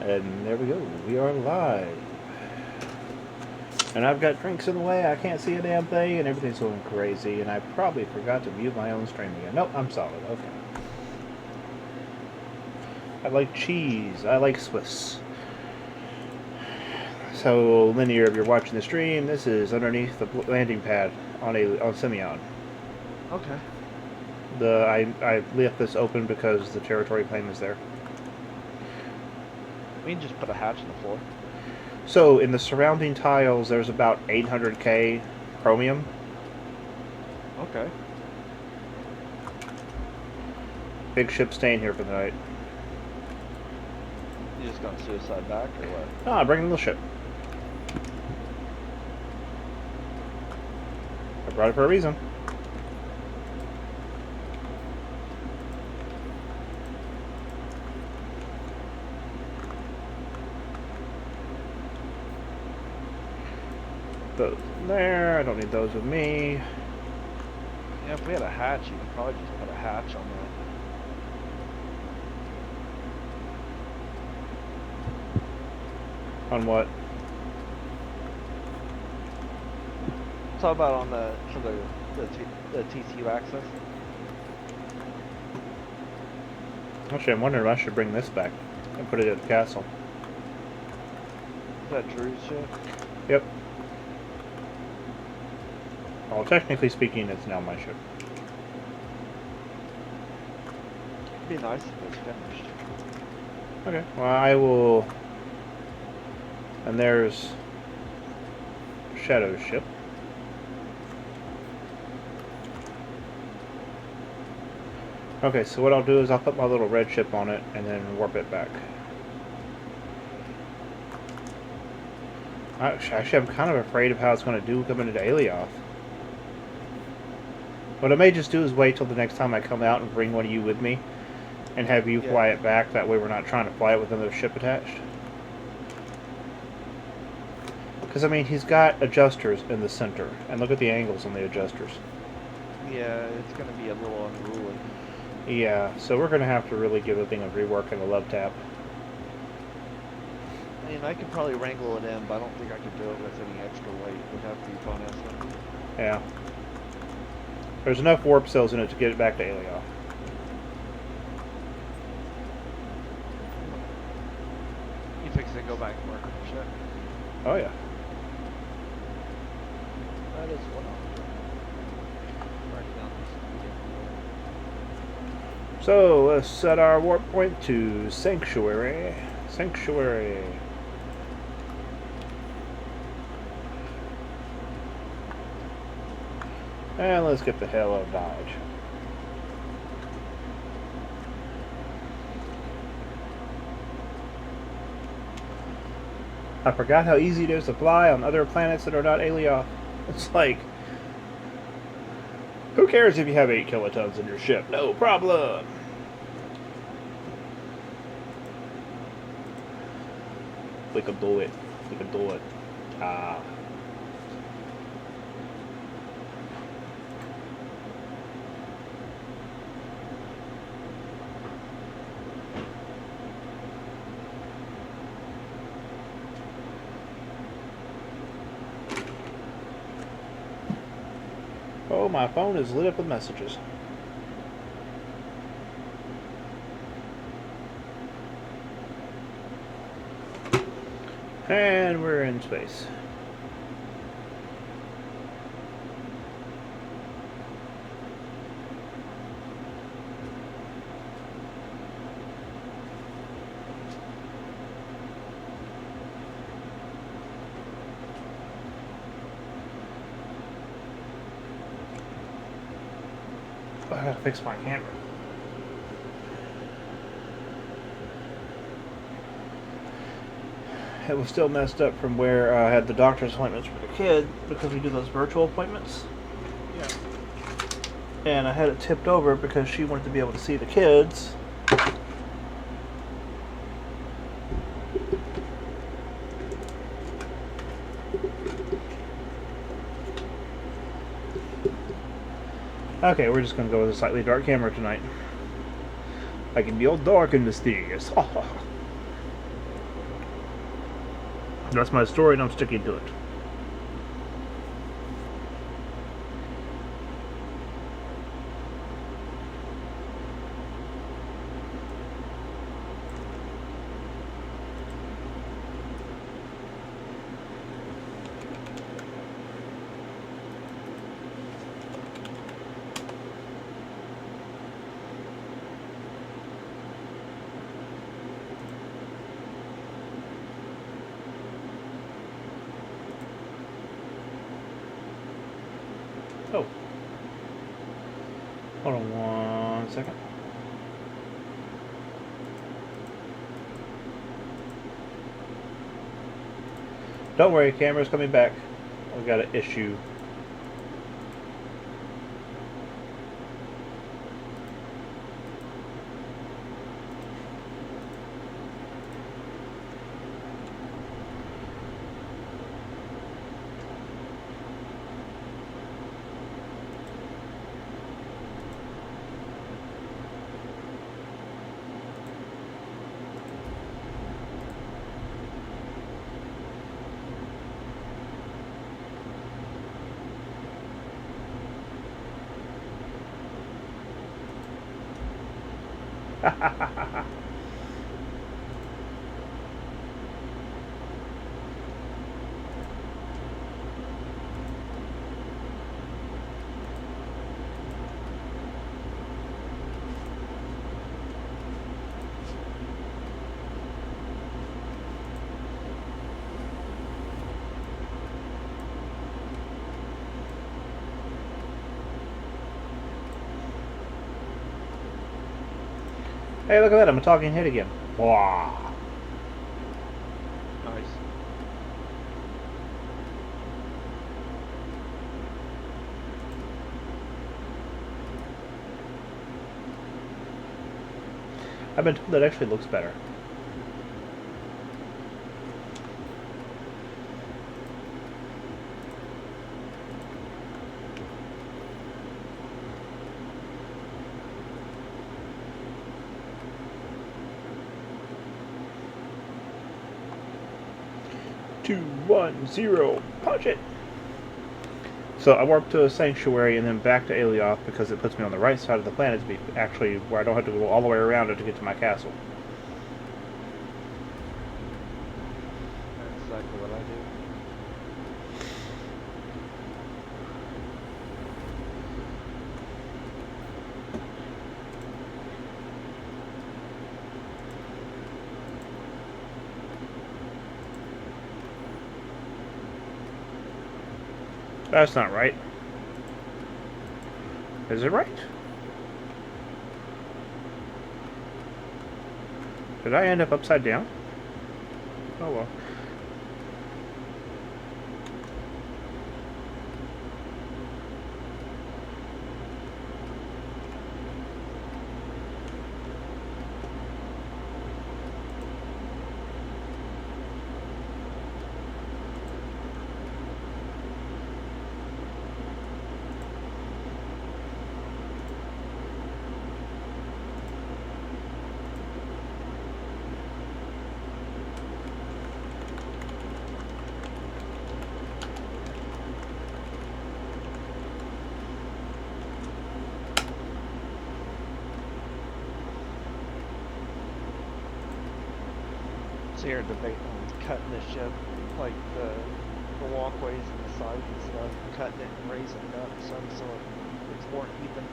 And there we go. We are live. And I've got drinks in the way. I can't see a damn thing, and everything's going crazy. And I probably forgot to mute my own stream again. Nope, I'm solid. Okay. I like cheese. I like Swiss. So, linear, if you're watching the stream, this is underneath the landing pad on Simeon. Okay. I left this open because the territory plane is there. We can just put a hatch on the floor. So, in the surrounding tiles, there's about 800k chromium. Okay. Big ship staying here for the night. You just gonna suicide back or what? Ah, bring the ship. I brought it for a reason. Those there. I don't need those with me. Yeah, if we had a hatch, you could probably just put a hatch on that. On what? Talk about on for the TCU access. Actually, I'm wondering if I should bring this back and put it at the castle. Is that Drew's ship? Yep. Well, technically speaking, it's now my ship. It'd be nice if it was finished. Okay. Well, I will. And there's Shadow's ship. Okay, so what I'll do is I'll put my little red ship on it and then warp it back. Actually, I'm kind of afraid of how it's going to do coming into Alioth. What I may just do is wait till the next time I come out and bring one of you with me and have you fly it back. That way we're not trying to fly it with another ship attached. Because, I mean, he's got adjusters in the center. And look at the angles on the adjusters. Yeah, it's going to be a little unruly. Yeah, so we're going to have to really give the thing a rework and a love tap. I mean, I could probably wrangle it in, but I don't think I could do it with any extra weight. It would have to be fun as Yeah. There's enough warp cells in it to get it back to Alioth. You fix it and go back and work on the ship. Oh, yeah. That is one option. Mark down this. So, let's set our warp point to Sanctuary. Sanctuary. And let's get the hell out of Dodge. I forgot how easy it is to fly on other planets that are not Alioth. It's like, who cares if you have 8 kilotons in your ship? No problem. We can do it. We can do it. Ah. Oh, my phone is lit up with messages. And we're in space. I gotta fix my camera. It was still messed up from where I had the doctor's appointments for the kid because we do those virtual appointments. Yeah. And I had it tipped over because she wanted to be able to see the kids. Okay, we're just going to go with a slightly dark camera tonight. I can be all dark and mysterious. That's my story, and I'm sticking to it. Oh. Hold on 1 second. Don't worry, camera's coming back. We got an issue. Hey, look at that, I'm a talking head again. Wow. Nice. I've been told that actually looks better. Two, 1, 0, punch it! So I warped to a sanctuary and then back to Alioth because it puts me on the right side of the planet to be actually where I don't have to go all the way around it to get to my castle. That's exactly what I do. That's not right. Is it right? Did I end up upside down? Oh well. So you're debating on cutting the ship, like the walkways and the sides and stuff, cutting it and raising it up some so it's more even.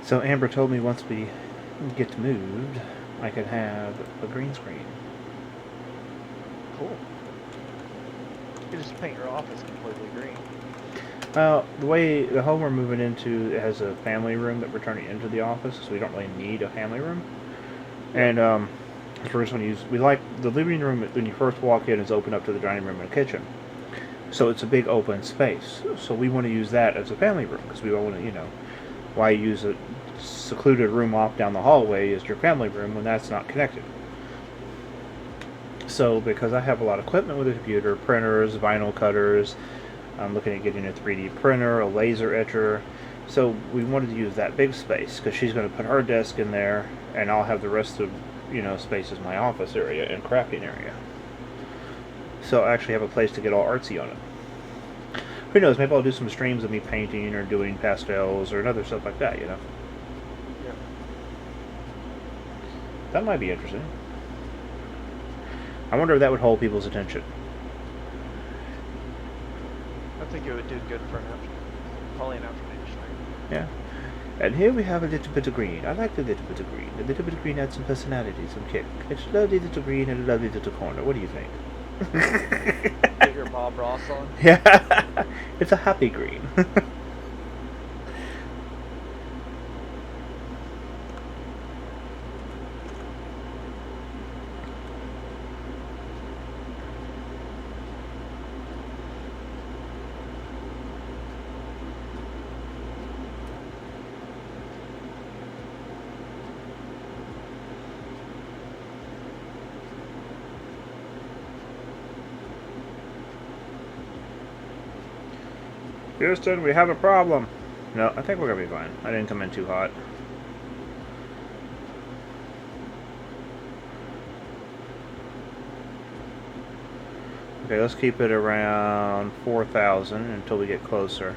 So Amber told me once we get moved, I could have a green screen. Cool. You just paint your office completely green. Well, the home we're moving into has a family room that we're turning into the office, so we don't really need a family room. And so we're just going to use. We like the living room when you first walk in is open up to the dining room and kitchen, so it's a big open space. So we want to use that as a family room because we want to, why use a secluded room off down the hallway as your family room when that's not connected. So because I have a lot of equipment with the computer, printers, vinyl cutters. I'm looking at getting a 3D printer, a laser etcher, So we wanted to use that big space because she's going to put her desk in there, and I'll have the rest of space as my office area and crafting area. So I actually have a place to get all artsy on it. Who knows? Maybe I'll do some streams of me painting or doing pastels or other stuff like that. Yeah. That might be interesting. I wonder if that would hold people's attention. I think it would do good for probably an afternoon stream. Yeah. And here we have a little bit of green. I like the little bit of green. The little bit of green adds some personality, some kick. It's a lovely little green and a lovely little corner. What do you think? Get your Bob Ross on? Yeah. It's a happy green. Houston, we have a problem. No, I think we're going to be fine. I didn't come in too hot. Okay, let's keep it around 4,000 until we get closer.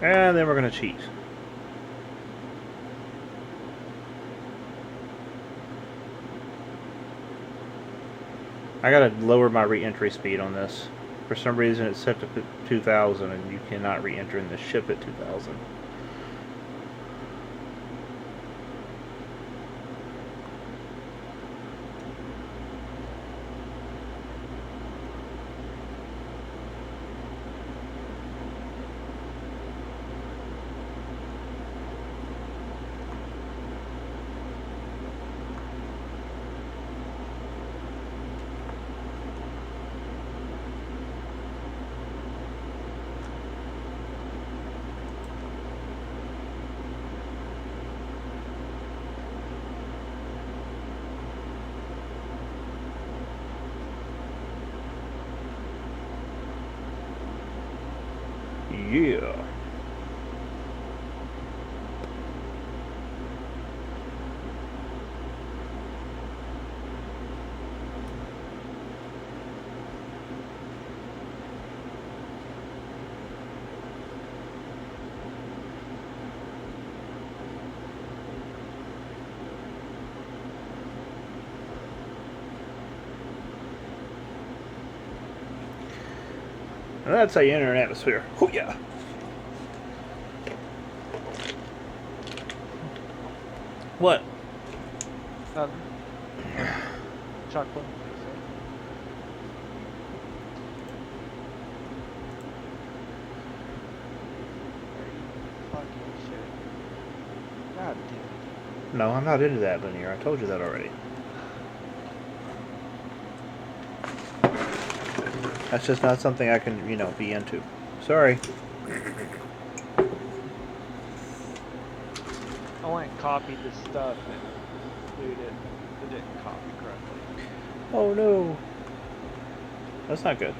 And then we're going to cheat. I got to lower my re-entry speed on this. For some reason it's set to 2,000 and you cannot re-enter in the ship at 2,000. Yeah. And that's how you enter an atmosphere. Oh yeah. What? Chocolate. Fucking shit. God damn it. No, I'm not into that linear. I told you that already. That's just not something I can, be into. Sorry. I went and copied this stuff and dude, it didn't copy correctly. Oh no. That's not good.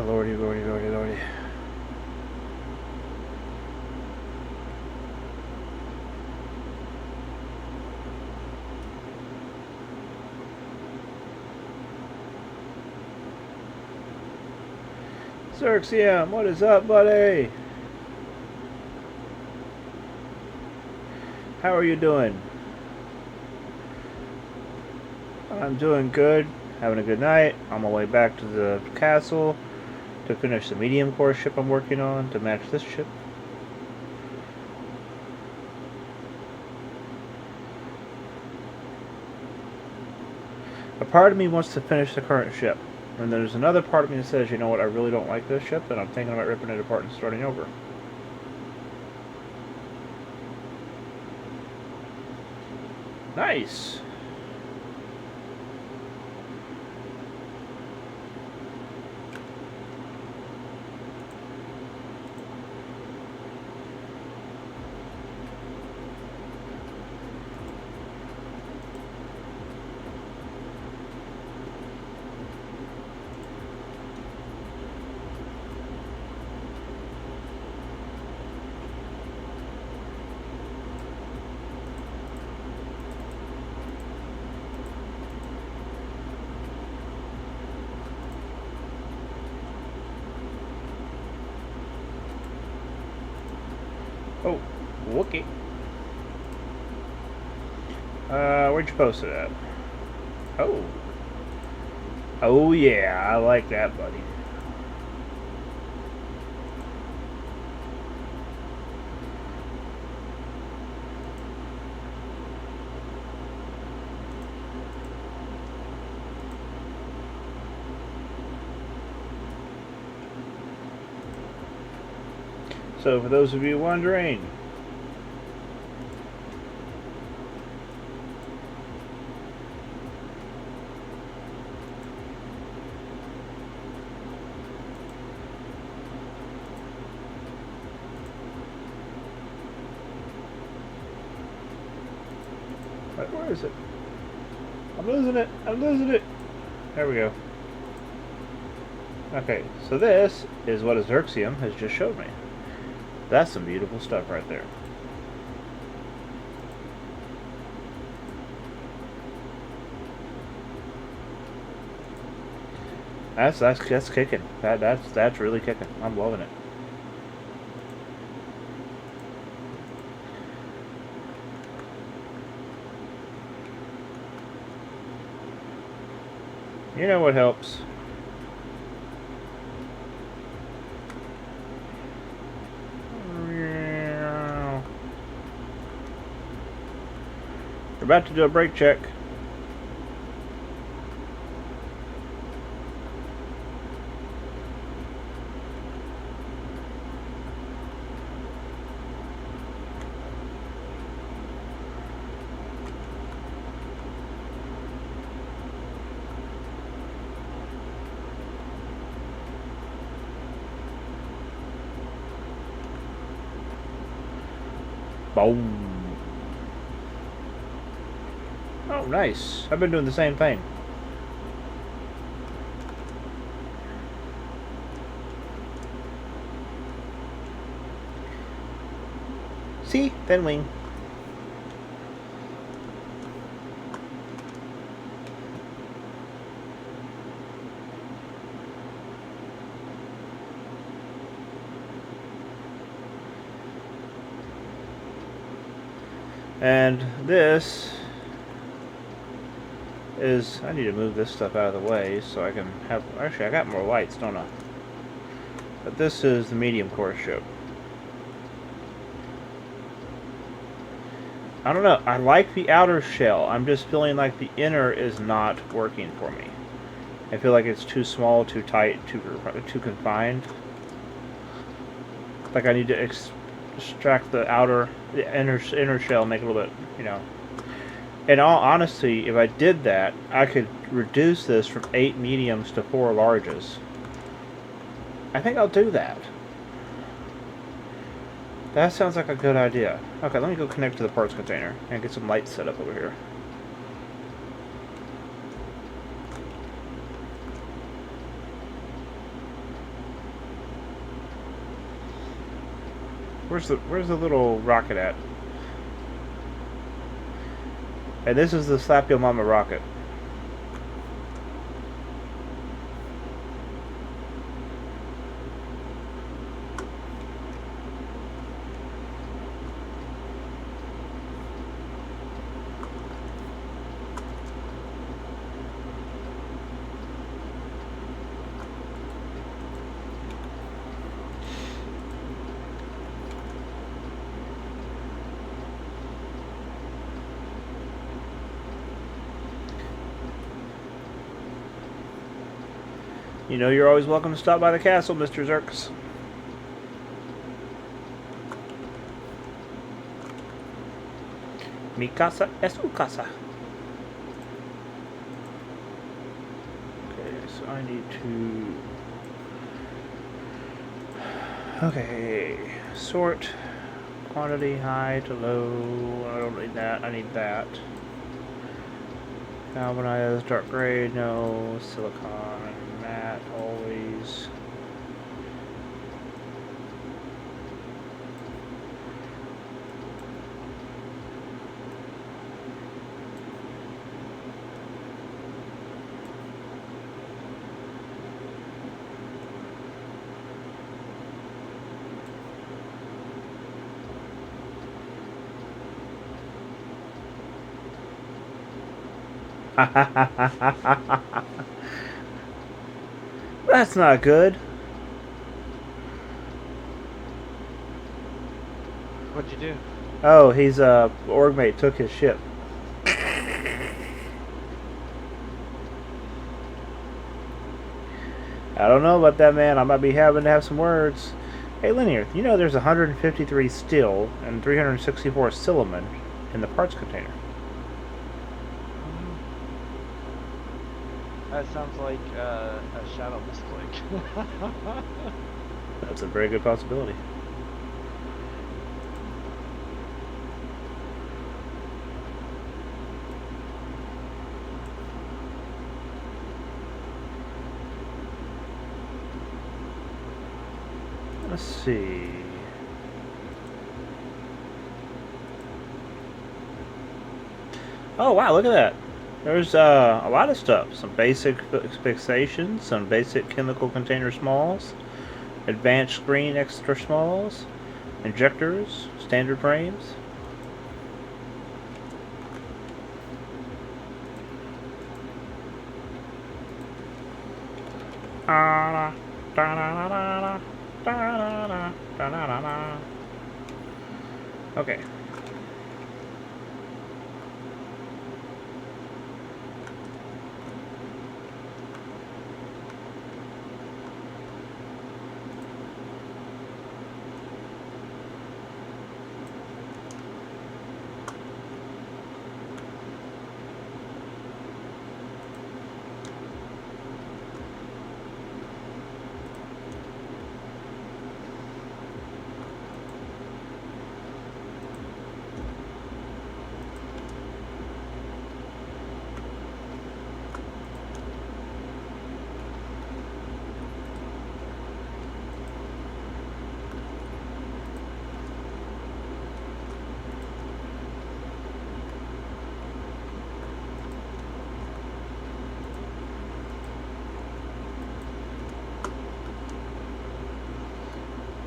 Lordy, lordy, lordy, lordy. Xerxium, what is up, buddy? How are you doing? I'm doing good. Having a good night. On my way back to the castle to finish the medium core ship I'm working on to match this ship. A part of me wants to finish the current ship, and there's another part of me that says, you know what, I really don't like this ship, and I'm thinking about ripping it apart and starting over. Nice! Oh, Wookie. Where'd you post it at? Oh. Oh yeah, I like that, buddy. So, for those of you wondering, where is it? I'm losing it. I'm losing it. There we go. Okay, so this is what Xerxium has just showed me. That's some beautiful stuff right there. That's kicking. That's really kicking. I'm loving it. You know what helps? We're about to do a brake check. Boom. Oh, nice. I've been doing the same thing. See? Fin wing. And this is, I need to move this stuff out of the way so I can have, actually I got more lights, don't I? But this is the medium core ship. I don't know, I like the outer shell, I'm just feeling like the inner is not working for me. I feel like it's too small, too tight, too confined. Like I need to extract the inner shell, make it a little bit, you know. In all honesty, if I did that, I could reduce this from 8 mediums to 4 larges. I think I'll do that. That sounds like a good idea. Okay, let me go connect to the parts container and get some lights set up over here. Where's the little rocket at? And this is the Slap Yo Mama rocket. You know you're always welcome to stop by the castle, Mr. Zerks. Mi casa es su casa. Okay, so I need to... Okay, sort quantity high to low. I don't need that. I need that. Galvanized, dark gray, no. Silicon, matte, always. That's not good. What'd you do? Oh, he's org mate took his ship. I don't know about that, man. I might be having to have some words. Hey, Linear, you know there's 153 steel and 364 silicon in the parts container. That sounds like a shadow misclick. That's a very good possibility. Let's see. Oh wow, look at that. There's a lot of stuff. Some basic fixations, some basic chemical container smalls, advanced screen extra smalls, injectors, standard frames. Okay.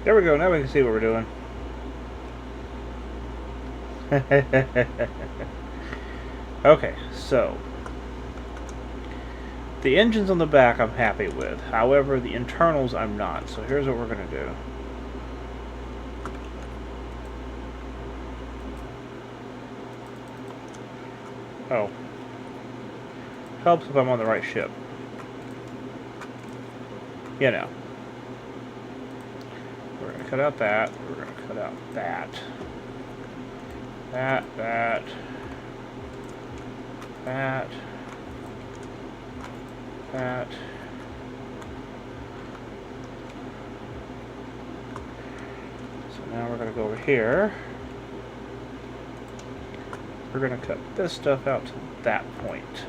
There we go, now we can see what we're doing. Okay, so the engines on the back I'm happy with. However, the internals I'm not. So here's what we're going to do. Oh. Helps if I'm on the right ship. You know. We're going to cut out that. We're going to cut out that. That. That. So now we're going to go over here. We're going to cut this stuff out to that point.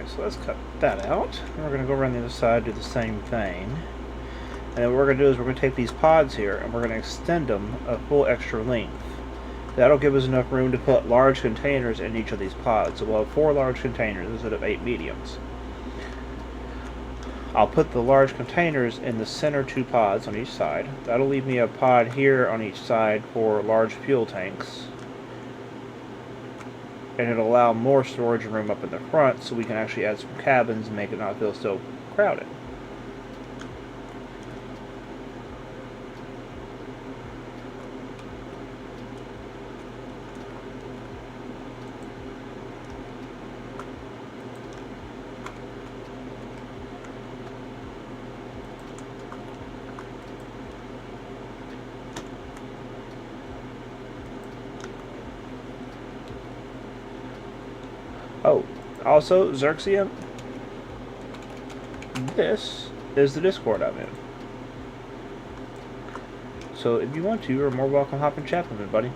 Okay, so let's cut that out. And we're going to go around the other side, do the same thing. And then what we're going to do is we're going to take these pods here and we're going to extend them a full extra length. That'll give us enough room to put large containers in each of these pods. So we'll have 4 large containers instead of 8 mediums. I'll put the large containers in the center 2 pods on each side. That'll leave me a pod here on each side for large fuel tanks. And it'll allow more storage room up in the front so we can actually add some cabins and make it not feel so crowded. Oh, also, Xerxium, this is the Discord I'm in. So if you want to, you're more welcome to hop and chat with me, buddy.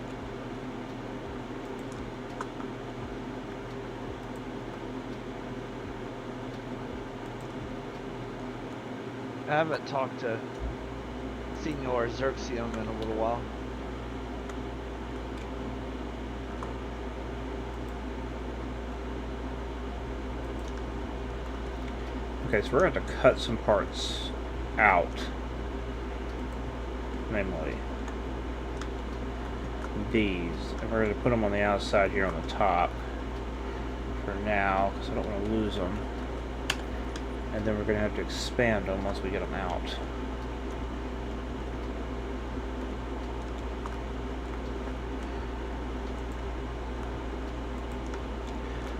I haven't talked to Senior Xerxium in a little while. Okay, so we're going to have to cut some parts out. Namely, these. And we're going to put them on the outside here on the top for now, because I don't want to lose them. And then we're going to have to expand them once we get them out.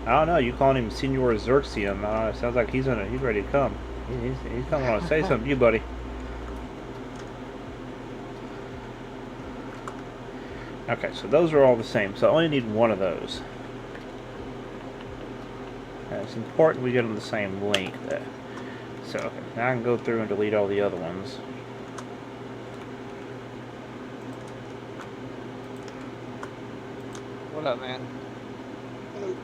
I don't know. You calling him Senior Xerxium? It sounds like he's ready to come. He's coming on to say something to you, buddy. Okay, so those are all the same. So I only need one of those. And it's important we get them the same length. So okay, now I can go through and delete all the other ones. What up, man? Hello.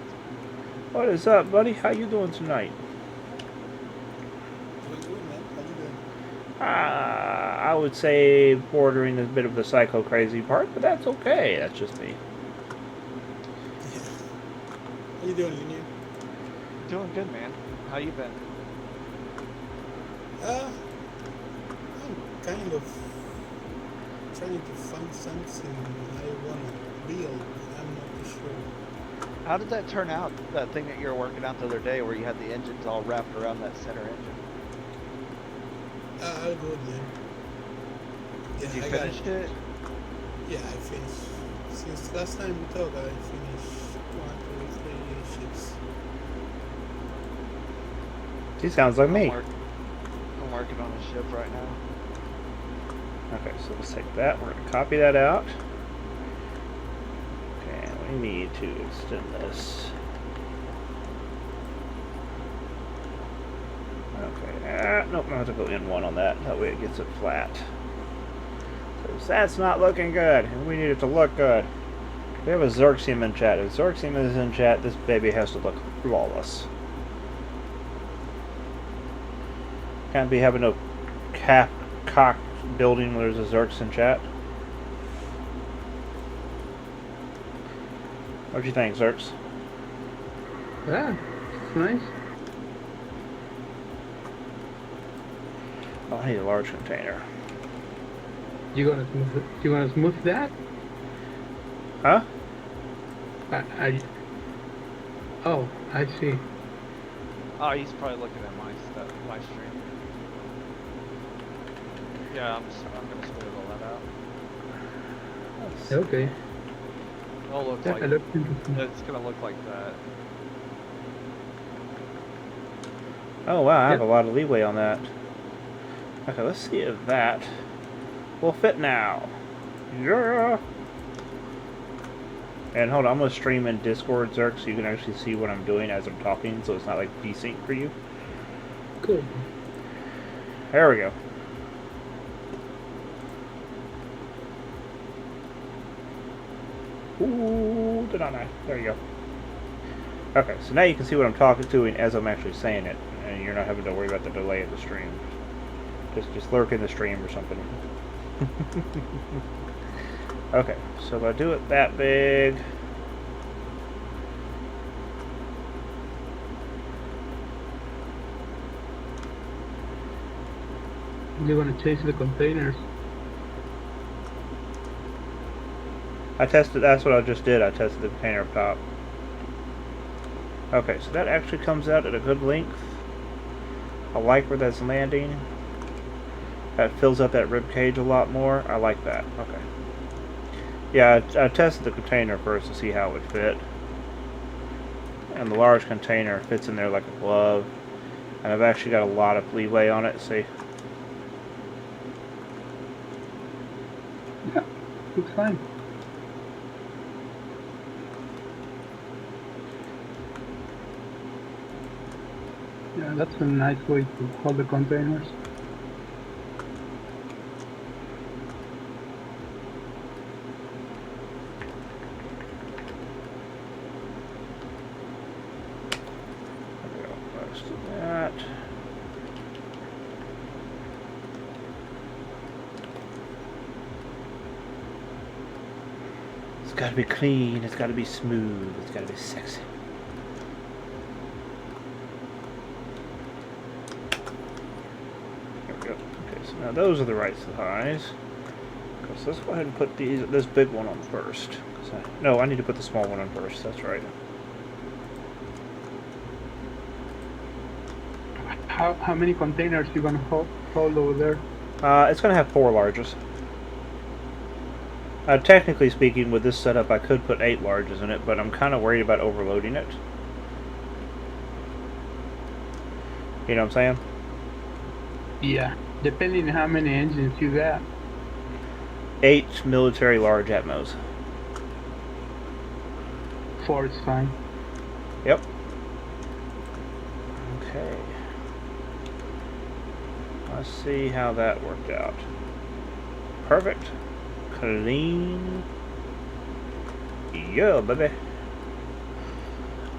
What is up, buddy? How you doing tonight? Doing good, man. How you doing? I would say bordering a bit of the psycho crazy part, but that's okay. That's just me. Yeah. How you doing, Union? Doing good, man. How you been? I'm kind of trying to find something I want to build, but I'm not too sure. How did that turn out? That thing that you were working out the other day where you had the engines all wrapped around that center engine? I'll go then. Yeah, Did you I finish it? Yeah, I finished. Since last time we talked, I finished 1, 2, 3 ships. He sounds like me. I'm working on a ship right now. Okay, so let's take that. We're going to copy that out. Okay, we need to extend this. Okay, nope, I have to go in one on that. That way it gets it flat. Because that's not looking good, and we need it to look good. We have a Xerxium in chat. If Xerxium is in chat, this baby has to look flawless. Can't be having no cock building where there's a Xerx in chat. What do you think, Xerx? Yeah, it's nice. Oh, I need a large container. You gonna smooth it? You wanna smooth that? Huh? Oh, I see. Oh, he's probably looking at my stuff, my stream. Yeah, I'm gonna smooth all that out. Okay. It'll look Yeah, like it looks interesting. it's gonna look like that. Oh wow, I have Yep. a lot of leeway on that. Okay, let's see if that will fit now. Yeah. And hold on, I'm gonna stream in Discord, Zerk, so you can actually see what I'm doing as I'm talking, so it's not like desync for you. Cool. There we go. Ooh, did I? There you go. Okay, so now you can see what I'm talking to as I'm actually saying it, and you're not having to worry about the delay of the stream. Just lurk in the stream or something. Okay, so if I do it that big, You want to change the containers? I tested. That's what I just did. I tested the container up top. Okay, so that actually comes out at a good length. I like where that's landing. That fills up that rib cage a lot more. I like that. Okay. Yeah, I tested the container first to see how it would fit. And the large container fits in there like a glove. And I've actually got a lot of leeway on it. See? Yeah, looks fine. Yeah, that's a nice way to hold the containers. There we go. Let's do that. It's got to be clean. It's got to be smooth. It's got to be sexy. There we go. Okay, so now those are the right size. So let's go ahead and put this big one on first. No, I need to put the small one on first. That's right. How many containers you gonna hold over there? It's going to have 4 larges. Technically speaking, with this setup, I could put 8 larges in it, but I'm kind of worried about overloading it. You know what I'm saying? Yeah, depending on how many engines you got. 8 military large Atmos. 4 is fine. Yep. Okay. Let's see how that worked out. Perfect. Clean. Yeah, baby.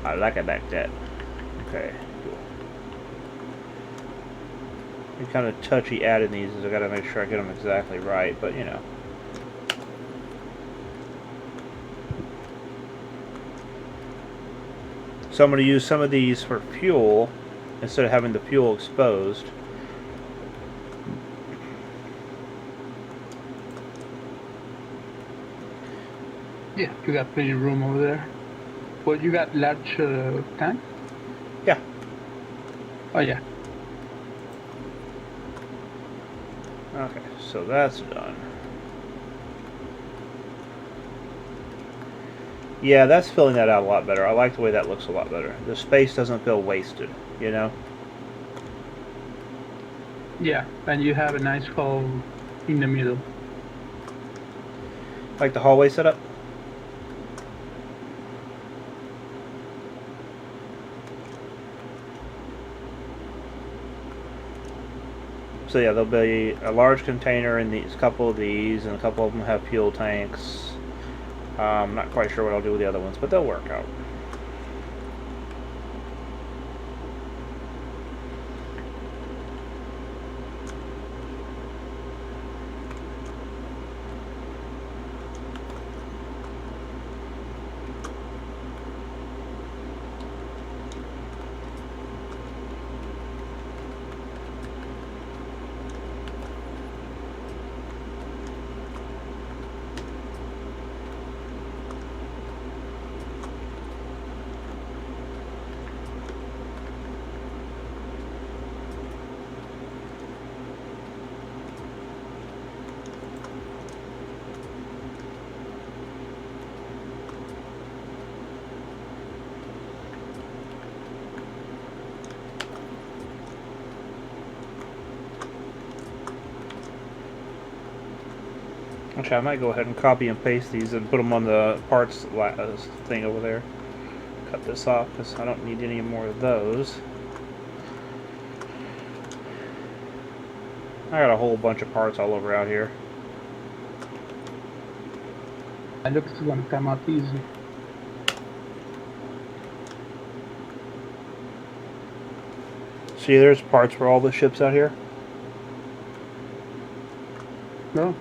I like it like that. Okay, cool. I'm kind of touchy adding these, as I gotta make sure I get them exactly right, but you know. So I'm going to use some of these for fuel instead of having the fuel exposed. Yeah, you got plenty of room over there. Well, you got large tanks? Yeah. Oh yeah. Okay, so that's done. Yeah, that's filling that out a lot better. I like the way that looks a lot better. The space doesn't feel wasted, you know? Yeah, and you have a nice hole in the middle. Like the hallway setup? So yeah, there'll be a large container in these, a couple of these, and a couple of them have fuel tanks. I'm not quite sure what I'll do with the other ones, but they'll work out. Actually, I might go ahead and copy and paste these and put them on the parts thing over there. Cut this off because I don't need any more of those. I got a whole bunch of parts all over out here. It looks gonna come out easy. See, there's parts for all the ships out here. No.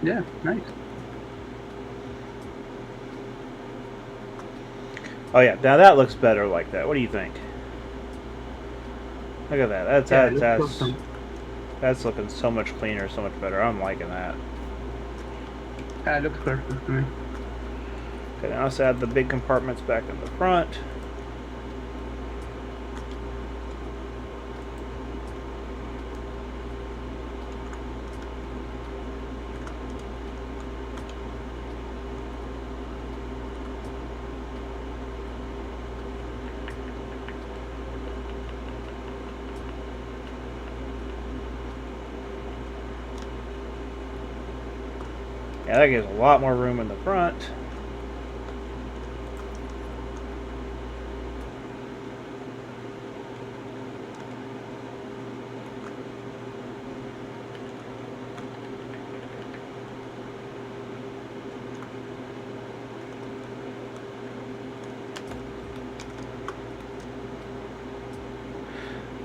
Yeah, nice. Oh yeah, now that looks better like that. What do you think? Look at that. That's looking so much cleaner, so much better. I'm liking that. Yeah, it looks perfect to me. Okay, now let's add the big compartments back in the front. Yeah, that gives a lot more room in the front.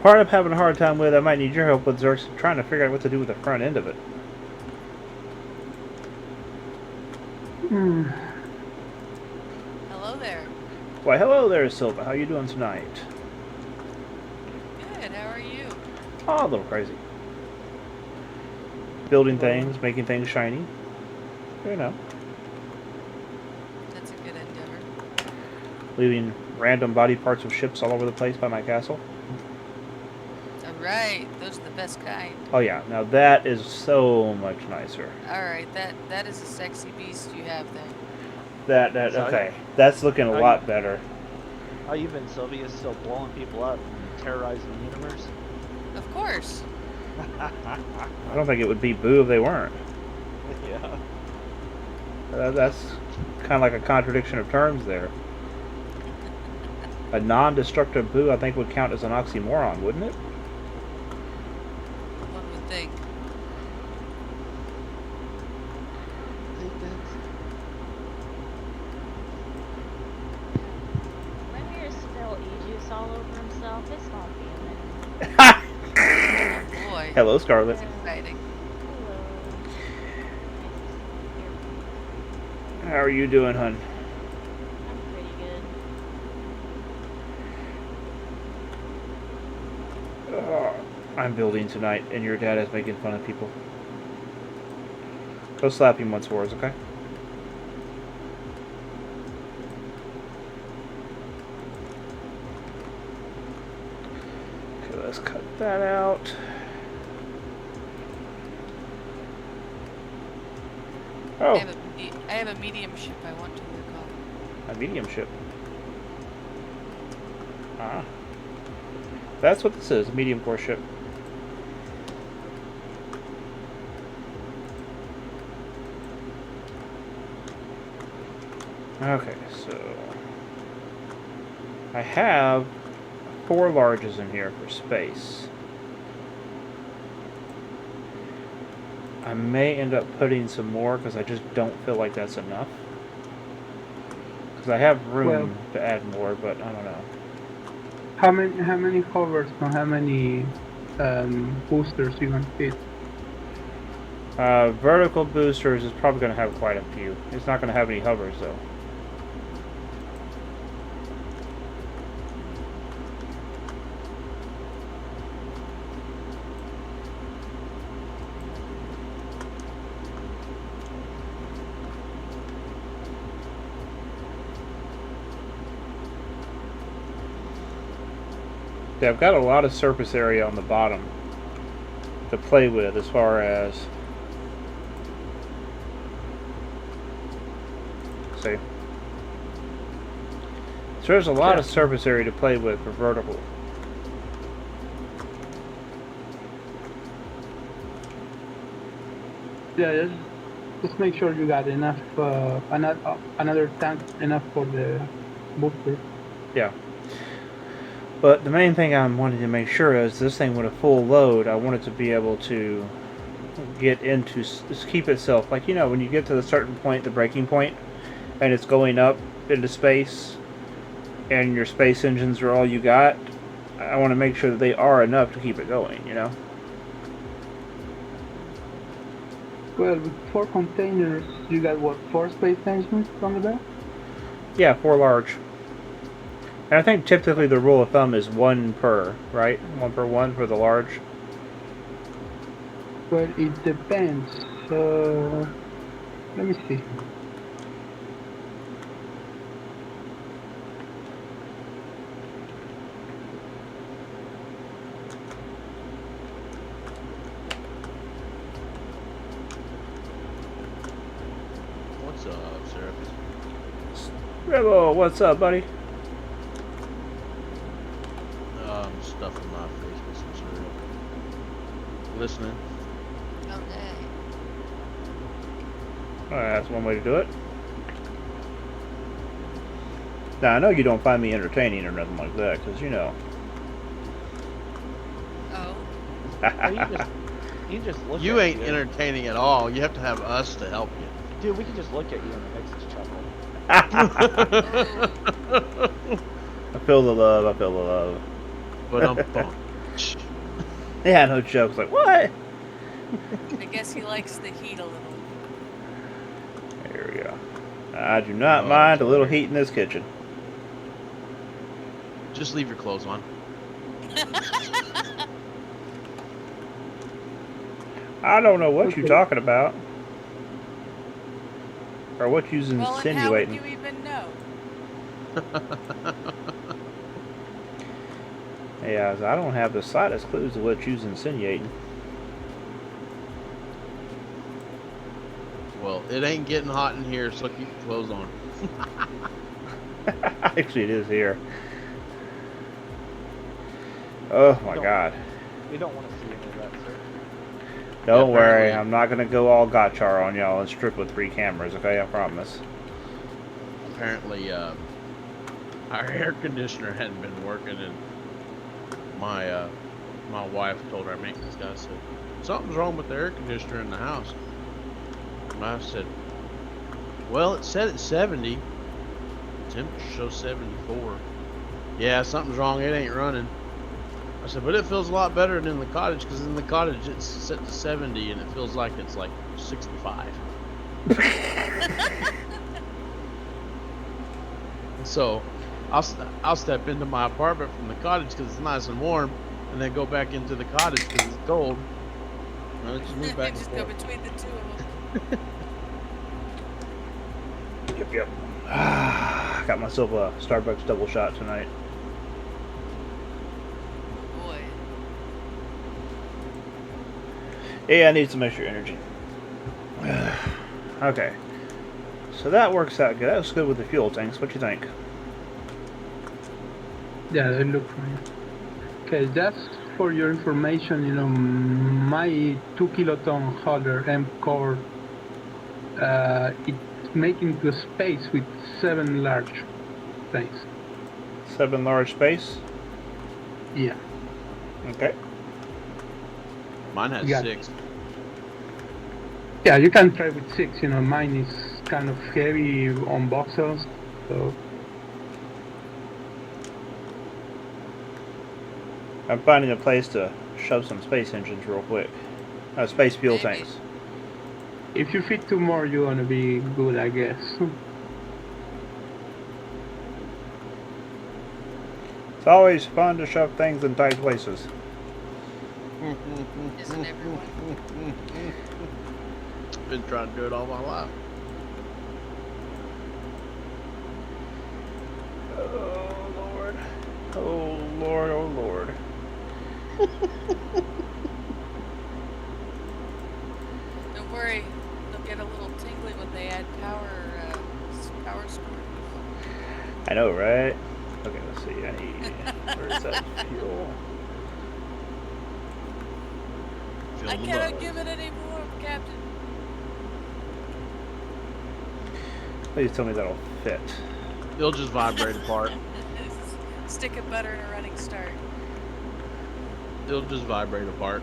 Part I'm having a hard time with, I might need your help with, Zerx, trying to figure out what to do with the front end of it. Hello there. Why, hello there, Silva. How you doing tonight? Good, how are you? Oh, a little crazy. Building things, making things shiny. You know. That's a good endeavor. Leaving random body parts of ships all over the place by my castle. Alright, those are the best kind. Oh yeah, now that is so much nicer. Alright, that is a sexy beast you have there. Okay. That's looking a lot better. How you been, Sylvia? Still blowing people up and terrorizing the universe? Of course. I don't think it would be boo if they weren't. Yeah. That's kind of like a contradiction of terms there. A non-destructive boo, I think, would count as an oxymoron, wouldn't it? One would think. When you're spill e-juice all over himself, it's not feeling. Oh boy. Hello, Scarlet. That's exciting. Hello. Nice to How are you doing, hun? I'm pretty good. I'm building tonight, and your dad is making fun of people. Go slap him once for us, okay? Okay, let's cut that out. Oh, I have a medium ship I want to work on. a medium ship. Ah. That's what this is, a medium core ship. Okay, so I have 4 larges in here for space. I may end up putting some more because I just don't feel like that's enough. Because I have room to add more, but I don't know. How many hovers or how many boosters you gonna fit? Vertical boosters is probably going to have quite a few. It's not going to have any hovers though. Yeah, I've got a lot of surface area on the bottom to play with as far as, see, so there's a lot of surface area to play with for vertical. Yeah, just make sure you got enough, another tank enough for the booster. Yeah. But the main thing I'm wanting to make sure is this thing with a full load, I want it to be able to get into, just keep itself, like, you know, when you get to a certain point, the breaking point, and it's going up into space and your space engines are all you got, I want to make sure that they are enough to keep it going, you know? Well, with 4 containers, you got what, 4 space engines on the back? Yeah, 4 large. And I think typically the rule of thumb is 1 per, right? 1 per 1 for the large. Well, it depends. Let me see. What's up, Serapis? Rebel, what's up, buddy? Stuffing my face with some cereal. Listening. Okay. That's one way to do it. Now, I know you don't find me entertaining or nothing like that, because, you know. Oh. You just look You at ain't you. entertaining at all. You have to have us to help you. Dude, we can just look at you and it makes us chuckle. I feel the love, I feel the love. But Yeah, no jokes. Like, what? I guess he likes the heat a little. There we go. I do not Oh, mind a little sorry. heat in this kitchen. just leave your clothes on. I don't know what Okay. you're talking about. Or what you're Well, and how would insinuating. you even know? Yeah, I don't have the slightest clues of what you're insinuating. Well, it ain't getting hot in here, so keep your clothes on. Actually, it is here. Oh my god. We don't want to see any of that, sir. Don't Yeah, worry, apparently- I'm not gonna go all gotchar on y'all and strip with 3 cameras, okay? I promise. Apparently, our air conditioner hadn't been working, and my wife told our maintenance guy, said, something's wrong with the air conditioner in the house. And I said, well, it said it's 70. The temperature shows 74. Yeah, something's wrong. It ain't running. I said, but it feels a lot better than in the cottage, because in the cottage it's set to 70 and it feels like it's like 65. So I'll step into my apartment from the cottage because it's nice and warm, and then go back into the cottage because it's cold. And I just move back and Just go forth. between the two of them. Yep. Got myself a Starbucks double shot tonight. Boy. Yeah, I need some extra energy. Okay. So that works out good. That was good with the fuel tanks. What you think? Yeah, they look fine. Okay, just for your information, you know, my 2 kiloton hauler M core, it's making the space with 7 large tanks. 7 large space. Yeah. Okay. Mine has Yeah. 6. Yeah, you can try with 6. You know, mine is kind of heavy on voxels, so I'm finding a place to shove some space engines real quick. Space fuel Maybe. tanks. if you fit 2 more, you're gonna be good, I guess. It's always fun to shove things in tight places. Isn't everyone? Been trying to do it all my life. Oh Lord. Oh Lord, oh Lord. Don't worry, they'll get a little tingly when they add power storage. I know, right? Okay, let's see. I need. Where's that fuel? Feel I the cannot love. give it any more, Captain. Please tell me that'll fit. It'll just vibrate apart. Stick of butter and a running start. It'll just vibrate apart.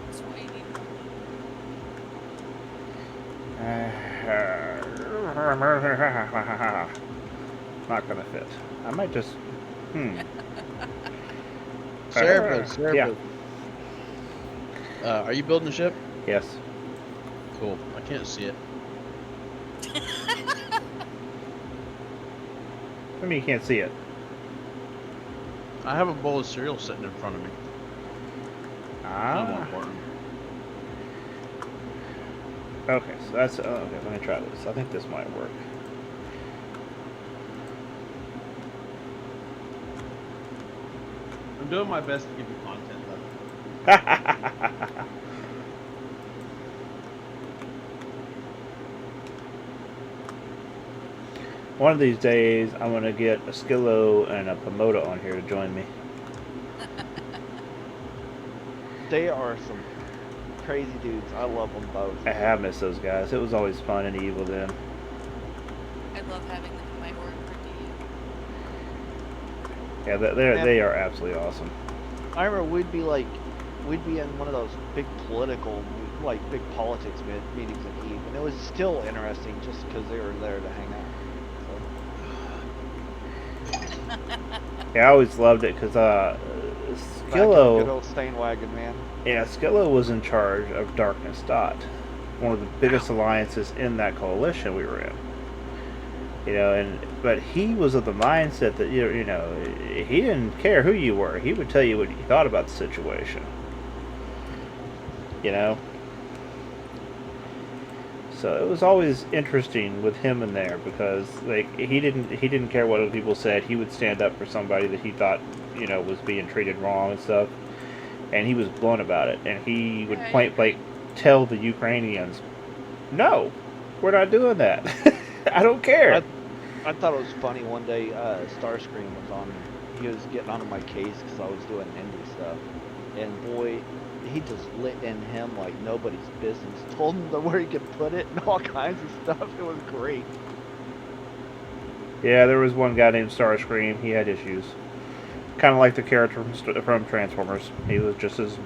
That's what you need. Not gonna fit. I might just. Cerebus, Yeah. Are you building a ship? Yes. Cool. I can't see it. I mean, you can't see it. I have a bowl of cereal sitting in front of me. Not more important. Okay, so that's okay. Let me try this. I think this might work. I'm doing my best to give you content, though. One of these days, I'm gonna get a Skillo and a Pomoda on here to join me. They are some crazy dudes. I love them both. I have missed those guys. It was always fun and evil then. I love having them in my org for DU. Yeah, they are absolutely awesome. I remember we'd be in one of those big political, like big politics meetings at Eve, and it was still interesting just because they were there to hang out. Yeah, I always loved it because Back in the good Skillo, old Steinwagon, man. yeah, Skillo was in charge of Darkness Dot, one of the biggest alliances in that coalition we were in. You know, but he was of the mindset that you know he didn't care who you were. He would tell you what he thought about the situation. You know. So it was always interesting with him in there because like he didn't care what other people said. He would stand up for somebody that he thought was being treated wrong and stuff, and he was blunt about it. And he would point blank tell the Ukrainians, "No, we're not doing that. I don't care." I thought it was funny one day. Starscream was on. He was getting onto my case because I was doing indie stuff, and boy, he just lit in him like nobody's business. Told him where he could put it and all kinds of stuff. It was great. Yeah, there was one guy named Starscream. He had issues, kind of like the character from Transformers. He was just as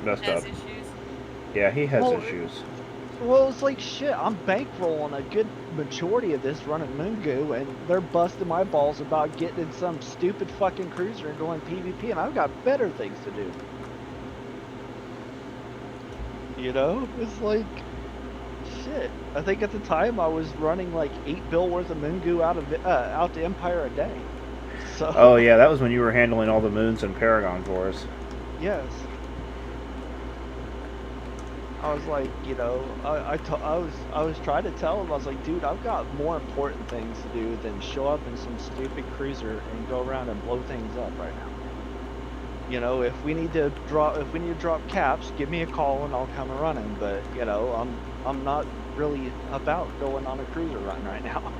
messed up. Issues. Yeah, he has Well, issues. Well, it's like shit. I'm bankrolling a good majority of this running Moongoo, and they're busting my balls about getting in some stupid fucking cruiser and going PvP, and I've got better things to do. You know, it's like shit. I think at the time I was running like 8 bill worth of Moongoo out to Empire a day. So. Oh yeah, that was when you were handling all the moons and Paragon for us. Yes. I was like, I was trying to tell him, I was like, dude, I've got more important things to do than show up in some stupid cruiser and go around and blow things up right now. You know, if we need to drop caps, give me a call and I'll come a running. But I'm not really about going on a cruiser run right now.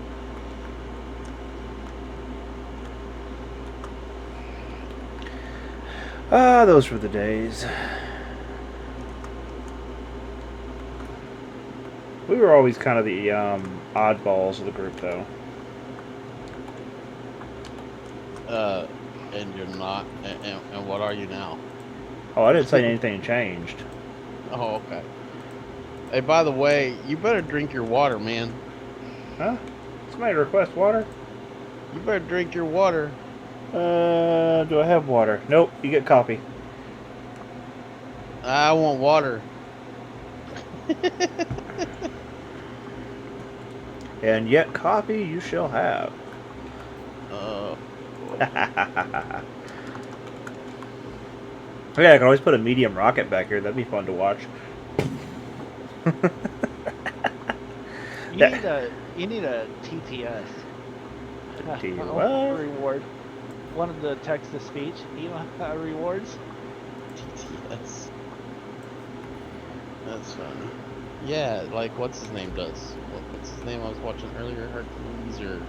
Ah, those were the days. We were always kind of the oddballs of the group, though. And you're not. And what are you now? Oh, I didn't say anything changed. Oh, okay. Hey, by the way, you better drink your water, man. Huh? Somebody request water? You better drink your water. Do I have water? Nope, you get coffee. I want water. And yet coffee you shall have. Yeah, I can always put a medium rocket back here. That'd be fun to watch. You need a TTS. What? Reward. One of the text-to-speech rewards. TTS. That's funny. Yeah, like what's his name does. What's his name I was watching earlier? Hercules or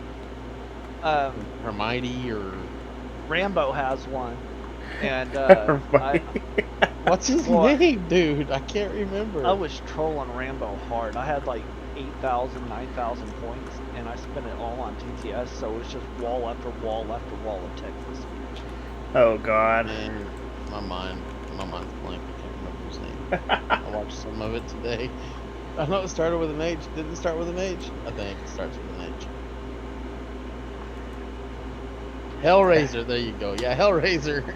Hermione or Rambo has one. And what's his name, dude? I can't remember. I was trolling Rambo hard. I had like 8,000, 9,000 points, and I spent it all on TTS, so it was just wall after wall after wall of text-to-speech. Oh God. And my mind's blank. I can't remember his name. I watched some of it today. I know it started with an H. Didn't it start with an H? I think it starts with an H. Hellraiser. There you go. Yeah, Hellraiser.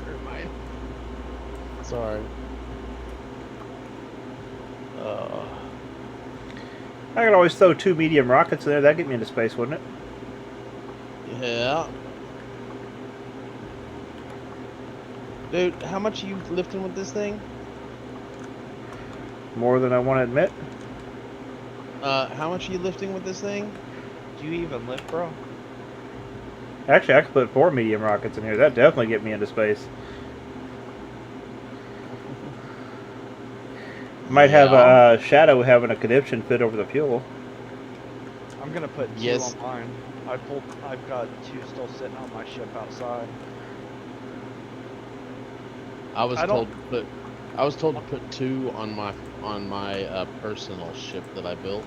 Never mind. Sorry. I could always throw 2 medium rockets in there. That'd get me into space, wouldn't it? Yeah. Dude, how much are you lifting with this thing? More than I want to admit. How much are you lifting with this thing? Do you even lift, bro? Actually, I could put 4 medium rockets in here. That'd definitely get me into space. Might have a Shadow having a conniption fit over the fuel. I'm gonna put 2 Yes. on mine. I've got 2 still sitting on my ship outside. I was I told don't- to put 2 on my personal ship that I built.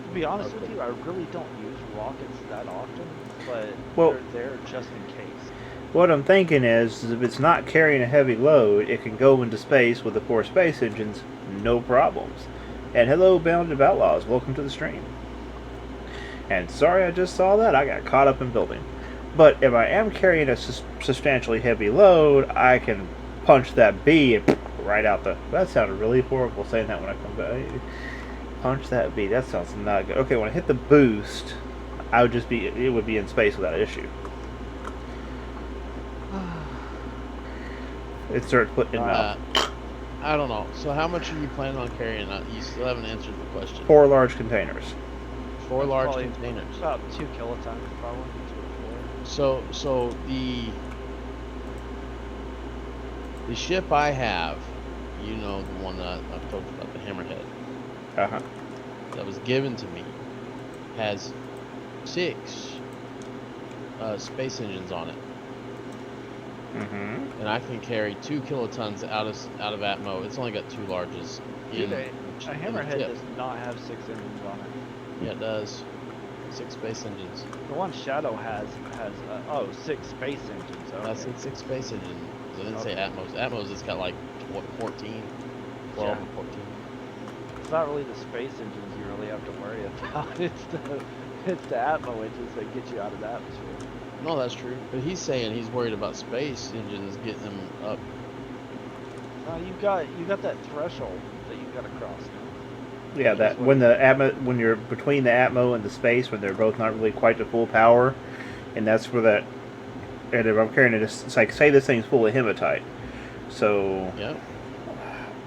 To be honest with Okay. you, I really don't use rockets that often, but Well- they're there just in case. What I'm thinking is if it's not carrying a heavy load, it can go into space with the 4 space engines, no problems. And hello, Bounded Outlaws, welcome to the stream. And sorry I just saw that, I got caught up in building. But if I am carrying a substantially heavy load, I can punch that B and right out the... That sounded really horrible saying that when I come back. Punch that B, that sounds not good. Okay, when I hit the boost, I would just be... It would be in space without issue. It starts putting in mouth. I don't know. So how much are you planning on carrying? You still haven't answered the question. 4 large containers. 4 large Probably containers. About 2 kilotons, probably. 2 or 4. So the ship I have, you know, the one that I've told you about, the Hammerhead, Uh-huh. that was given to me, has 6 space engines on it, Mm-hmm. and I can carry 2 kilotons out of Atmo. It's only got 2 larges. Dude, in a the Hammerhead tip. does not have 6 engines on it. Yeah, it does. 6 space engines. The one Shadow has 6 space engines. Okay. That's it, 6 space engines. I didn't say Okay. Atmos. Atmos has got like what, 14, 12 Yeah. or 14. It's not really the space engines you really have to worry about. It's the Atmo engines that get you out of the atmosphere. No, that's true. But he's saying he's worried about space engines getting them up. No, you got that threshold that you got to cross now. Yeah, that when the Atmo, when you're between the Atmo and the space, when they're both not really quite to full power, and that's where that. And if I'm carrying it, it's like say this thing's full of hematite, so Yeah.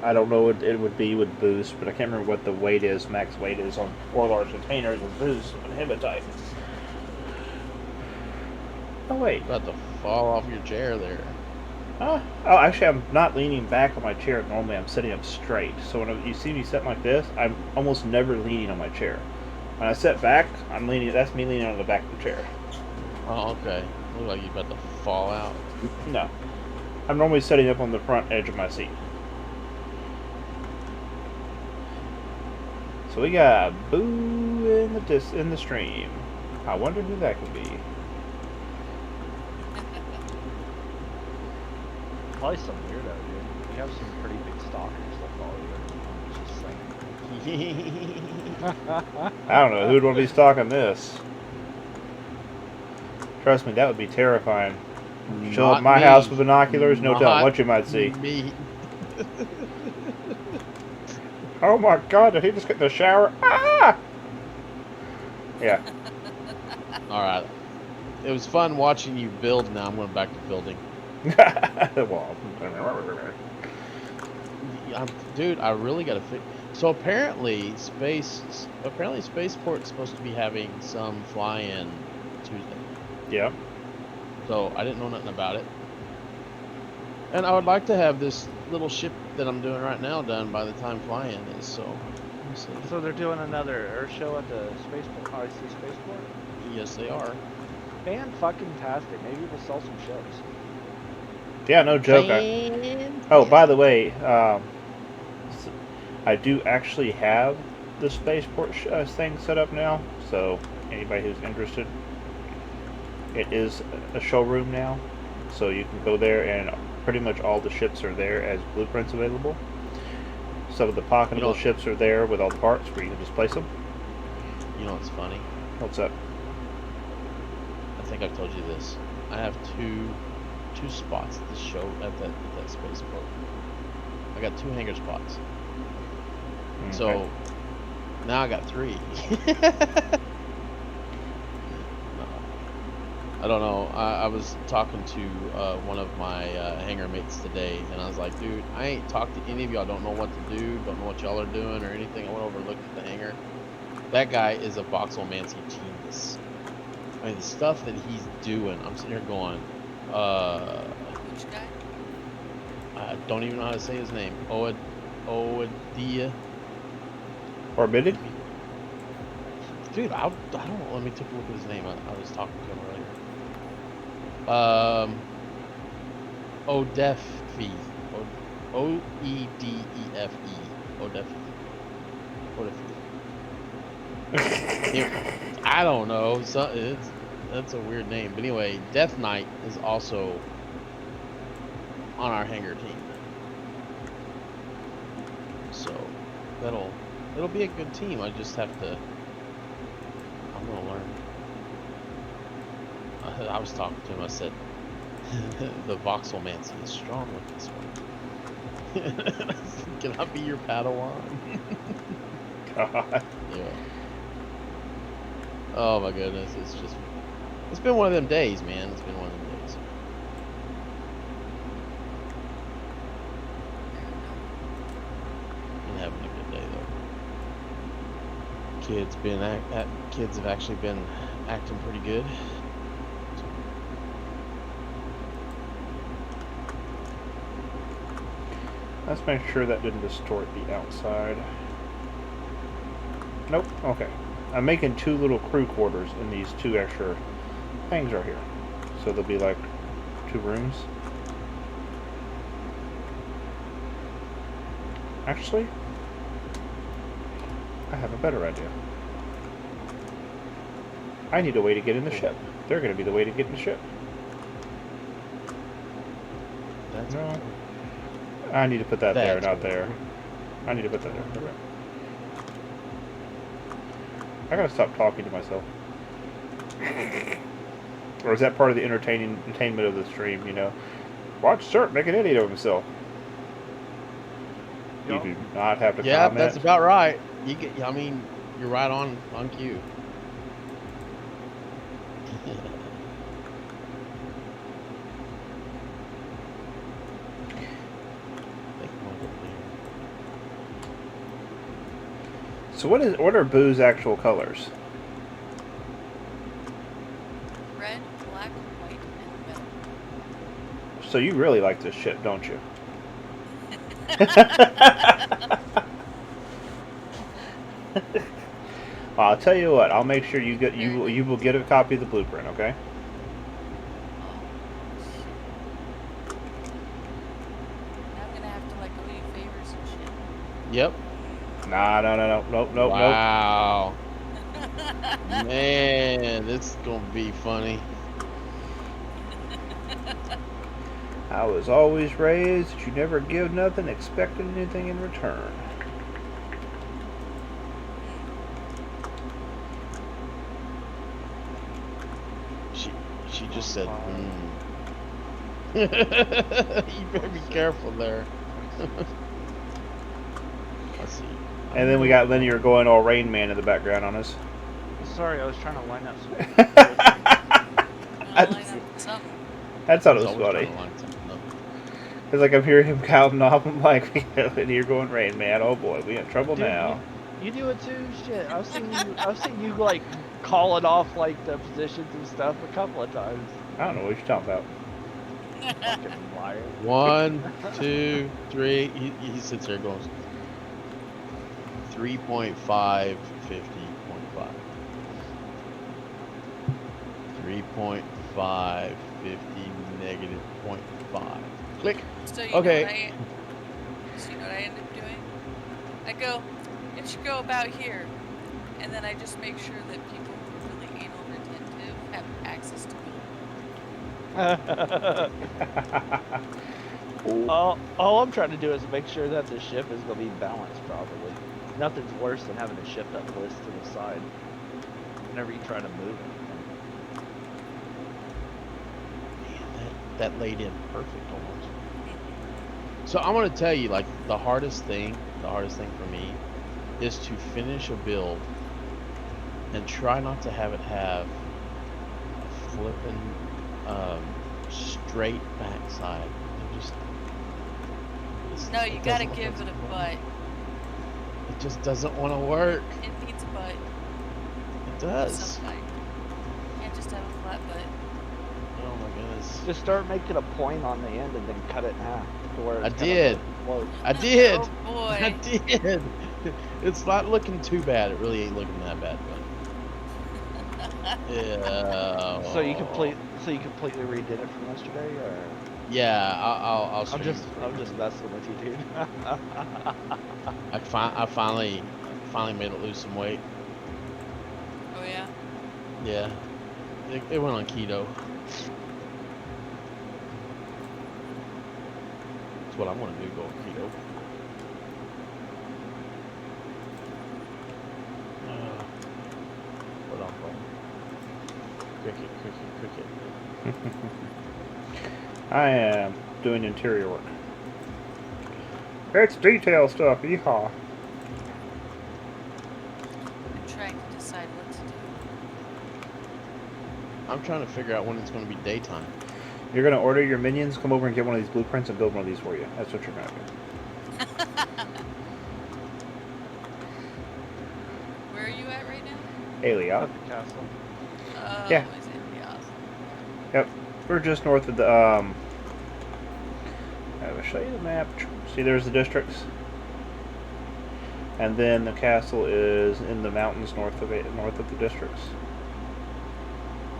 I don't know what it would be with boost, but I can't remember what the weight is, max weight is on 4 large containers with boost on hematite. Oh wait, About to fall off your chair there. oh actually I'm not leaning back on my chair. Normally I'm sitting up straight, so when you see me sitting like this, I'm almost never leaning on my chair. When I sit back, I'm leaning. That's me leaning on the back of the chair. Oh, okay. Look like you're about to fall out. No, I'm normally sitting up on the front edge of my seat. So we got Boo in the stream. I wonder who that could be. Probably some weirdo, dude. You have some pretty big stalkers that follow you. I'm just saying. I don't know who'd want to be stalking this. Trust me, that would be terrifying. Show up Not my me. house with binoculars, no telling Not what you might see. Me. Oh my god, did he just get in the shower? Ah! Yeah. Alright. It was fun watching you build. Now I'm going back to building. Well, Dude, I really got to fix. So apparently Spaceport's supposed to be having some fly-in Tuesday. yeah. So I didn't know nothing about it. And I would like to have this little ship that I'm doing right now done by the time fly-in is. So, we'll see. So they're doing another air show at the spaceport, RC spaceport. Yes, they are. Fan-fucking-tastic. Maybe we'll sell some ships. Yeah, no joke. Oh, by the way, I do actually have the spaceport thing set up now, so anybody who's interested, it is a showroom now, so you can go there and pretty much all the ships are there as blueprints available. Some of the pocketable You know- ships are there with all the parts where you can just place them. You know what's funny? What's up? I think I've told you this. I have two spots at the show at that spaceport. I got 2 hangar spots. So Okay. now I got 3. No, I don't know. I was talking to one of my hangar mates today, and I was like, dude, I ain't talked to any of y'all. Don't know what to do. Don't know what y'all are doing or anything. I went over and looked at the hangar. That guy is a voxelmancy genius. I mean, the stuff that he's doing, I'm sitting here going, Which guy? I don't even know how to say his name. Oadia. Orbited? Dude, I don't know. Let me take a look at his name. I was talking to him earlier. Odefe. Oedefe. Odefe. I don't know. That's a weird name. But anyway, Death Knight is also on our hangar team. So it'll be a good team. I just have to. I'm gonna learn. I was talking to him. I said, the voxelmancy is strong with this one. Can I be your Padawan? God. Yeah. Oh my goodness, it's been one of them days, man. It's been one of them days. Been having a good day though. Kids have actually been acting pretty good. Let's make sure that didn't distort the outside. Nope. Okay. I'm making 2 little crew quarters in these 2 extra things right here. So there'll be like 2 rooms. Actually, I have a better idea. I need a way to get in the ship. They're going to be the way to get in the ship. That's No. I need to put that there, That's not cool. there. I need to put that there. Okay. I gotta stop talking to myself. Or is that part of the entertainment of the stream, you know? Watch Sir make an idiot of himself. Yup. You do not have to Yeah, comment. that's about right. I mean, you're right on cue. So what are Boo's actual colors? Red, black, white, and metal. So you really like this ship, don't you? Well, I'll tell you what. I'll make sure you will get a copy of the blueprint. Okay. Now I'm gonna have to like leave favors and shit. Yep. Nope. Wow. Man, this is gonna be funny. I was always raised that you never give nothing expecting anything in return. She just said, You better be careful there. Let's see. And then we got Linear going all Rain Man in the background on us. Sorry, I was trying to line up some. I'll line up something. I thought it He's was always funny. trying to line something up. It's like I'm hearing him counting off. I'm like, Linear going Rain Man. Oh boy, we in trouble Dude, now. You do it too? Shit, I've seen you like call it off like the positions and stuff a couple of times. I don't know what you're talking about. Fucking liar. 1, 2, 3. He sits there and goes 3.5, 50.5. 3.5, 50, negative 0.5. Click. So you Okay. know what I end up doing? I go, it should go about here. And then I just make sure that people who are really anal retentive have access to me. All I'm trying to do is make sure that the ship is going to be balanced properly. Nothing's worse than having to shift that bliss to the side whenever you try to move anything. Man, that laid in perfect almost. So I'm gonna tell you, like, the hardest thing for me is to finish a build and try not to have it have a flipping straight backside. It just No, you gotta give it a butt. It just doesn't want to work. It needs a butt. It does. Sometimes. You can't just have a flat butt. Oh my goodness. Just start making a point on the end and then cut it in half to where I it's did. Close. I did. Oh boy. I did. It's not looking too bad. It really ain't looking that bad, but yeah. So you completely redid it from yesterday, or? Yeah, I'll I'm stream just it. messing with you, dude. I finally made it lose some weight. Oh yeah. Yeah, it went on keto. That's what I'm gonna do. Go on keto. What I'm going. Cricket. I am doing interior work. It's detail stuff, yeehaw. I'm trying to decide what to do. I'm trying to figure out when it's going to be daytime. You're gonna order your minions, come over and get one of these blueprints and build one of these for you. That's what you're gonna do. Where are you at right now? Alia. At the castle. Oh, Yeah. is it? Yeah. Yep. We're just north of the I will show you the map. See, there's the districts. And then the castle is in the mountains north of it, north of the districts.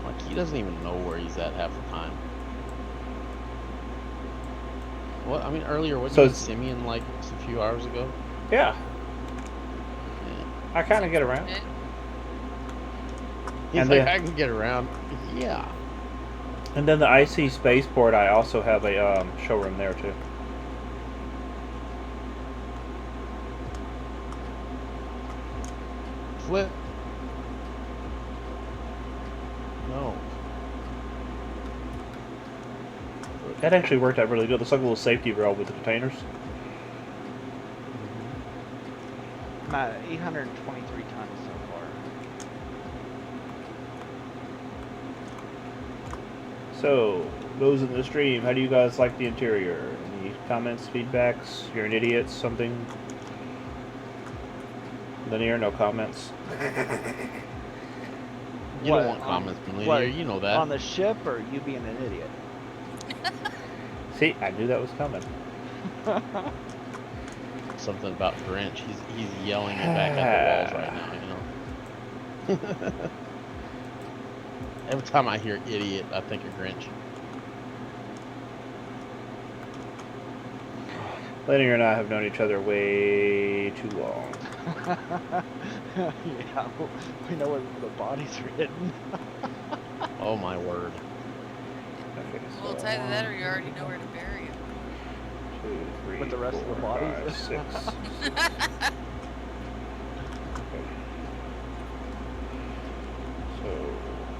Like, he doesn't even know where he's at half the time. What? I mean, earlier, wasn't So he in it's- Simeon like a few hours ago? Yeah. Yeah. I kind of get around. It? He's And like, then- I can get around. Yeah. And then the IC spaceport, I also have a showroom there too. Flip. No. That actually worked out really good. It's like a little safety valve with the containers. I'm at 823 times so far. So, those in the stream, how do you guys like the interior? Any comments, feedbacks? You're an idiot, something? Linear, no comments. You What, don't want on- comments from what, Linear, you know that. On the ship, or you being an idiot? See, I knew that was coming. Something about Grinch. He's yelling it back at the walls right now, you know. Every time I hear idiot, I think of Grinch. Linear and I have known each other way too long. Yeah, we know where the bodies are hidden. Oh my word. Okay, Well, it's either that or you already know where to bury him. 2, 3, With the rest of the 4, bodies? 5, 6. Okay. So,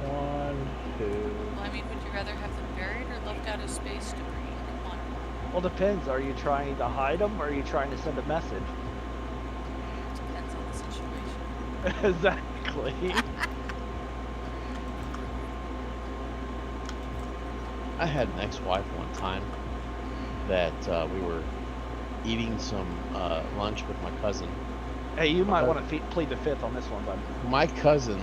1, 2. Well, I mean, would you rather have them buried or left out as space debris? Come on. Well, depends. Are you trying to hide them, or are you trying to send a message? Depends on the situation. Exactly. I had an ex-wife one time that we were eating some lunch with my cousin. Hey, you might want to plead the fifth on this one, bud. My cousin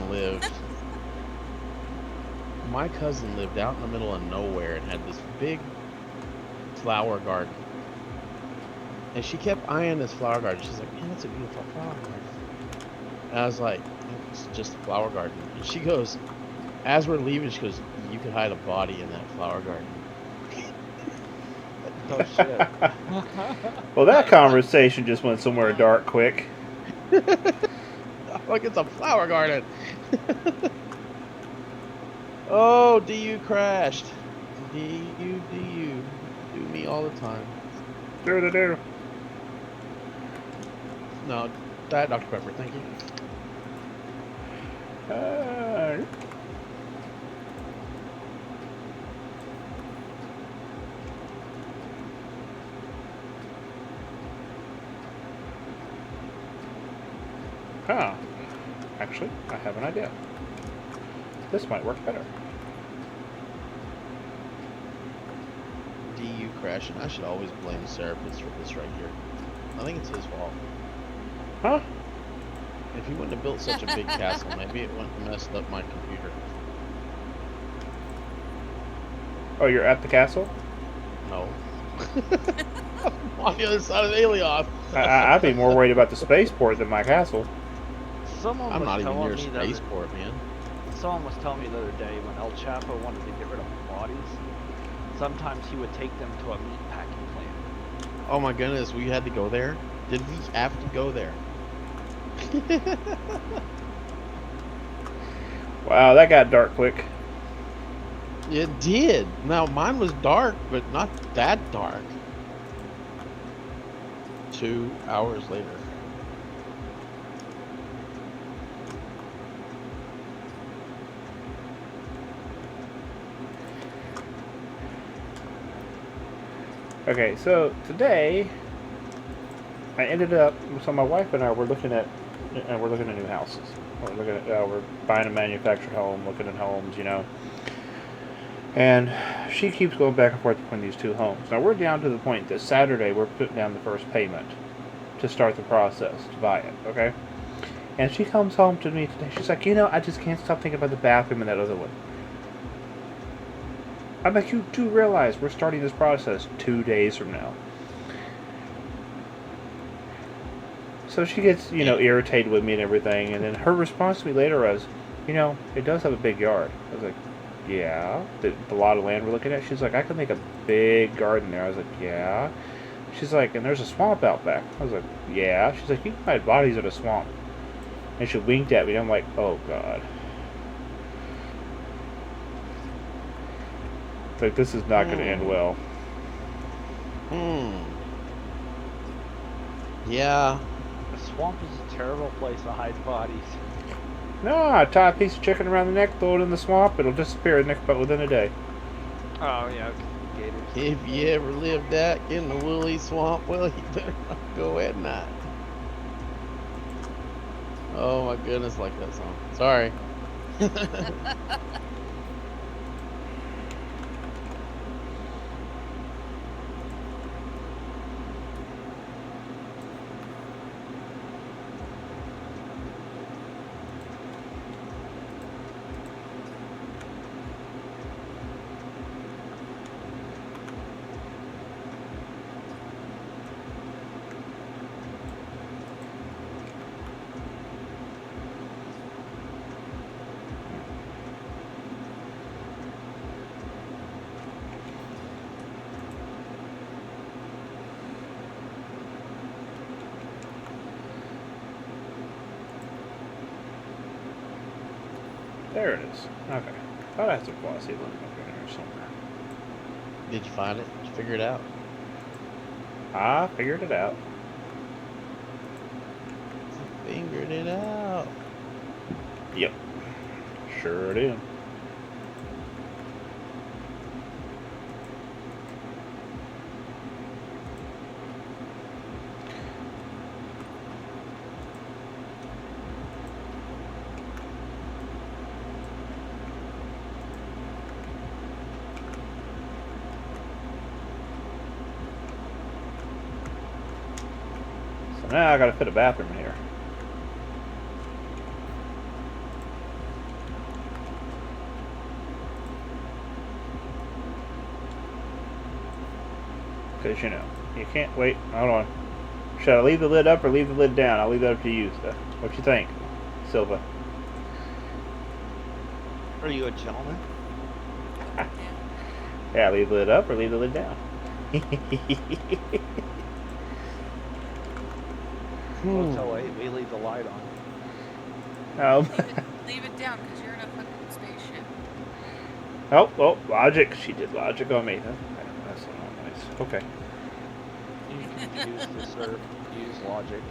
lived out in the middle of nowhere and had this big flower garden. And she kept eyeing this flower garden. She's like, man, that's a beautiful flower garden. And I was like, it's just a flower garden. And she goes, as we're leaving, she goes, you could hide a body in that flower garden. Oh shit. Well, that conversation just went somewhere dark quick. Like it's a flower garden. Oh, DU crashed. DU. me all the time. Do. No, Diet Dr. Pepper, thank you. Huh. Actually, I have an idea. This might work better. DU crashing. I should always blame Serapis for this right here. I think it's his fault. Huh? If he wouldn't have built such a big castle, maybe it wouldn't have messed up my computer. Oh, you're at the castle? No. On the other side of the Helios. I'd be more worried about the spaceport than my castle. Someone I'm was not even telling near me the other- spaceport, man. Someone was telling me the other day when El Chapo wanted to get rid of bodies, sometimes he would take them to a meat packing plant. Oh my goodness, we had to go there? Did we have to go there? Wow, that got dark quick. It did. Now, mine was dark, but not that dark. 2 hours later. Okay, so today I ended up. So my wife and I were looking at new houses. We're buying a manufactured home, looking at homes, you know. And she keeps going back and forth between these two homes. Now we're down to the point that Saturday we're putting down the first payment to start the process to buy it. Okay. And she comes home to me today. She's like, I just can't stop thinking about the bathroom in that other one. I'm like, you do realize we're starting this process 2 days from now. So she gets, irritated with me and everything. And then her response to me later was, it does have a big yard. I was like, yeah. The lot of land we're looking at. She's like, I could make a big garden there. I was like, yeah. She's like, and there's a swamp out back. I was like, yeah. She's like, you can find bodies in a swamp. And she winked at me. And I'm like, oh, God. Like, this is not going to end well. Yeah. The swamp is a terrible place to hide bodies. No, I tie a piece of chicken around the neck, throw it in the swamp, it'll disappear within a day. Oh, yeah, gators. If you ever lived out in the woolly swamp, well, you better not go at night. Oh my goodness, like that song. Sorry. There it is. Okay. Thought I had some glossy looking up in there somewhere. Did you find it? Did you figure it out? I figured it out. Figured it out. Yep. Sure did. Now I gotta fit a bathroom in here. Because, you can't wait. Hold on. Should I leave the lid up or leave the lid down? I'll leave that up to you. So, what you think, Silva? Are you a gentleman? Yeah, leave the lid up or leave the lid down. Well, tell we leave the light on. Leave it down because you're in a fucking spaceship. Oh, logic. She did logic on me. That's not nice. Okay. You confuse the surf, use logic.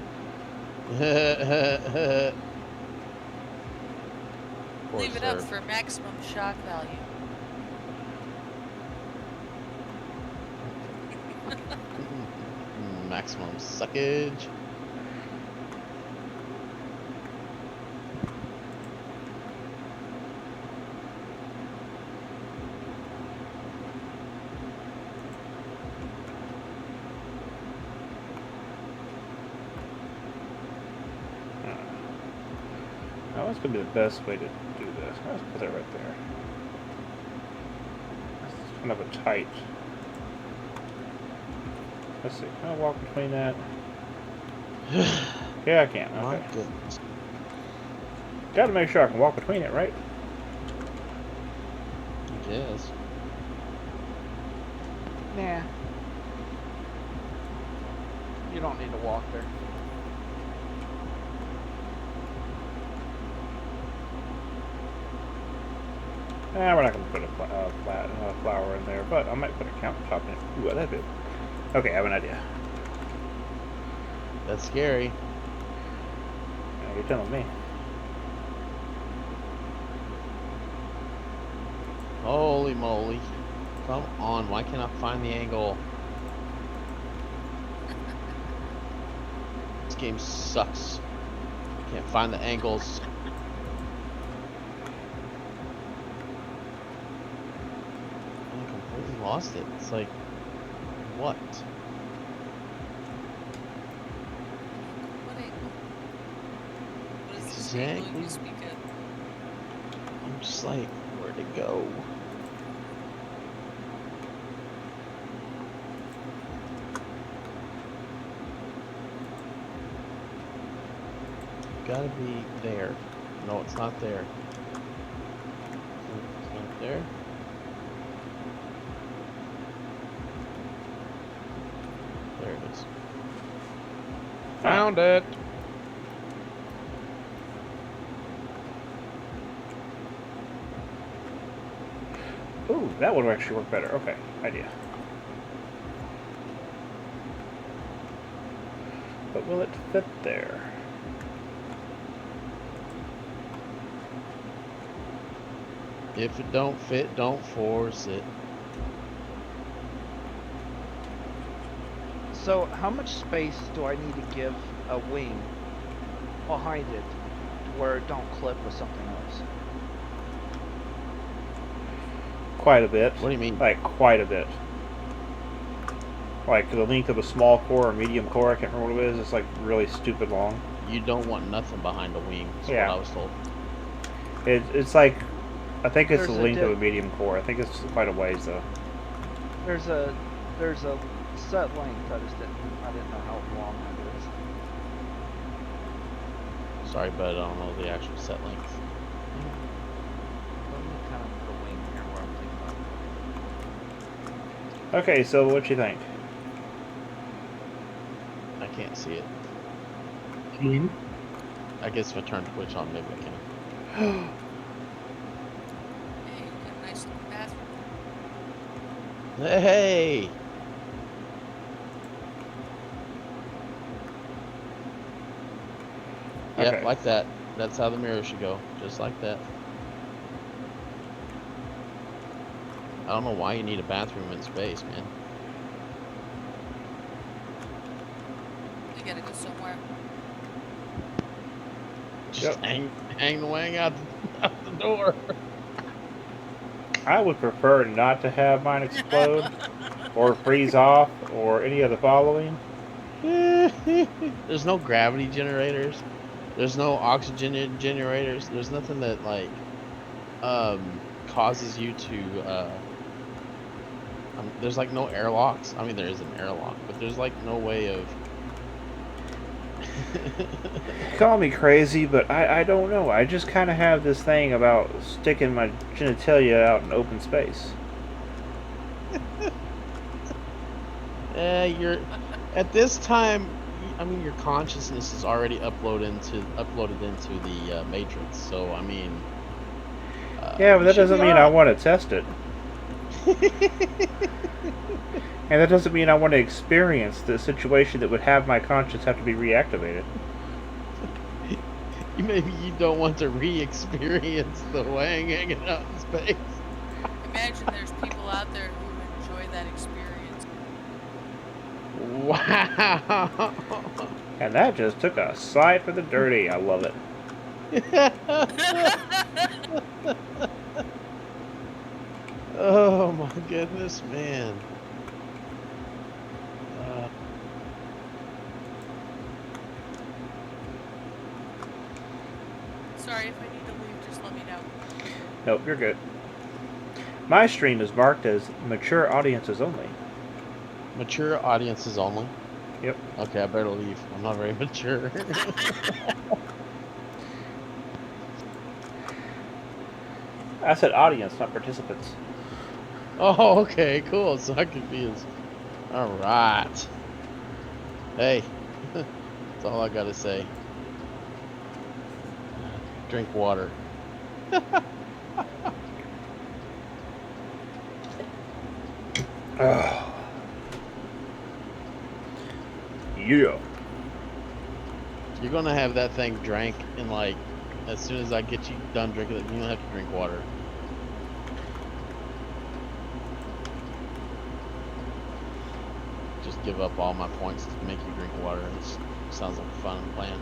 Poor Leave it up surf. for maximum shock value. Maximum suckage. Now, what's going to be the best way to do this? Let's put that right there. It's kind of a tight. Let's see. Can I walk between that? Yeah, I can. My Okay. goodness. Got to make sure I can walk between it, right? Yes. Nah. You don't need to walk there. We're not going to put a flower in there, but I might put a countertop in it. Ooh, that'd be. Okay, I have an idea. That's scary. You're telling me. Holy moly. Come on, why can't I find the angle? This game sucks. Can't find the angles. I completely lost it. It's like, what? What angle? What is this angle Exactly. you speak of? I'm just like, where'd it go? Gotta be there. No, it's not there. It's not there. There it is. Found it. Ooh, that would actually work better. Okay, idea. But will it fit there? If it don't fit, don't force it. So, how much space do I need to give a wing behind it to where it don't clip with something else? Quite a bit. What do you mean? Like, quite a bit. Like, the length of a small core or medium core, I can't remember what it is, it's like really stupid long. You don't want nothing behind a wing. That's Yeah. what I was told. It's like, I think it's There's the a length of a dip. medium core. I think it's quite a ways, though. There's a set length. I didn't know how long that is. Sorry, but I don't know the actual set length. Let me kind of put a wing here where I'm thinking about. Okay, so what you think? I can't see it. Clean. I guess if I turn Twitch on, maybe I can. Hey, you got a nice little bathroom. Hey! Yep, Okay. like that. That's how the mirror should go. Just like that. I don't know why you need a bathroom in space, man. You gotta go somewhere. Just Yep. hang the wang out the door. I would prefer not to have mine explode, or freeze off, or any of the following. There's no gravity generators. There's no oxygen generators. There's nothing that like causes you to there's like no airlocks. I mean there is an airlock, but there's like no way of Call me crazy, but I don't know. I just kind of have this thing about sticking my genitalia out in open space. you're at this time. I mean, your consciousness is already uploaded into the matrix. So I mean, Yeah, but you that should doesn't be mean I alright. want to test it. And that doesn't mean I want to experience the situation that would have my conscience have to be reactivated. Maybe you don't want to re-experience the Wang hanging out in space. Imagine there's people out there who enjoy that experience. Wow. And that just took a side for the dirty. I love it. Oh my goodness, man. Sorry, if I need to leave, just let me know. Nope, you're good. My stream is marked as mature audiences only. Mature audiences only? Yep. Okay, I better leave. I'm not very mature. I said audience, not participants. Oh, okay, cool. So I could be as... Alright. Hey. That's all I gotta say. Drink water. Oh. Yeah. You're gonna have that thing drank in like... As soon as I get you done drinking it, you don't have to drink water. Just give up all my points to make you drink water. It sounds like a fun plan.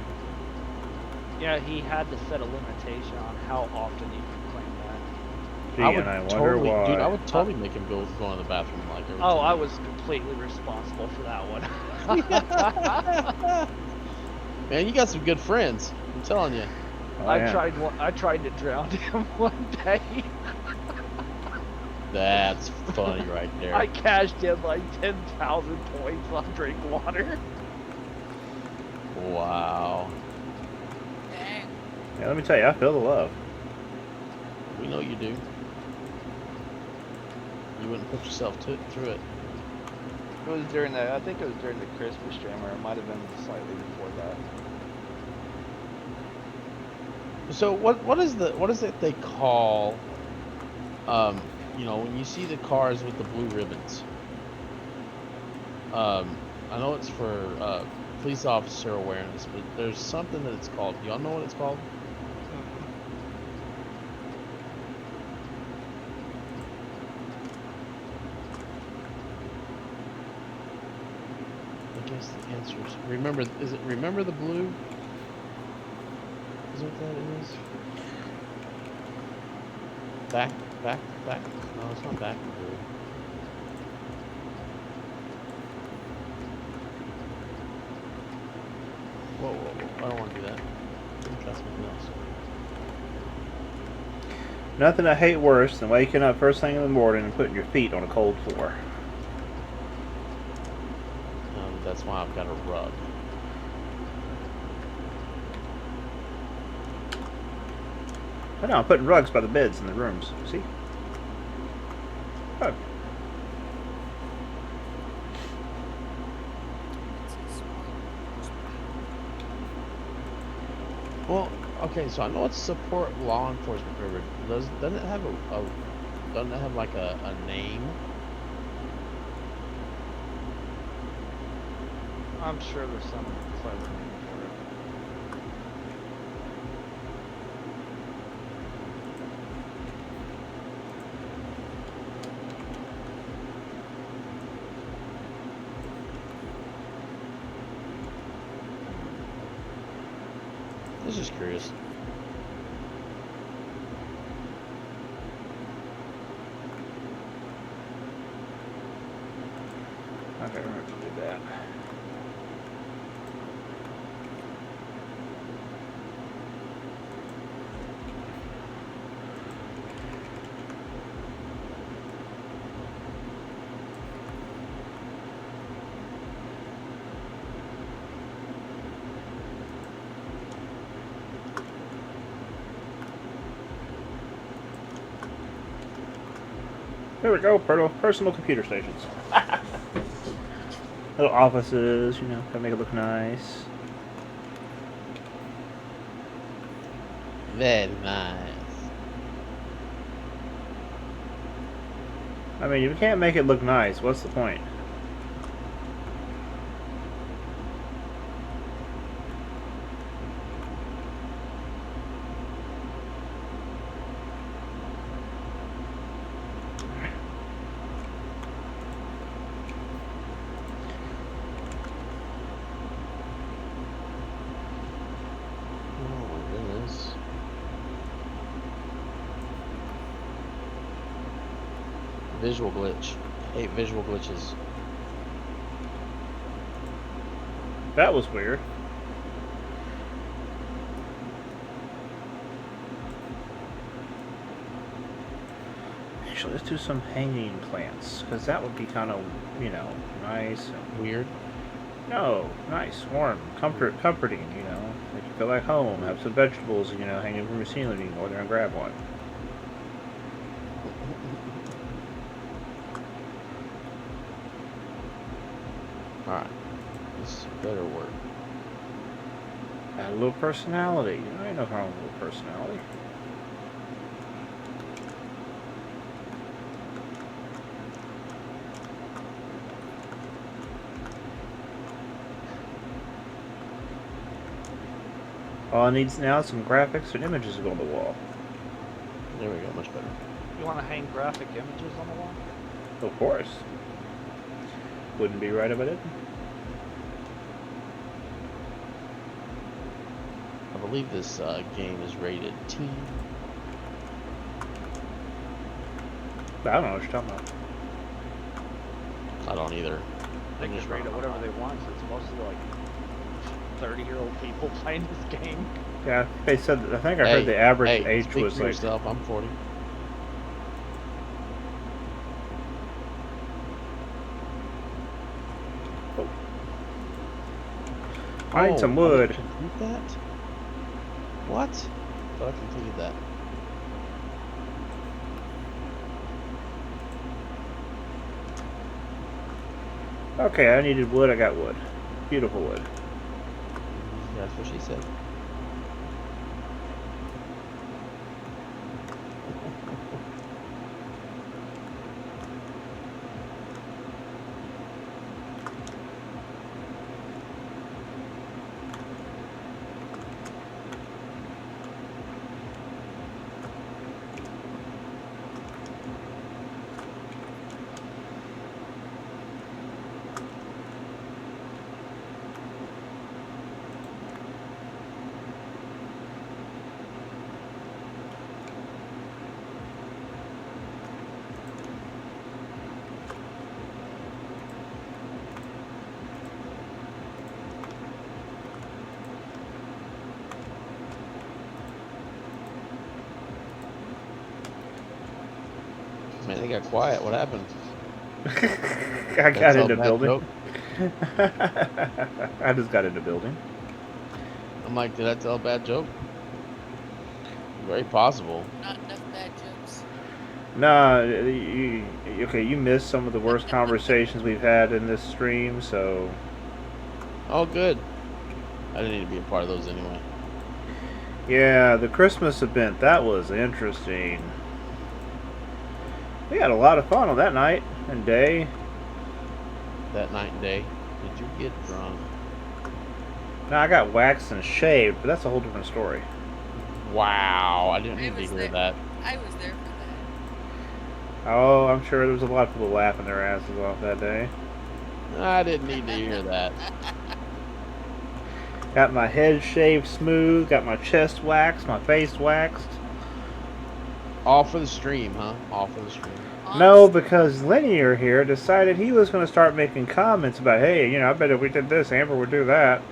Yeah, he had to set a limitation on how often he could claim that. Gee, I would and I wonder totally, why. dude, I would totally make him go to the bathroom like every Oh, time. I was completely responsible for that one. Man, you got some good friends. I'm telling you. Oh, I yeah. tried to drown him one day. That's funny right there. I cashed in like 10,000 points on drink water. Wow. Dang. Yeah, let me tell you, I feel the love. We know you do. You wouldn't put yourself through it. It was during the, I think it was during the Christmas stream, or it might have been slightly before that. So what is it they call you know, when you see the cars with the blue ribbons? I know it's for police officer awareness, but there's something that it's called. Y'all know what it's called? I guess the answer is remember. Is it remember the blue? Is what that is? Back. No, it's not back to blue. Whoa. I don't want to do that. Let me try something else. Nothing I hate worse than waking up first thing in the morning and putting your feet on a cold floor. That's why I've got a rug. I know, I'm putting rugs by the beds in the rooms. See? Rug. Well, okay, so I know it's support law enforcement, but doesn't it have doesn't it have like a name? I'm sure there's some clever name for it. I was just curious. Okay, we're going to do that. There we go, personal computer stations. Little offices, you know, gotta make it look nice. Very nice. I mean, if you can't make it look nice, what's the point? Visual glitch. I hate visual glitches. That was weird. Actually, let's do some hanging plants, because that would be kind of, you know, nice. Weird. No, nice, warm, comforting, you know. Make you feel like home. Have some vegetables, you know, hanging from your ceiling. You can go there and grab one. Alright. This better work. Add a little personality. You know, ain't no wrong with a little personality. All it needs now is some graphics and images to go on the wall. There we go, much better. You want to hang graphic images on the wall? Of course. Wouldn't be right if I didn't. I believe this game is rated teen. I don't know what you're talking about. I don't either. They can rate it whatever they want, so it's mostly like 30-year-old people playing this game. Yeah, they said. I think I heard the average age speak was for like. yourself. I'm 40. I need some wood. I didn't complete that? What? I thought I completed that. Okay, I needed wood. I got wood. Beautiful wood. That's what she said. Man, they got quiet. What happened? I got into bad building. joke? I just got into building. I'm like, did I tell a bad joke? Very possible. Not enough bad jokes. Nah, you missed some of the worst conversations we've had in this stream, so... Oh, good. I didn't need to be a part of those anyway. Yeah, the Christmas event, that was interesting. We had a lot of fun on that night and day. That night and day. Did you get drunk? Now, I got waxed and shaved, but that's a whole different story. Wow, I didn't I need to was hear there. that. I was there for that. Oh, I'm sure there was a lot of people laughing their asses off that day. I didn't need to hear that. Got my head shaved smooth, got my chest waxed, my face waxed. All for the stream, huh? All for the stream. No, because Linear here decided he was going to start making comments about, hey, you know, I bet if we did this, Amber would do that.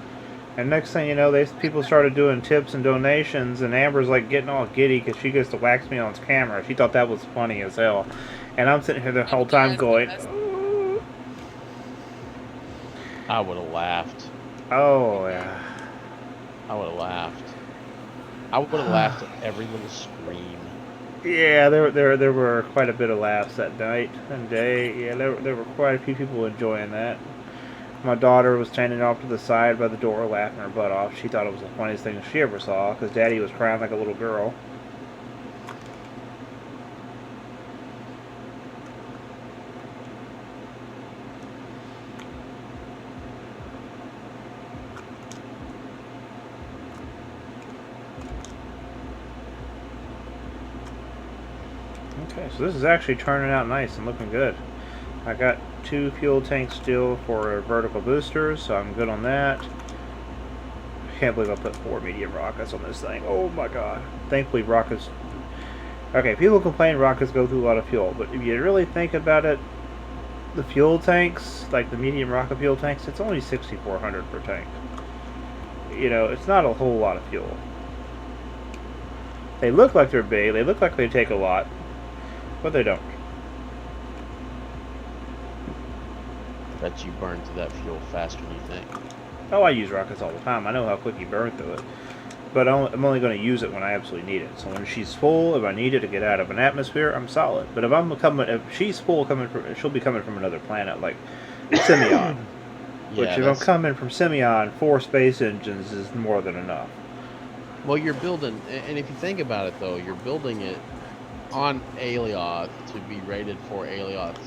And next thing you know, people started doing tips and donations, and Amber's like getting all giddy because she gets to wax me on camera. She thought that was funny as hell. And I'm sitting here the whole time going, "Ooh." I would have laughed. Oh, yeah. I would have laughed. I would have laughed at every little scream. Yeah, there were quite a bit of laughs that night and day. Yeah, there were quite a few people enjoying that. My daughter was standing off to the side by the door laughing her butt off. She thought it was the funniest thing she ever saw because Daddy was crying like a little girl. Okay, so this is actually turning out nice and looking good. I got 2 fuel tanks still for vertical boosters, so I'm good on that. I can't believe I put 4 medium rockets on this thing. Oh my god. Thankfully rockets Okay, people complain rockets go through a lot of fuel, but if you really think about it, the fuel tanks, like the medium rocket fuel tanks, it's only 6,400 per tank. You know, it's not a whole lot of fuel. They look like they're big, they look like they take a lot, but they don't. Bet you burn through that fuel faster than you think. Oh, I use rockets all the time. I know how quick you burn through it. But I'm only going to use it when I absolutely need it. So when she's full, if I need it to get out of an atmosphere, I'm solid. But if she's full, she'll be coming from another planet, like Simeon. Which, if I'm coming from Simeon, 4 space engines is more than enough. Well, you're building, and if you think about it, though, you're building it on Alioth to be rated for Alioth,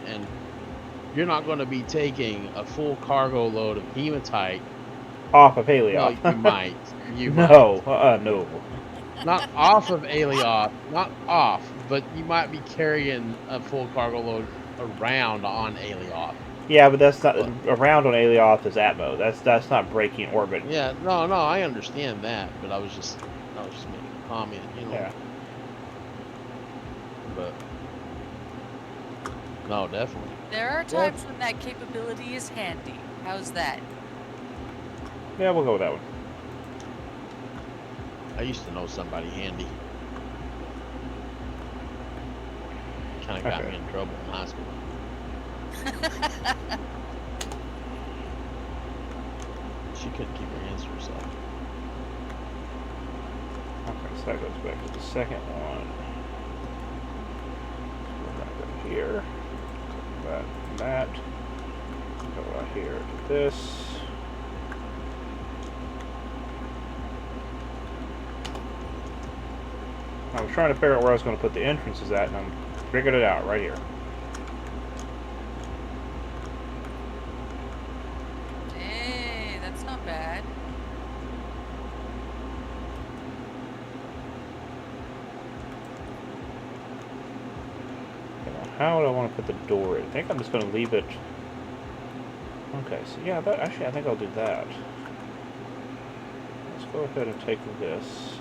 and you're not going to be taking a full cargo load of hematite off of Alioth. Well, you might. No. Not off of Alioth, not off, but you might be carrying a full cargo load around on Alioth. Yeah, but that's not around on Alioth is Atmo. That's not breaking orbit. Yeah, no, I understand that, but I was just making a comment, you know. Yeah. But no, definitely. There are times when that capability is handy. How's that? Yeah, we'll go with that one. I used to know somebody handy. Kind of got me in trouble in high school. She couldn't keep her hands to herself. Okay, so that goes back to the second one. Go back up here. That and that. Go out here to this. I was trying to figure out where I was going to put the entrances at, and I'm figured it out right here. Hey, that's not bad. How do I want to put the door in? I think I'm just going to leave it. Okay, so yeah, actually I think I'll do that. Let's go ahead and take this.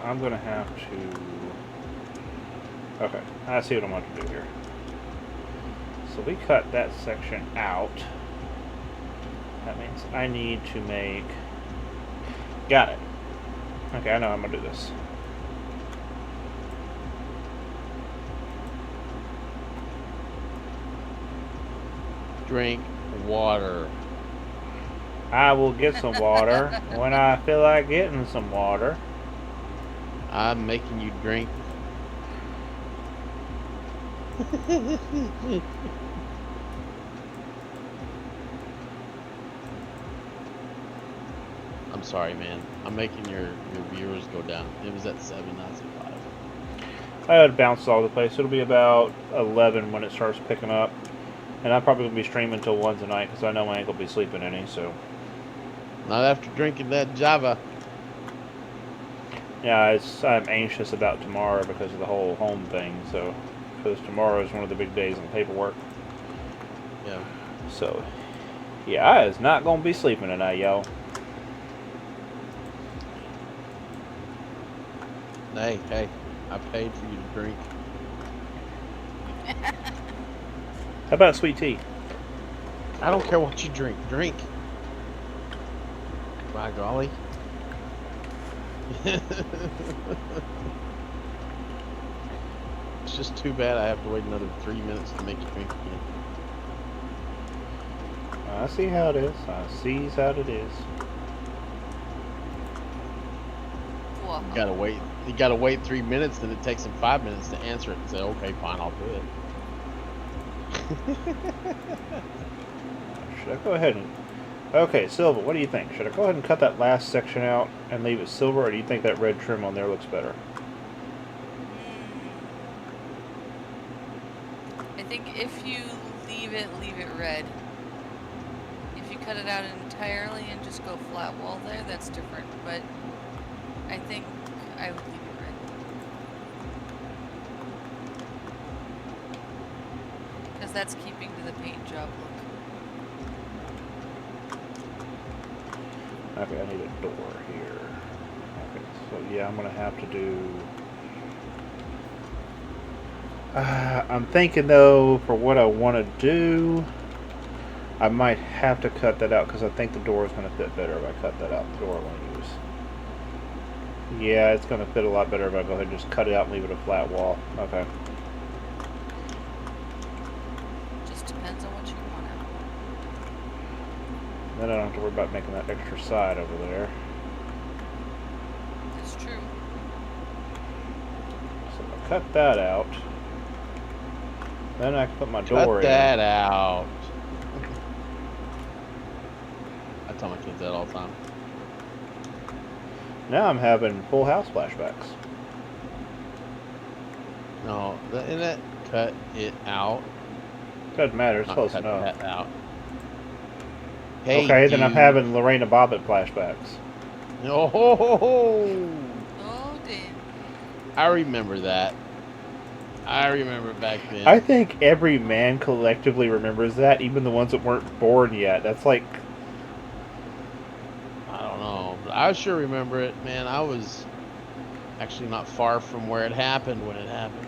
I'm going to have to... Okay, I see what I'm going to do here. So we cut that section out. That means I need to make... Got it. Okay, I know I'm going to do this. Drink water. I will get some water when I feel like getting some water. I'm making you drink. I'm sorry, man. I'm making your viewers go down. It was at 7, not at 5. I had bounced all over the place. It'll be about 11 when it starts picking up. And I'm probably going to be streaming till 1 tonight because I know I ain't going to be sleeping any, so... Not after drinking that Java. Yeah, I'm anxious about tomorrow because of the whole home thing, so... Because tomorrow is one of the big days in paperwork. Yeah. So, yeah, I is not going to be sleeping tonight, y'all. Hey, I paid for you to drink. How about sweet tea? I don't care what you drink. Drink. By golly. It's just too bad I have to wait another 3 minutes to make you drink again. I see how it is. I see how it is. Whoa. You gotta wait 3 minutes, then it takes him 5 minutes to answer it and say, okay, fine, I'll do it. Should I go ahead and... Okay, Silva, what do you think? Should I go ahead and cut that last section out and leave it silver, or do you think that red trim on there looks better? I think if you leave it red. If you cut it out entirely and just go flat wall there, that's different. But I think I would leave it red. that's keeping to the paint job look. Okay, I need a door here. Okay, so yeah, I'm gonna have to do. I'm thinking though, for what I want to do, I might have to cut that out because I think the door is going to fit better if I cut that out. The door I want to use. Yeah, it's going to fit a lot better if I go ahead and just cut it out and leave it a flat wall. Okay. Just depends on what you want out. Then I don't have to worry about making that extra side over there. That's true. So I'll cut that out. Then I can put my door Cut in. that out. I tell my kids that all the time. Now I'm having Full House flashbacks. No, that cut it out. Doesn't matter, it's Not close cut enough. that out. Hey, Okay, then I'm dude. having Lorena Bobbitt flashbacks. Oh, Oh, damn. I remember that. I remember back then. I think every man collectively remembers that, even the ones that weren't born yet. That's like... I don't know, but I sure remember it, man. I was actually not far from where it happened when it happened.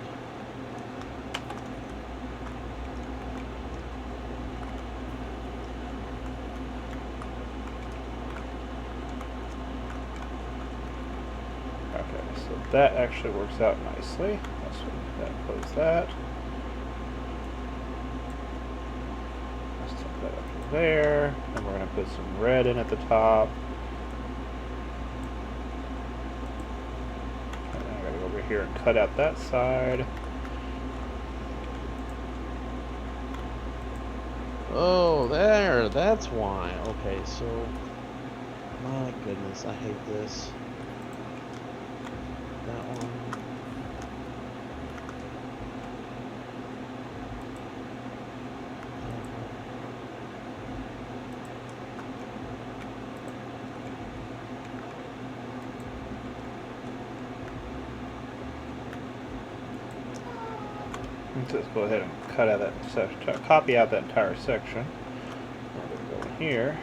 Okay, so that actually works out nicely. Let's close that. Let's take that up to there. And we're going to put some red in at the top. And then I got to go over here and cut out that side. Oh, there. That's why. Okay, so... My goodness, I hate this. That one. Let's just go ahead and cut out that section, copy out that entire section. We're going to go in here.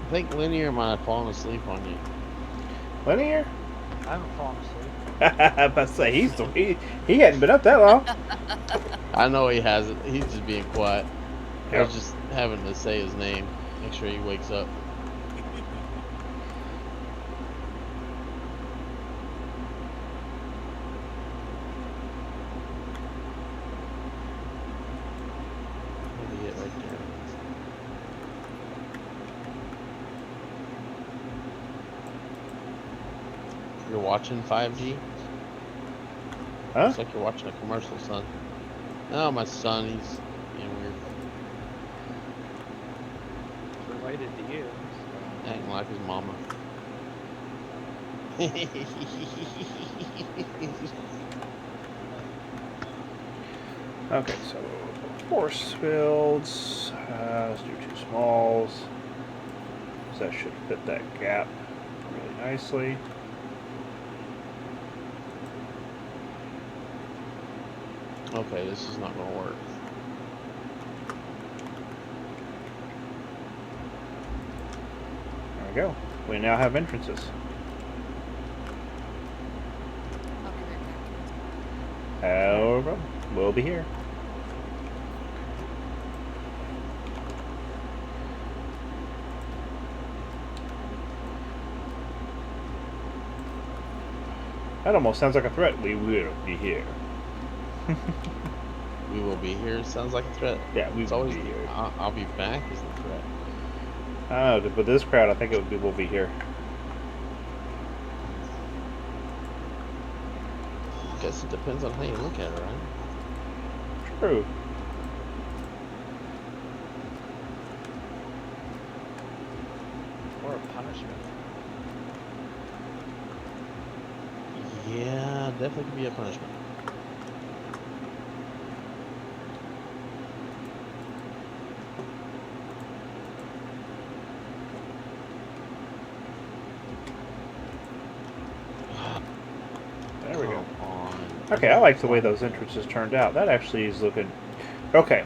I think Linear might have fallen asleep on you. Linear? I haven't fallen asleep. I was about to say, he hadn't been up that long. I know he hasn't. He's just being quiet. I Yep. was just having to say his name. Make sure he wakes up. What did he get right there? You're watching 5G? Huh? Looks like you're watching a commercial, son. No, my son, he's being weird. It's related to you. Acting like his mama. Okay, so force fields. Let's do 2 smalls. So that should fit that gap really nicely. Okay, this is not gonna work. There we go. We now have entrances. I'll be right back. However, we'll be here. That almost sounds like a threat. We will be here. We will be here. Sounds like a threat. Yeah, we It's will always be here. I'll be back is the threat. I don't know, with this crowd, I think it would be we'll be here. I guess it depends on how you look at it, right? True. Or a punishment. Yeah, definitely could be a punishment. There we go. Come on. Okay, I like the way those entrances turned out. That actually is looking... Okay.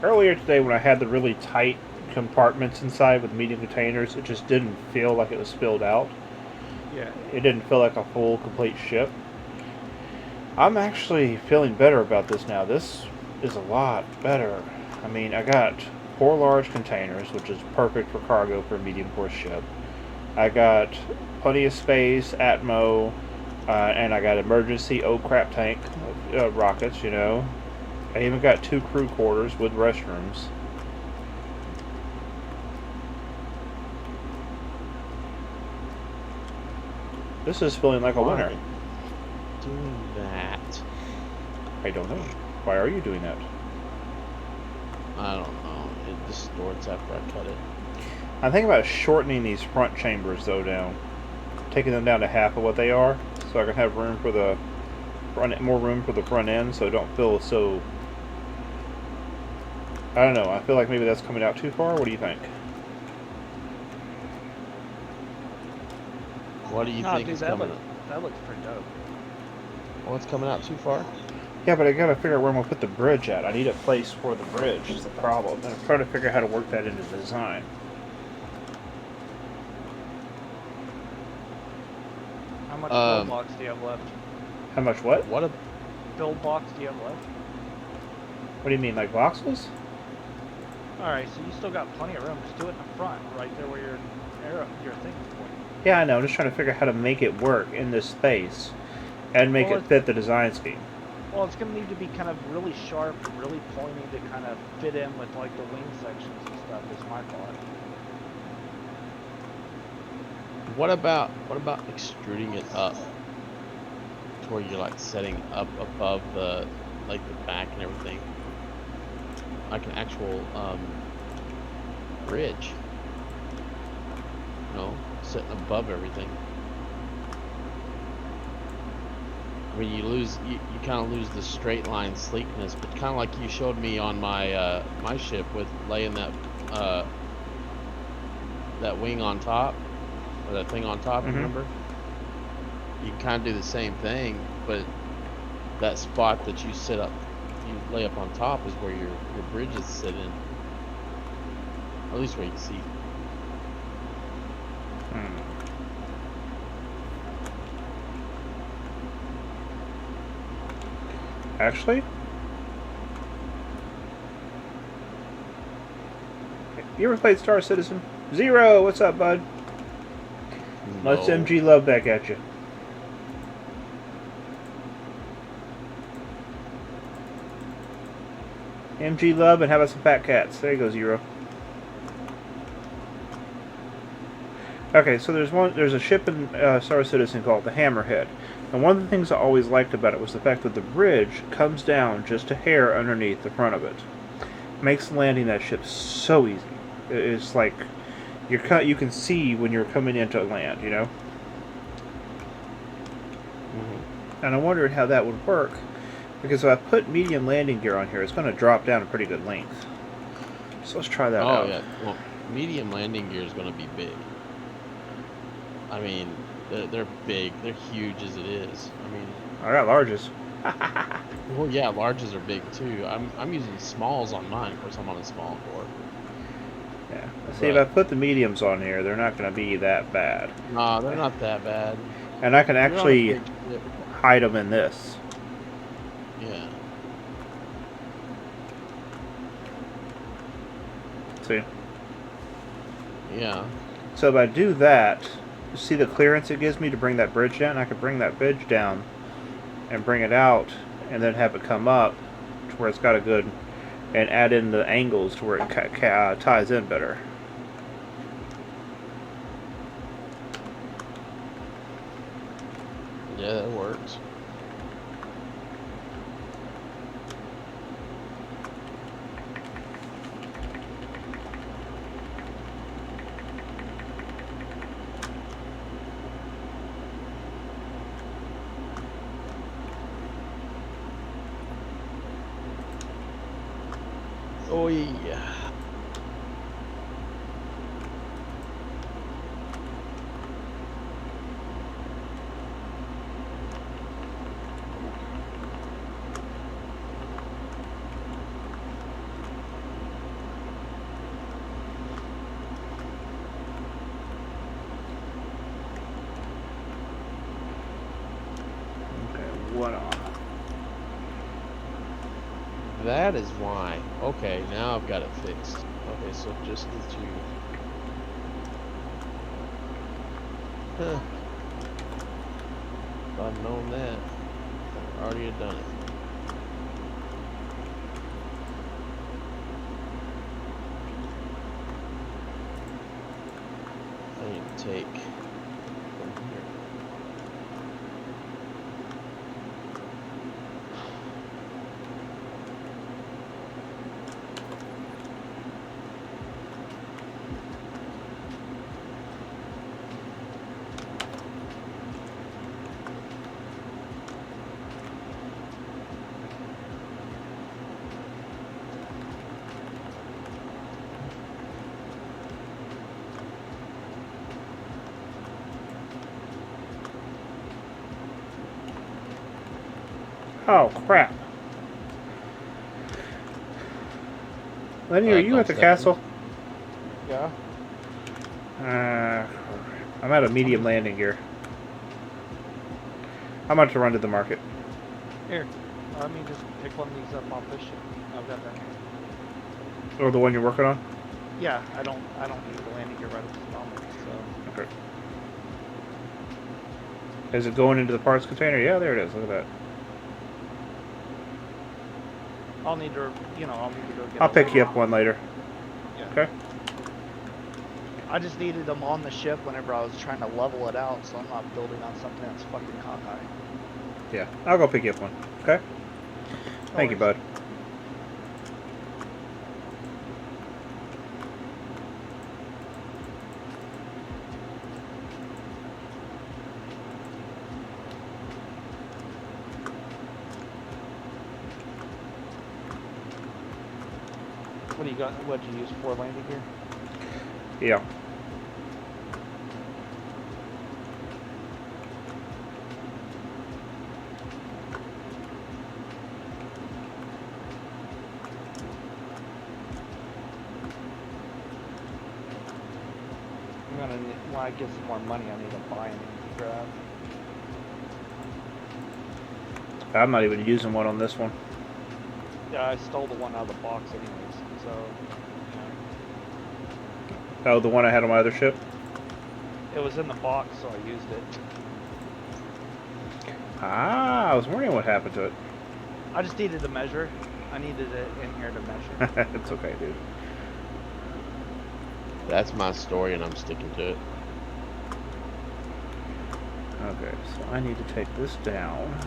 Earlier today when I had the really tight compartments inside with medium containers, it just didn't feel like it was spilled out. Yeah. It didn't feel like a full, complete ship. I'm actually feeling better about this now. This is a lot better. I mean, I got 4 large containers, which is perfect for cargo for a medium force ship. I got plenty of space, Atmo, and I got emergency crap tank rockets, you know. I even got 2 crew quarters with restrooms. This is feeling like a winner. Doing that. I don't know. Why are you doing that? I don't know. It distorts after I cut it. I'm thinking about shortening these front chambers though down, taking them down to half of what they are, so I can have room for the front, more room for the front end, so I don't feel so. I don't know. I feel like maybe that's coming out too far. What do you think? What do you think is coming up? That looks pretty dope. Oh, it's coming out too far? Yeah, but I gotta figure out where I'm gonna put the bridge at. I need a place for the bridge. Is the problem, and I'm trying to figure out how to work that into the design. How much build blocks do you have left? How much what? What a Build blocks do you have left? What do you mean, like boxes? Alright, so you still got plenty of room. Just do it in the front, right there where your thing is pointing. Yeah, I know. I'm just trying to figure out how to make it work in this space, and make it fit the design scheme. Well, it's going to need to be kind of really sharp, really pointy to kind of fit in with like the wing sections and stuff. Is my thought. what about extruding it up to where you're like setting up above the like the back and everything? Like an actual bridge. You know, sitting above everything. I mean, you kind of lose the straight line sleekness, but kind of like you showed me on my my ship with laying that that wing on top, or that thing on top. Mm-hmm. Remember? You can kind of do the same thing, but that spot that you lay up on top is where your bridges sit in. At least where you can see. Actually, you ever played Star Citizen? Zero, what's up, bud? Let's No. MG Love back at you. MG Love, and how about some fat cats? There you go, Zero. Okay, so there's a ship in Star Citizen called the Hammerhead. And one of the things I always liked about it was the fact that the bridge comes down just a hair underneath the front of it. Makes landing that ship so easy. It's like you can see when you're coming into land, you know? Mm-hmm. And I wondered how that would work, because if I put medium landing gear on here, it's going to drop down a pretty good length. So let's try that out. Oh yeah, well, medium landing gear is going to be big. I mean, they're big. They're huge as it is. I mean, I got larges. well, yeah, larges are big too. I'm using smalls on mine. Of course, I'm on a small core. Yeah. See, if I put the mediums on here, they're not going to be that bad. No, they're not that bad. And I can You're on a actually big ship. hide them in this. Yeah. See? Yeah. So if I do that, see the clearance it gives me to bring that bridge down? I could bring that bridge down and bring it out and then have it come up to where it's got a good, and add in the angles to where it ties in better. Yeah, that works. Oh yeah. Okay, one off. That is why. Okay, now I've got it fixed. Okay, so just the two. Huh. If I'd known that, I'd already have done it. I need to take from here. Oh crap! Lenny, are you at the castle? Yeah. I'm at a medium landing gear. I'm about to run to the market. Here. Let me just pick one of these up off this ship. I've got that. Or the one you're working on? Yeah, I don't need the landing gear right at this moment, so. Okay. Is it going into the parts container? Yeah, there it is. Look at that. I'll need to, I'll need to go get I'll pick you up one later. Yeah. Okay. I just needed them on the ship whenever I was trying to level it out, so I'm not building on something that's fucking cockeyed. Yeah, I'll go pick you up one. Okay. Thank you, bud. What do you got? What'd you use for landing gear? Yeah. I'm gonna need, when I get some more money, I need to buy an grab. I'm not even using one on this one. Yeah, I stole the one out of the box anyways, so, Oh, the one I had on my other ship? it was in the box, so I used it. Ah, I was wondering what happened to it. I just needed to measure. I needed it in here to measure. It's okay, dude. That's my story, and I'm sticking to it. Okay, so I need to take this down.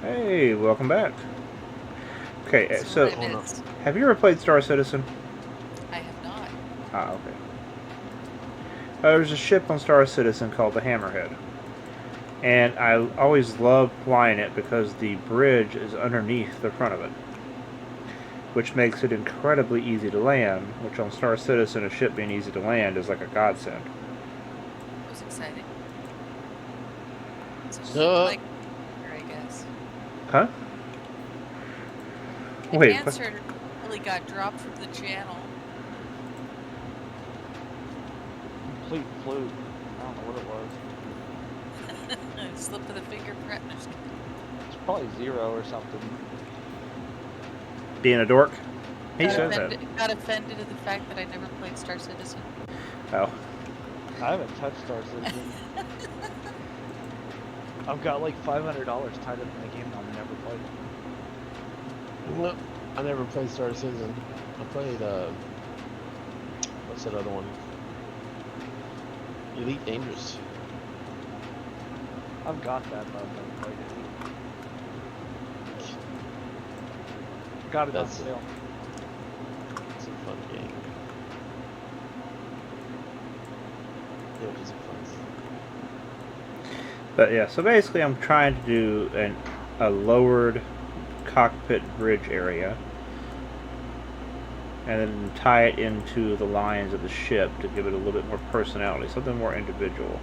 Hey, welcome back. Okay, so have you ever played Star Citizen? I have not. Ah, okay. There's a ship on Star Citizen called the Hammerhead. And I always loved flying it because the bridge is underneath the front of it. Which makes it incredibly easy to land, which on Star Citizen, a ship being easy to land is like a godsend. It was exciting. So, like, I guess. Huh? The Wait, answer really got dropped from the channel. Complete fluke. I don't know what it was. Slip of the fingerprint. It's Probably 0 or something. Being a dork? He Got says that. got offended at the fact that I never played Star Citizen. Oh. I haven't touched Star Citizen. I've got like $500 tied up in the game I've never played. No, I never played Star Citizen. I played, what's that other one? Elite Dangerous. I've got that, but I've never played it. Got it on That's it. sale. It's a fun game. Yeah, it is a fun. But yeah, so basically I'm trying to do a lowered cockpit bridge area and then tie it into the lines of the ship to give it a little bit more personality, something more individual.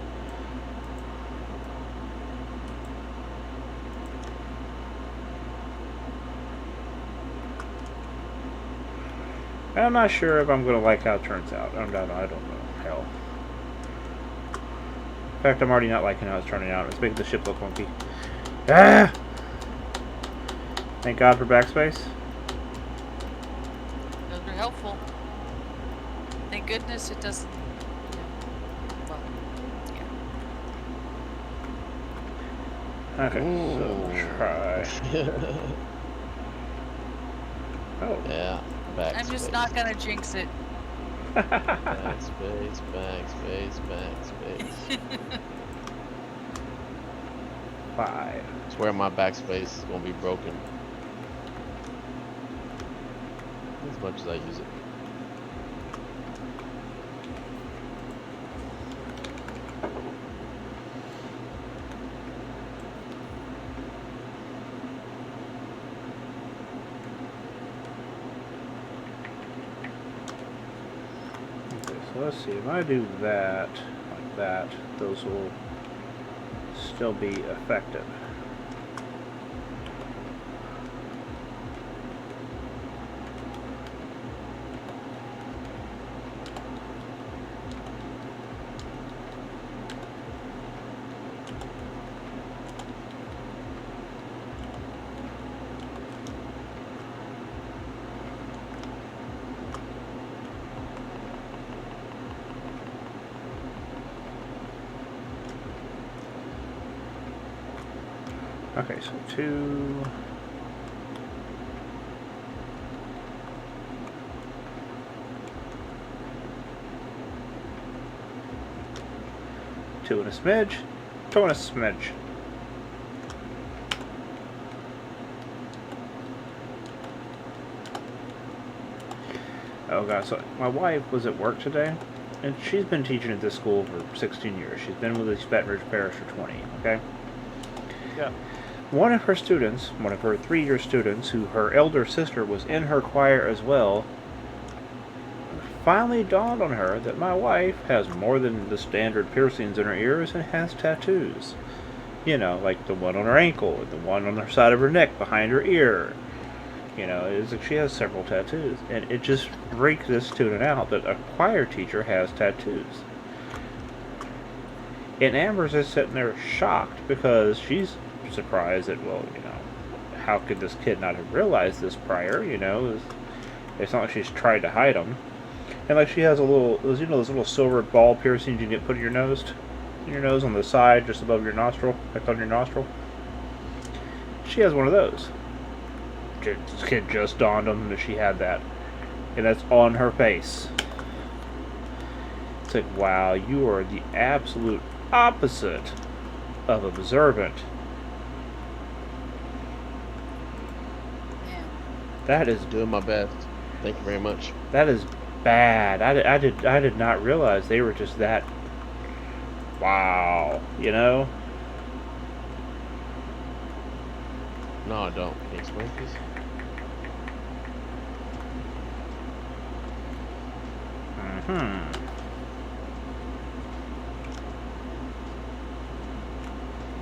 And I'm not sure if I'm going to like how it turns out. I don't know. Hell. In fact, I'm already not liking how it's turning out. It's making the ship look funky. Ah! Thank God for backspace. Those are helpful. Thank goodness it doesn't. Well, yeah. Okay, so try. Oh. Yeah, backspace. I'm just not gonna jinx it. Backspace, backspace, backspace. 5. I swear my backspace is gonna be broken. As much as I use it. Okay, so let's see. If I do that, like that, those will still be effective. Okay, so 2. Two and a smidge. 2 and a smidge. Oh god, so my wife was at work today, and she's been teaching at this school for 16 years. She's been with East Baton Rouge Parish for 20, okay? Yeah. One of her students, one of her 3-year students, who her elder sister was in her choir as well, finally dawned on her that my wife has more than the standard piercings in her ears and has tattoos. You know, like the one on her ankle, and the one on the side of her neck behind her ear. You know, it's like she has several tattoos. And it just freaked this student out that a choir teacher has tattoos. And Amber's just sitting there shocked because she's surprised that, well, you know, how could this kid not have realized this prior, you know? It's not like she's tried to hide them. And like she has a little, you know, those little silver ball piercings you get put in your nose on the side, just above your nostril, like on your nostril. She has one of those. This kid just dawned on them that she had that. And that's on her face. It's like, wow, you are the absolute opposite of observant. Yeah. That is Doing my best. Thank you very much. That is bad. I did not realize they were just that. Wow, you know. No, I don't. Can you explain, please?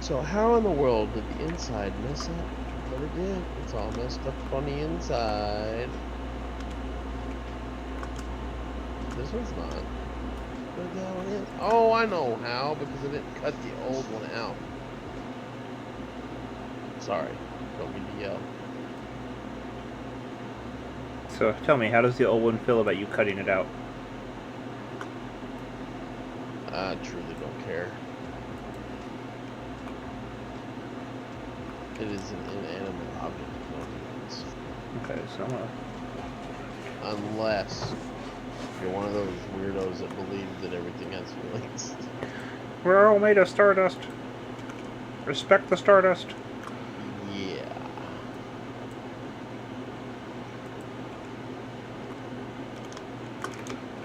So how in the world did the inside mess up? But it did. It's all messed up on the inside. This one's not. But that one is. Oh, I know how, because I didn't cut the old one out. Sorry, don't mean to yell. So tell me, how does the old one feel about you cutting it out? I truly don't care. It is an inanimate object with no feelings. Okay, so I'm gonna... Unless you're one of those weirdos that believe that everything has feelings. We're all made of stardust. Respect the stardust. Yeah.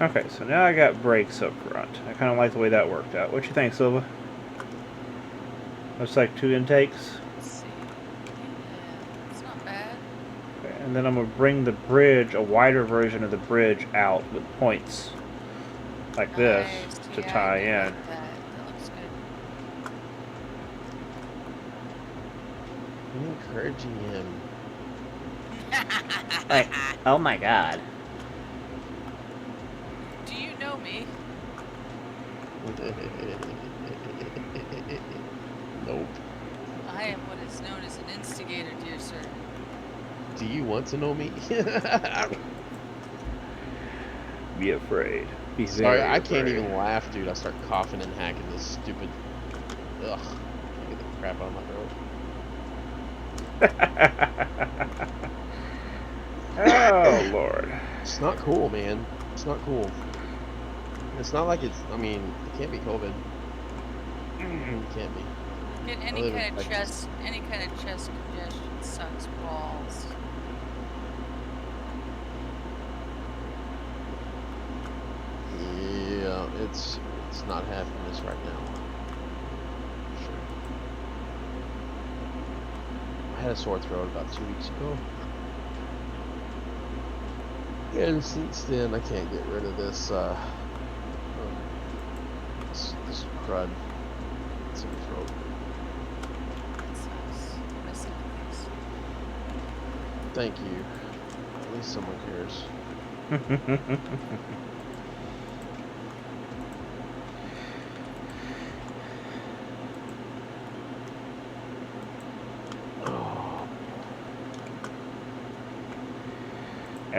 Okay, so now I got brakes up front. I kind of like the way that worked out. What you think, Silva? Looks like 2 intakes. Let's see. Yeah, it's not bad. Okay, and then I'm going to bring the bridge, a wider version of the bridge, out with points like this Nice. to Yeah, tie I do in. like that. That looks good. I'm encouraging him. Like, oh my god. Do you know me? Nope. I am what is known as an instigator, dear sir. Do you want to know me? Be afraid. Be Sorry, very I can't afraid. even laugh, dude. I start coughing and hacking this stupid. Ugh. Can't get the crap out of my throat. Oh, Lord. It's not cool, man. It's not cool. It's not like it's. I mean, it can't be COVID. It can't be. Get I any live in kind of Texas. any kind of chest congestion sucks balls. Yeah, it's not happiness right now. Sure. I had a sore throat about 2 weeks ago. And since then, I can't get rid of this, this crud. It's in my throat. That sucks. My sympathies. Thank you. At least someone cares. Oh,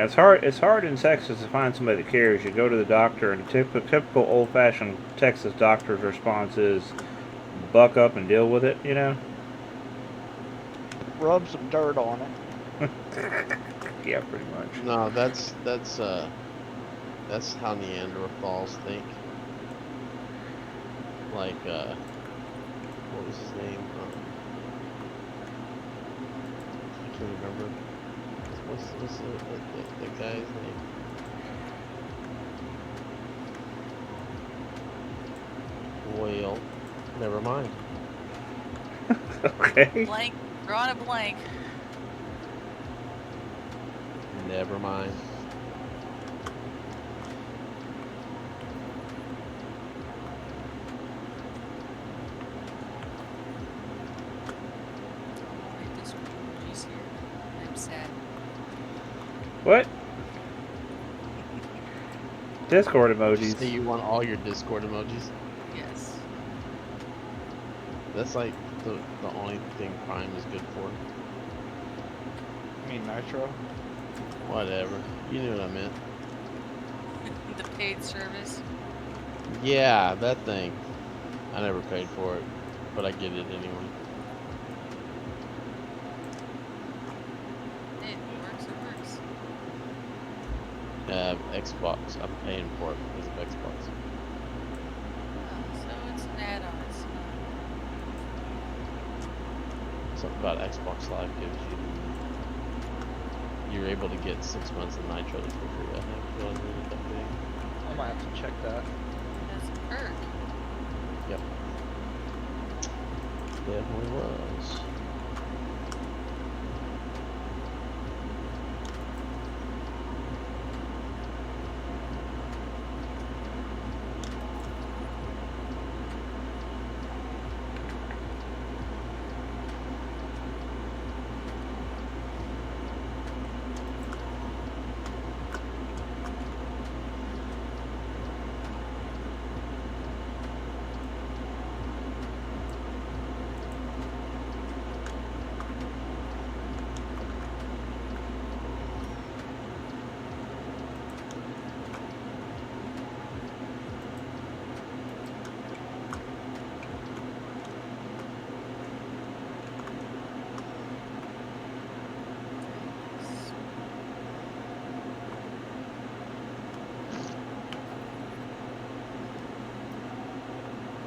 And it's hard in Texas to find somebody that cares. You go to the doctor, and typical old-fashioned Texas doctor's response is, buck up and deal with it, you know? Rub some dirt on it. Yeah, pretty much. no, that's how Neanderthals think. Like, what was his name? I can't remember. What's the guy's name? Well, never mind. Okay. Blank. Drawing a blank. Never mind. Wait, this emojis here. I'm sad. What? Discord Did you emojis. say you want all your Discord emojis? Yes. That's like the only thing Prime is good for. I mean Nitro. Whatever. You knew what I meant. The paid service. Yeah, that thing. I never paid for it, but I get it anyway. It works. It works. Xbox. I'm paying for it because of Xbox. Oh, so it's an add-on. It's not. Something about Xbox Live gives you're able to get 6 months of Nitro for free. I think for unlimited update. I might have to check that. That's a perk. Yep. Definitely was.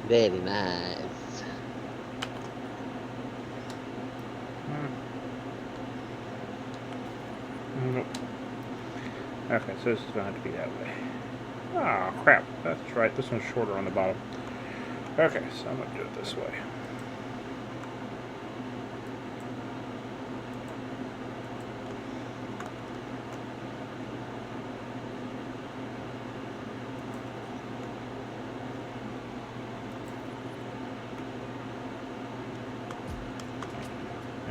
Very nice. Nope. Okay, so this is going to have to be that way. Ah, crap. That's right. This one's shorter on the bottom. Okay, so I'm going to do it this way.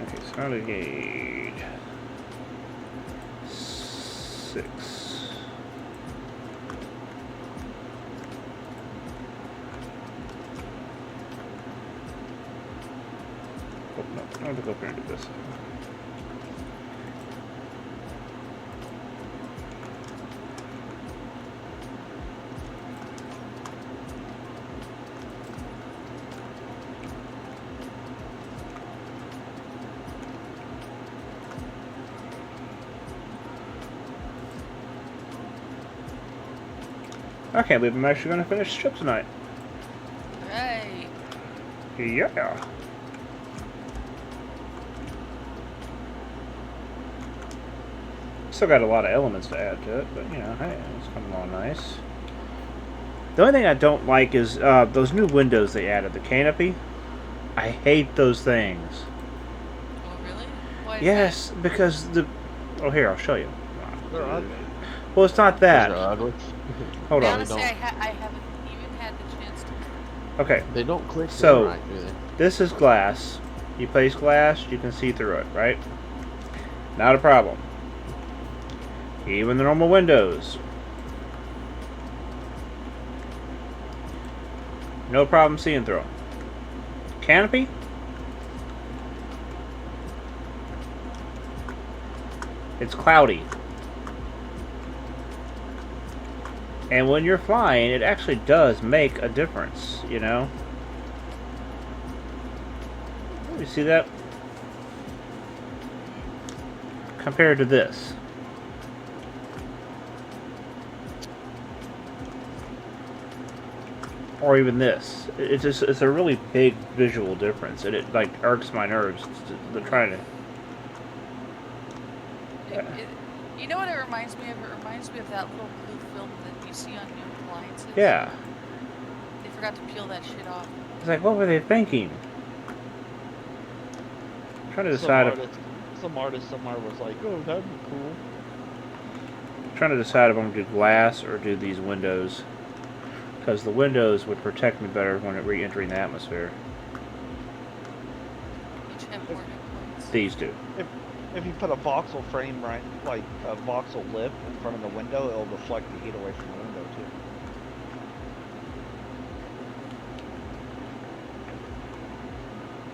Okay, so out of gauge 6. Oh, no, I have to go up here and do this. I can't believe I'm actually going to finish the ship tonight. Right. Yeah. Still got a lot of elements to add to it, but you know, hey, it's coming along nice. The only thing I don't like is those new windows they added, the canopy. I hate those things. Oh, really? Why is Yes, because the... Oh, here, I'll show you. They're ugly. Well, it's not They're that. ugly. Hold that? on. Honestly, I haven't even had the chance to. Okay, They don't click So- in right, do they? this is glass. You place glass, you can see through it, right? Not a problem. Even the normal windows. No problem seeing through them. Canopy? It's cloudy. And when you're flying, it actually does make a difference, you know? You see that? Compared to this. Or even this. It's a really big visual difference, and it like irks my nerves. They're trying to... You know what it reminds me of? It reminds me of that little blue film that you see on new appliances. Yeah. They forgot to peel that shit off. It's like, what were they thinking? I'm trying to decide Some artist somewhere was like, oh, that'd be cool. trying to decide if I'm going to do glass or do these windows. Because the windows would protect me better when it re-entering the atmosphere. Each have more hit points. These do. If you put a voxel frame right, like a voxel lip in front of the window, it'll deflect the heat away from the window too.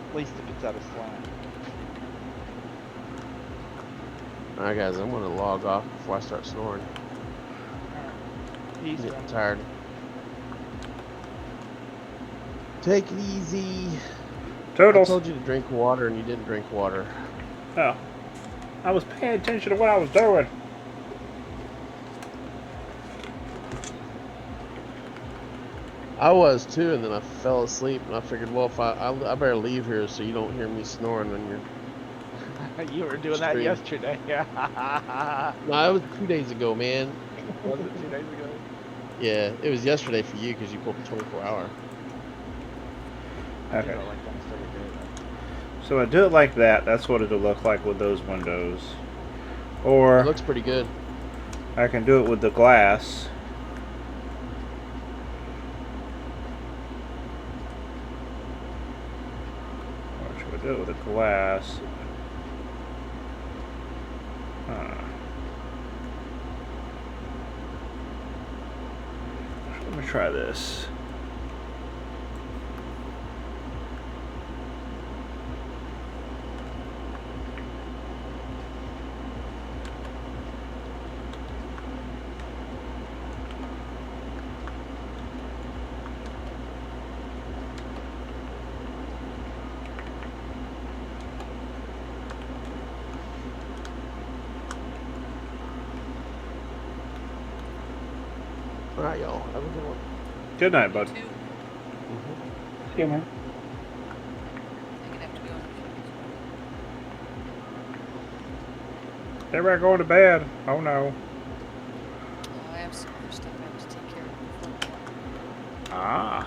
At least if it's at a slant. Alright, guys, I'm gonna log off before I start snoring. I'm Easy. getting tired. Take it easy. I Toodles. told you to drink water and you didn't drink water. Oh. I was paying attention to what I was doing. I was too, and then I fell asleep, and I figured, well, if I better leave here so you don't hear me snoring when you're... You were doing that Stream. yesterday. Yeah. No, it was 2 days ago, man. Was it 2 days ago? Yeah, it was yesterday for you because you pulled the 24-hour. I did Okay. it like almost every day, though. So I do it like that. That's what it'll look like with those windows. It Or looks pretty good. I can do it with the glass. Or should I do it with the glass? Let me try this. All right, y'all. Have a good one. Good night, bud. Two. Mhm. Okay, man. I'm gonna have to go in a few weeks. Everybody going to bed. Oh no. Oh, I have some other stuff I have to take care of before that. Ah.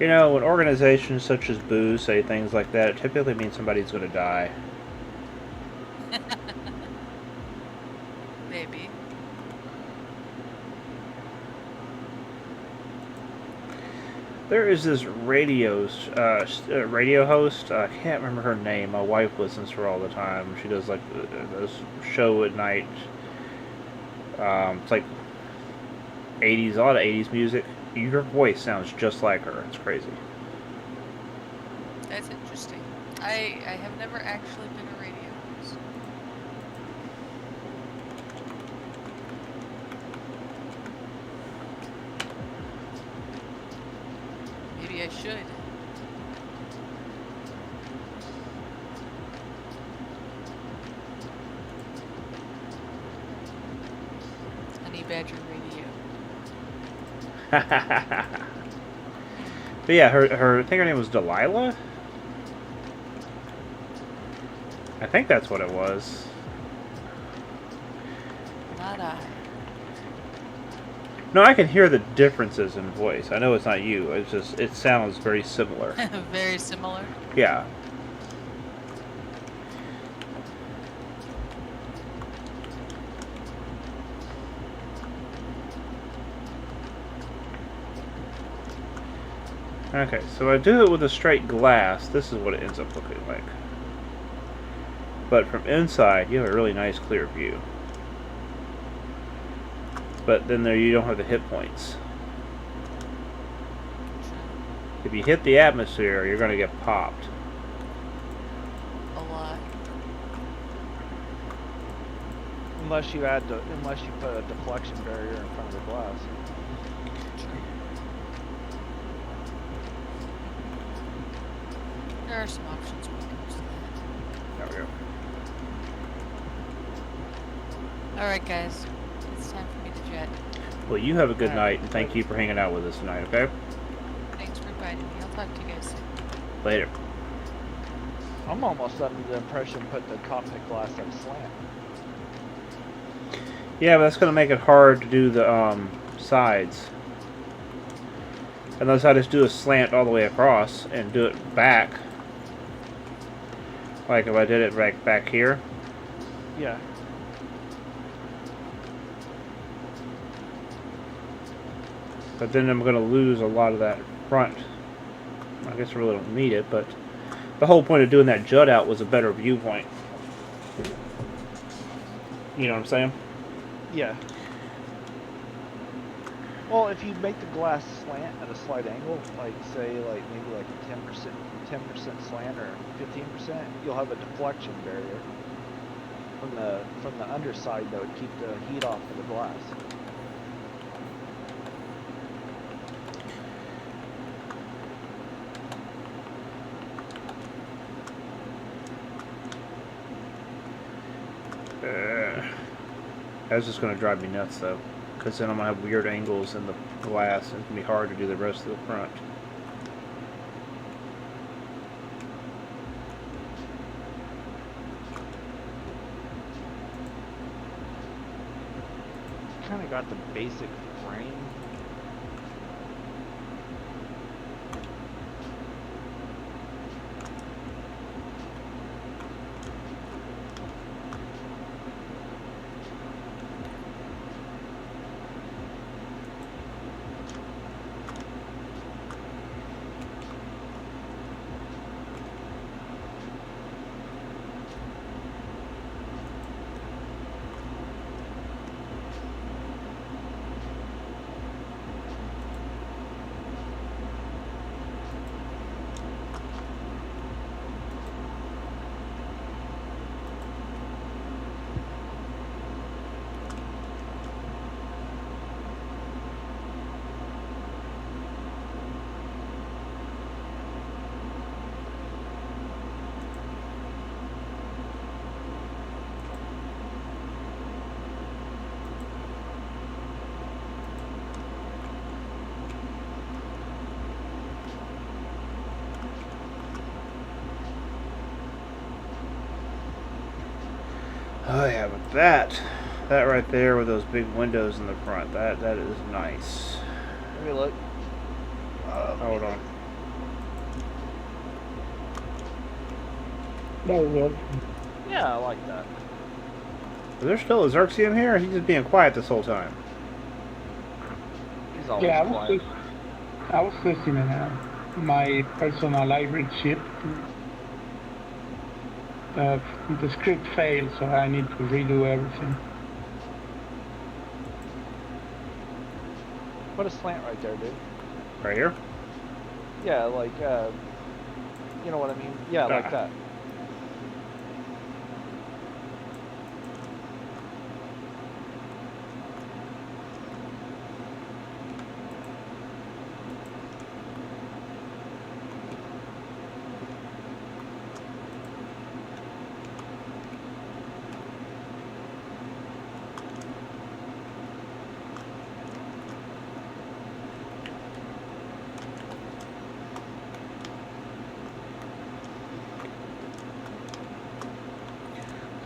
You know, when organizations such as Boo say things like that, it typically means somebody's going to die. Maybe. There is this radio host. I can't remember her name. My wife listens to her all the time. She does like this show at night. It's like 80s, a lot of 80s music. Your voice sounds just like her. It's crazy. That's interesting. I have never actually been a radio host. Maybe I should. Honey Badger Radio. But yeah, I think her name was Delilah. I think that's what it was. Not I. No, I can hear the differences in voice. I know it's not you. It's just it sounds very similar. Very similar. Yeah. Okay, so I do it with a straight glass. This is what it ends up looking like. But from inside, you have a really nice clear view. But then there you don't have the hit points. If you hit the atmosphere, you're going to get popped. A lot. Unless you put a deflection barrier in front of the glass. There are some options when it comes to that. There we go. Alright guys, it's time for me to jet. Well, you have a good Alright. night, and thank you for hanging out with us tonight, okay? Thanks for inviting me. I'll talk to you guys soon. Later. I'm almost under the impression put the cockpit glass at slant. Yeah, but that's going to make it hard to do the sides. Unless I just do a slant all the way across and do it back. Like if I did it right back here. Yeah. But then I'm going to lose a lot of that front. I guess I really don't need it, but the whole point of doing that jut out was a better viewpoint. You know what I'm saying? Yeah. Well, if you make the glass slant at a slight angle, like say like maybe like a 10% slant or 15%, you'll have a deflection barrier from the underside that would keep the heat off of the glass. That's just going to drive me nuts though, because then I'm going to have weird angles in the glass and it's going to be hard to do the rest of the front. Kind of got the basic frame. Oh yeah, but that right there with those big windows in the front, that is nice. Let me look. Hold on. That was Yeah, I like that. Is there still a Xerxium here? Or is he just being quiet this whole time? He's always yeah, quiet. I was testing my personal hybrid ship. The script failed, so I need to redo everything. Put a slant right there, dude. Right here? Yeah, like, you know what I mean? Yeah, like that.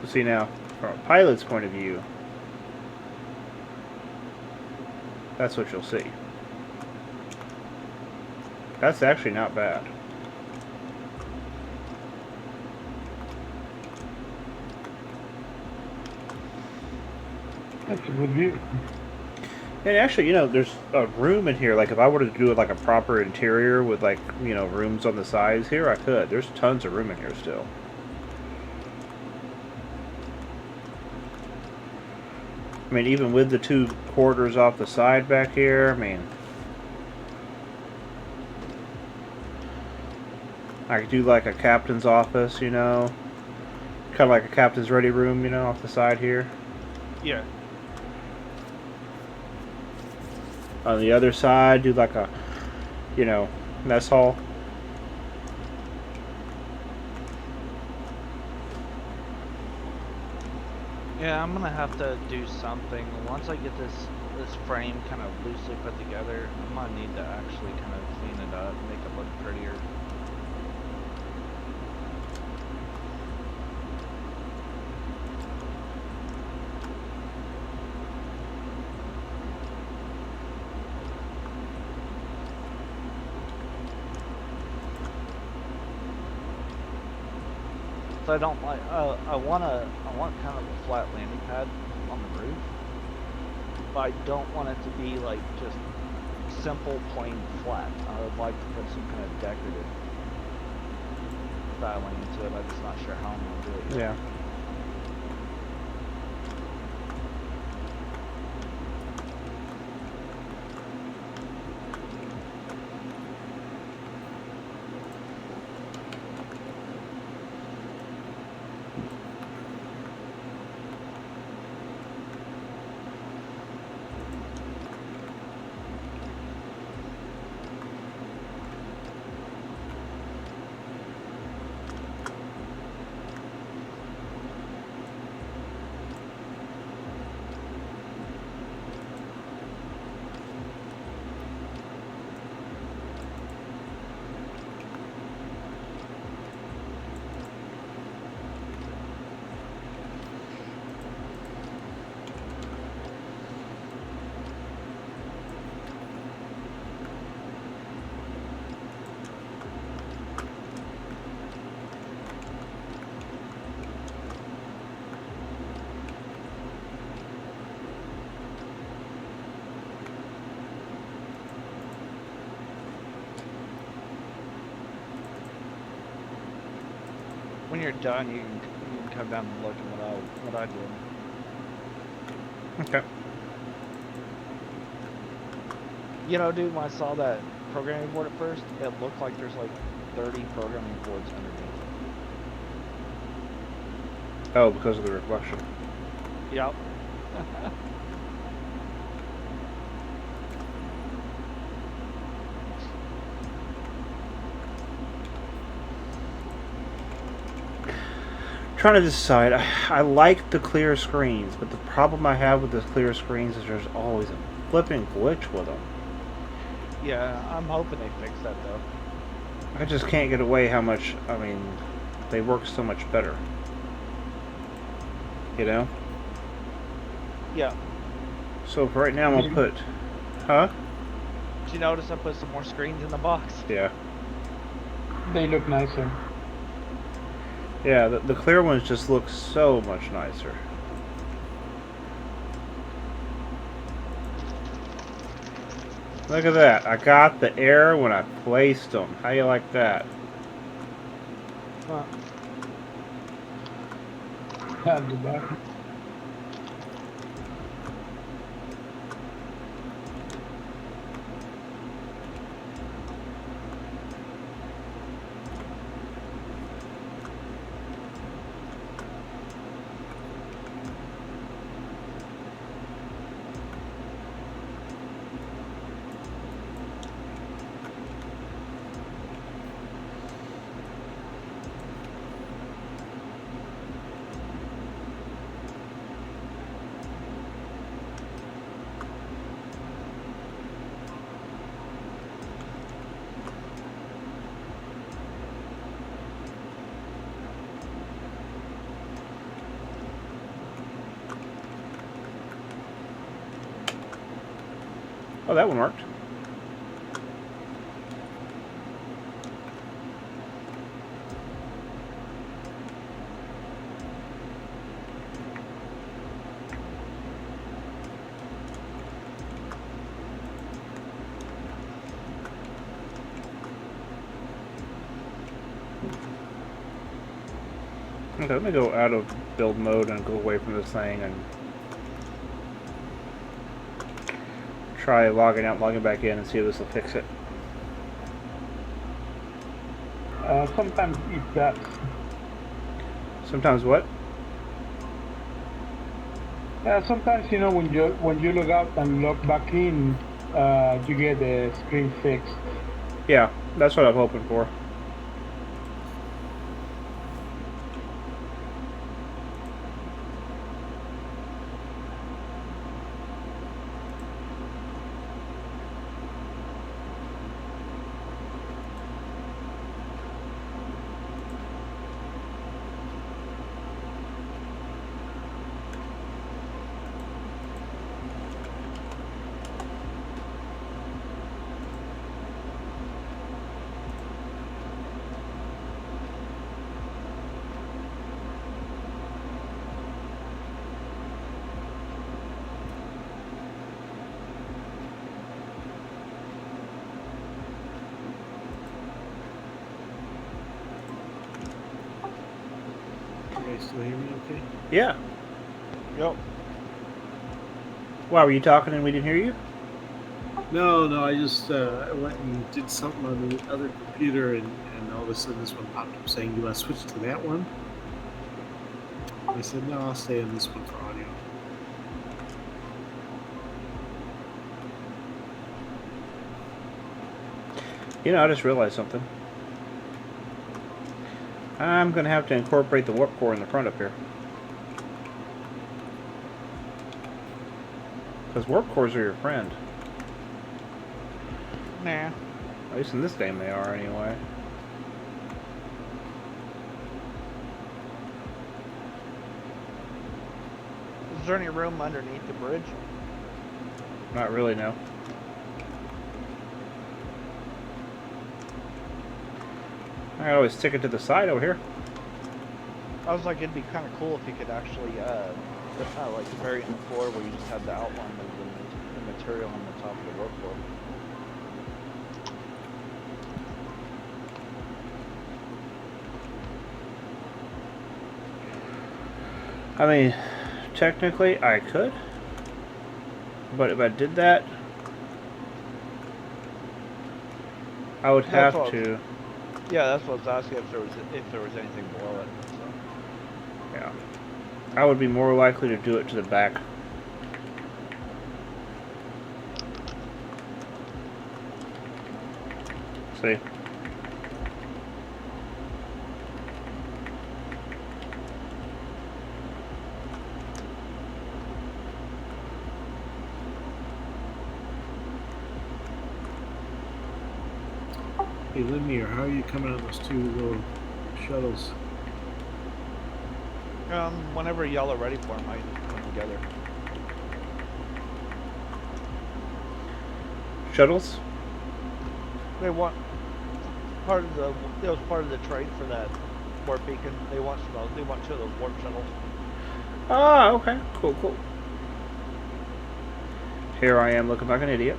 So see now, from a pilot's point of view, that's what you'll see. That's actually not bad. That's a good view. And actually, you know, there's a room in here. Like, if I were to do it like a proper interior with, like, you know, rooms on the sides here, I could. There's tons of room in here still. I mean, even with the 2 quarters off the side back here, I mean, I could do like a captain's office, you know, kind of like a captain's ready room, you know, off the side here. Yeah. On the other side, do like a, you know, mess hall. Yeah, I'm gonna have to do something. Once I get this frame kind of loosely put together, I'm gonna need to actually kind of clean it up, make it look prettier. So I don't like. I want kind of a flat landing pad on the roof, but I don't want it to be like just simple plain flat. I would like to put some kind of decorative styling into it. I'm just not sure how I'm gonna do it yet. Yeah. When you're done, you can come down and look at what I did. Okay. You know, dude, when I saw that programming board at first, it looked like there's like 30 programming boards underneath. Oh, because of the reflection. Yep. Trying to decide. I like the clear screens, but the problem I have with the clear screens is there's always a flipping glitch with them. Yeah, I'm hoping they fix that though. I just can't get away how much, I mean, they work so much better. You know. Yeah. So for right now, I'm gonna put, huh? Did you notice I put some more screens in the box? Yeah. They look nicer. Yeah, the clear ones just look so much nicer. Look at that. I got the error when I placed them. How you like that? Huh. I'll do that. Oh, that one worked. Okay, let me go out of build mode and go away from this thing and try logging out, logging back in, and see if this will fix it. Sometimes it does. Sometimes what? Sometimes when you log out and log back in, you get the screen fixed. Yeah, that's what I'm hoping for. You guys still hear me okay? Yeah. Yep. Wow, were you talking and we didn't hear you? No, I just I went and did something on the other computer, and all of a sudden this one popped up saying, "You want to switch to that one?" I said, "No, I'll stay on this one for audio." You know, I just realized something. I'm going to have to incorporate the warp core in the front up here. Because warp cores are your friend. Nah. At least in this game they are, anyway. Is there any room underneath the bridge? Not really, no. I always stick it to the side over here. I was like, it'd be kind of cool if you could actually, like bury it in the floor where you just have the outline of the material on the top of the rope floor. I mean, technically I could. But if I did that, I would have to. Yeah, that's what I was asking, if there was anything below it. So. Yeah. I would be more likely to do it to the back. See? Hey, Linear, how are you coming on those two little shuttles? Whenever y'all are ready for them, I can come together. Shuttles? They want part of the. It was part of the trade for that warp beacon. They want those. They want 2 of those warp shuttles. Ah, okay. Cool, cool. Here I am looking like an idiot.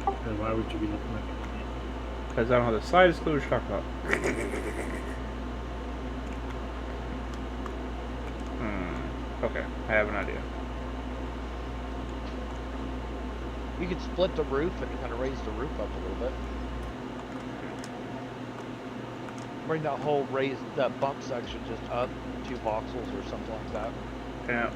And why would you be looking like an idiot? Because I don't have the slightest clue what you're talking about. Okay, I have an idea. You could split the roof and kind of raise the roof up a little bit. Bring that whole that bump section just up 2 voxels or something like that. Yeah.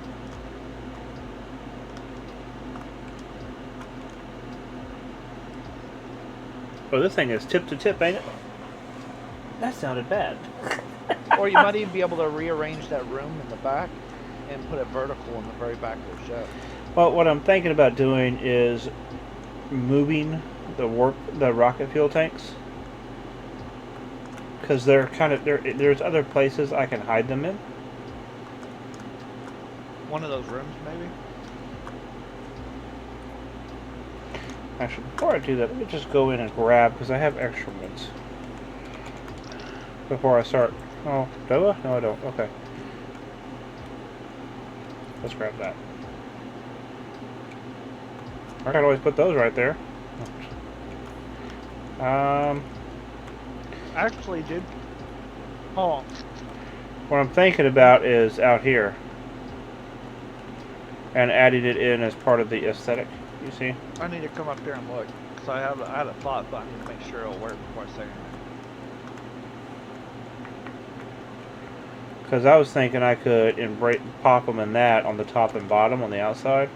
Oh, this thing is tip to tip, ain't it? That sounded bad. Or you might even be able to rearrange that room in the back and put it vertical in the very back of the ship. Well, what I'm thinking about doing is moving the rocket fuel tanks, because they're kind of there's other places I can hide them in. One of those rooms, maybe. Actually, before I do that, let me just go in and grab, because I have extra ones. Before I start. Oh, do I? No, I don't. Okay. Let's grab that. I can always put those right there. Actually, dude. Hold on. What I'm thinking about is out here. And adding it in as part of the aesthetic, you see? I need to come up there and look. Because I had a thought, but I need to make sure it'll work before I say anything. Because I was thinking I could pop them in that on the top and bottom on the outside.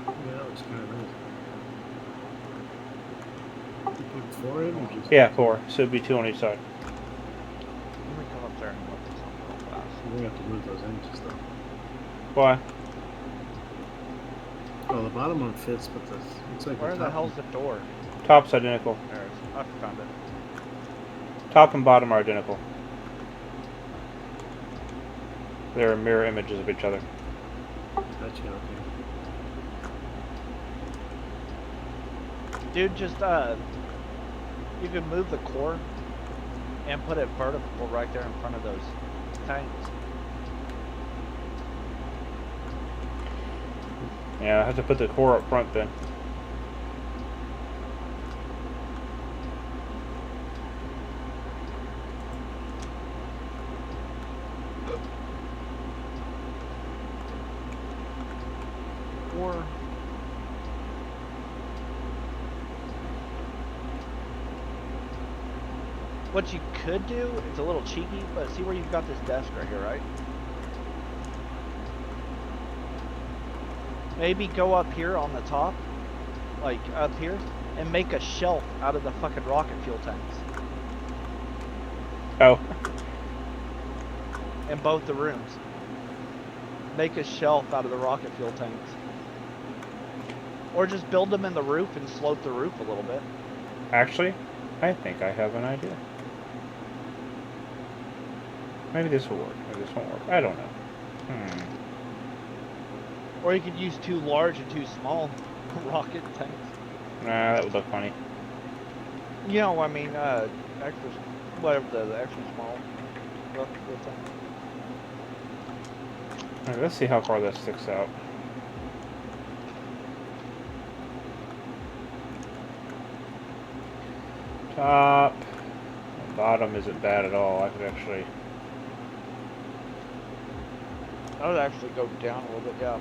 Yeah, that looks kind of nice. You put 4 in or just... Yeah, 4. So it'd be 2 on each side. Let me come up there and look at something real fast. We're going to have to move those inches, though. Why? Well, the bottom one fits, but the... Looks like Where the the top hell's one... the door? Top's identical. There it is. I found it. Top and bottom are identical. They're mirror images of each other. Gotcha, okay. Dude, just, you can move the core and put it vertical right there in front of those tanks. Yeah, I have to put the core up front then. Or what you could do, it's a little cheeky, but see where you've got this desk right here, right? Maybe go up here on the top, like up here, and make a shelf out of the fucking rocket fuel tanks. Oh. In both the rooms. Make a shelf out of the rocket fuel tanks. Or just build them in the roof and slope the roof a little bit. Actually, I think I have an idea. Maybe this will work. Maybe this won't work. I don't know. Or you could use 2 large and 2 small rocket tanks. Nah, that would look funny. You know, I mean, extra, whatever the extra small rocket fuel tank. Alright, let's see how far that sticks out. Top. Bottom isn't bad at all. I could actually... I would actually go down a little bit, yeah.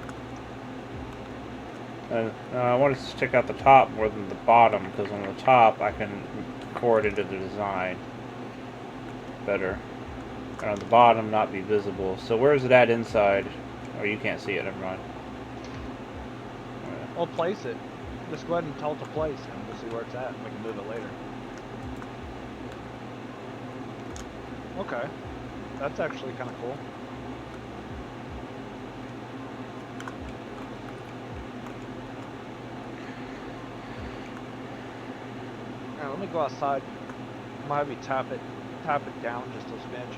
And I want to stick out the top more than the bottom, because on the top I can core it into the design better. And on the bottom not be visible. So where is it at inside? Oh, you can't see it, never mind. Well, place it. Just go ahead and tell it to place, and we'll see where it's at, and we can move it later. Okay. That's actually kind of cool. Alright, let me go outside. I'm gonna have you tap it tap it down just a smidge.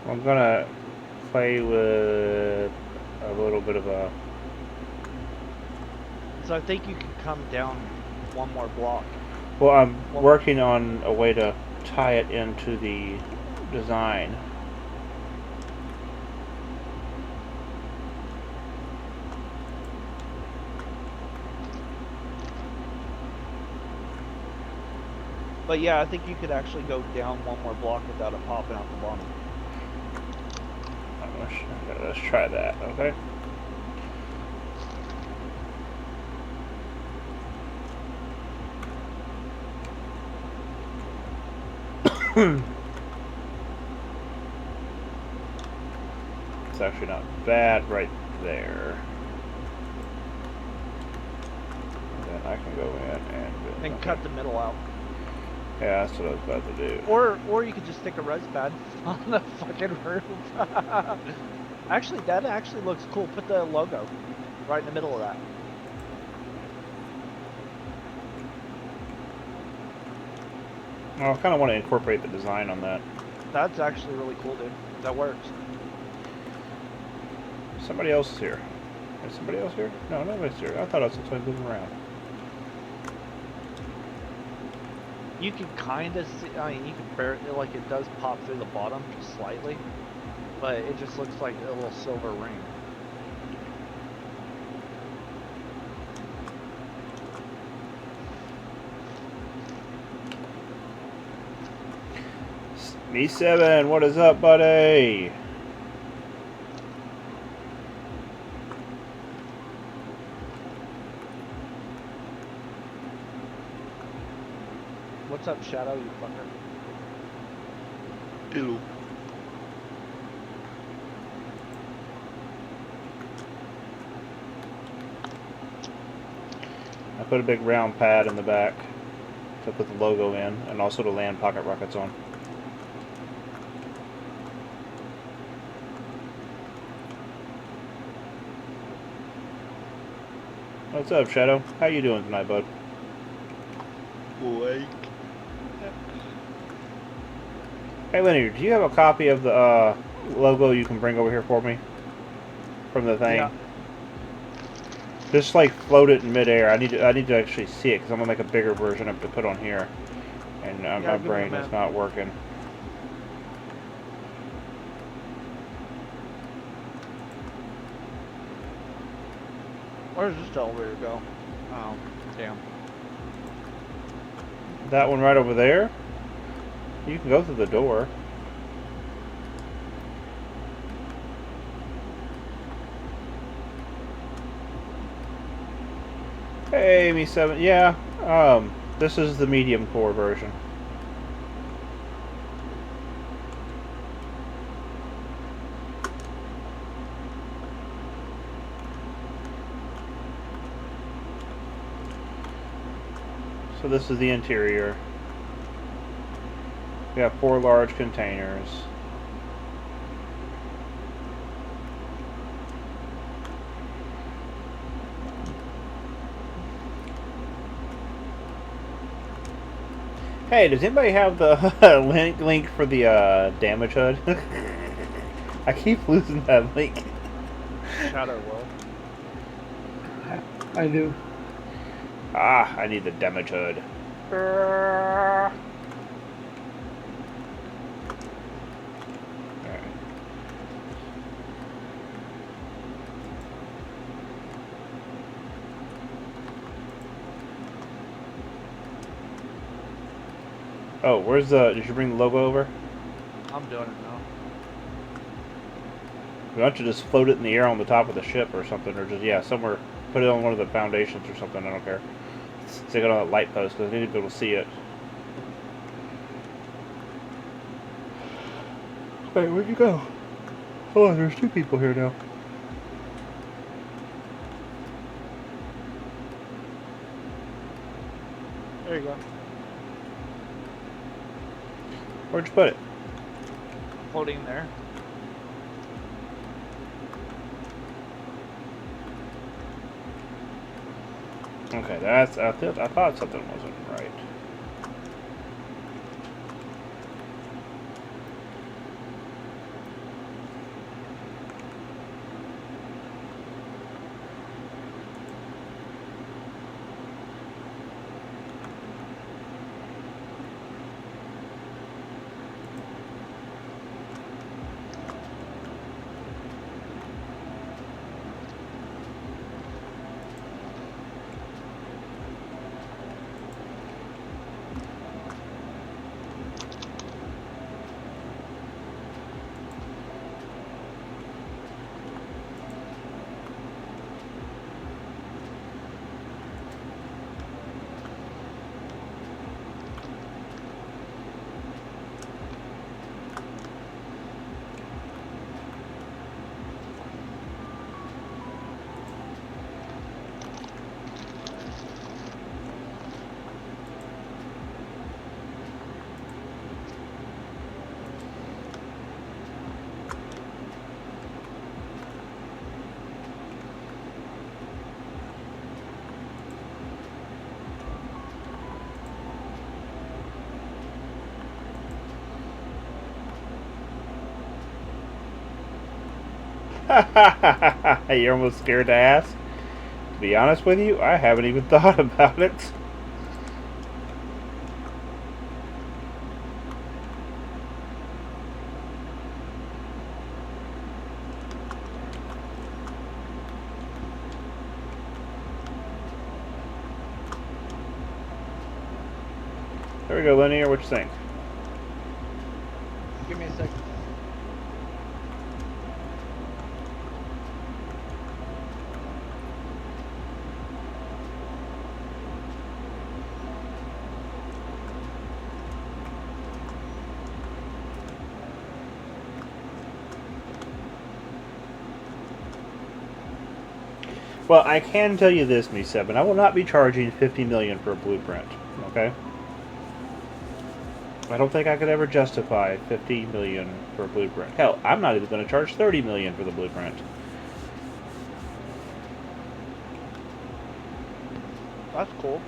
I'm gonna play with a little bit of a. So I think you can come down one more block. Well, I'm working on a way to tie it into the design. But yeah, I think you could actually go down one more block without it popping out the bottom. Let's try that, okay? It's actually not bad right there. And then I can go in And cut the middle out. Yeah, that's what I was about to do. Or you could just stick a res pad on the fucking roof. Actually, that actually looks cool. Put the logo right in the middle of that. Well, I kind of want to incorporate the design on that. That's actually really cool, dude. That works. Somebody else is here. Is somebody else here? No, nobody's here. I thought I was somebody moving around. You can kind of see, I mean, you can barely, like, it does pop through the bottom just slightly, but it just looks like a little silver ring. Me7, what is up, buddy? What's up, Shadow, you fucker? Ew. I put a big round pad in the back to put the logo in, and also to land pocket rockets on. What's up, Shadow? How you doing tonight, bud? Awake. Hey, Leonard, do you have a copy of the logo you can bring over here for me? From the thing? Yeah. Just like float it in midair. I need to actually see it because I'm gonna make a bigger version of it to put on here, and my give me a brain is minute. not working. Where's this elevator go? Oh, damn. That one right over there. You can go through the door. Hey, Me7. Yeah. This is the medium core version. So this is the interior. We have 4 large containers. Hey, does anybody have the link for the damage HUD? I keep losing that link. Shadow will. I do. Ah, I need the damage HUD. Alright. Oh, where's the... Did you bring the logo over? I'm doing it now. Why don't you just float it in the air on the top of the ship or something, or just, yeah, somewhere, put it on one of the foundations or something, I don't care. Stick it on a light post, because I need to be able to see it. Wait, where'd you go? Oh, there's 2 people here now. There you go. Where'd you put it? Floating there. Okay, that's, I thought something wasn't right. You're almost scared to ask. To be honest with you, I haven't even thought about it. There we go, Linear. What you think? Give me a second. Well, I can tell you this, Me7. I will not be charging $50 million for a blueprint. Okay. I don't think I could ever justify $50 million for a blueprint. Hell, I'm not even going to charge $30 million for the blueprint. That's cool.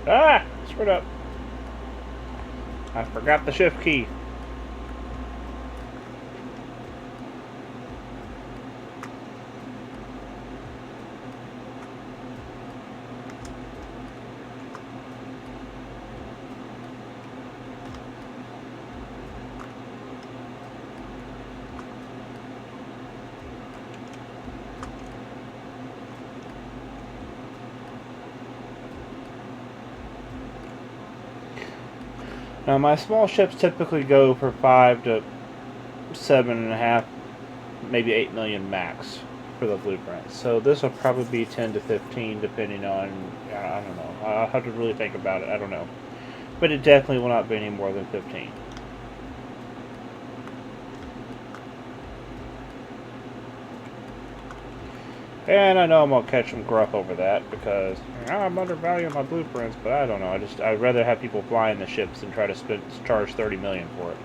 Ah! Screwed up. I forgot the shift key. Now my small ships typically go for 5 to 7.5, maybe 8 million max for the blueprint. So this will probably be 10 to 15 depending on, I don't know. I'll have to really think about it. I don't know. But it definitely will not be any more than 15. And I know I'm going to catch some gruff over that because I'm undervaluing my blueprints, but I don't know. I'd rather have people flying the ships than try to charge $30 million for it.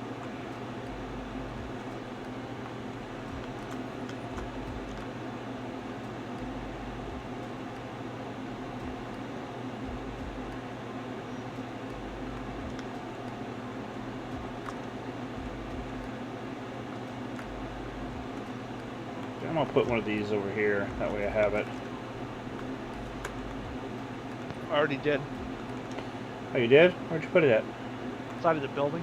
I'm going to put one of these over here. That way I have it. I already did. Oh, you did? Where'd you put it at? Side of the building.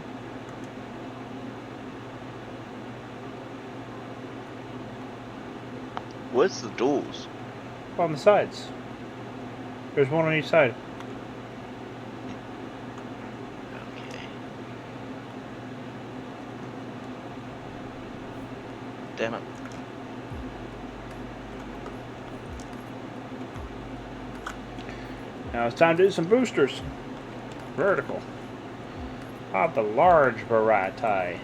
Where's the doors? On the sides. There's one on each side. Okay. Damn it. Now it's time to do some boosters. Vertical. Of the large variety.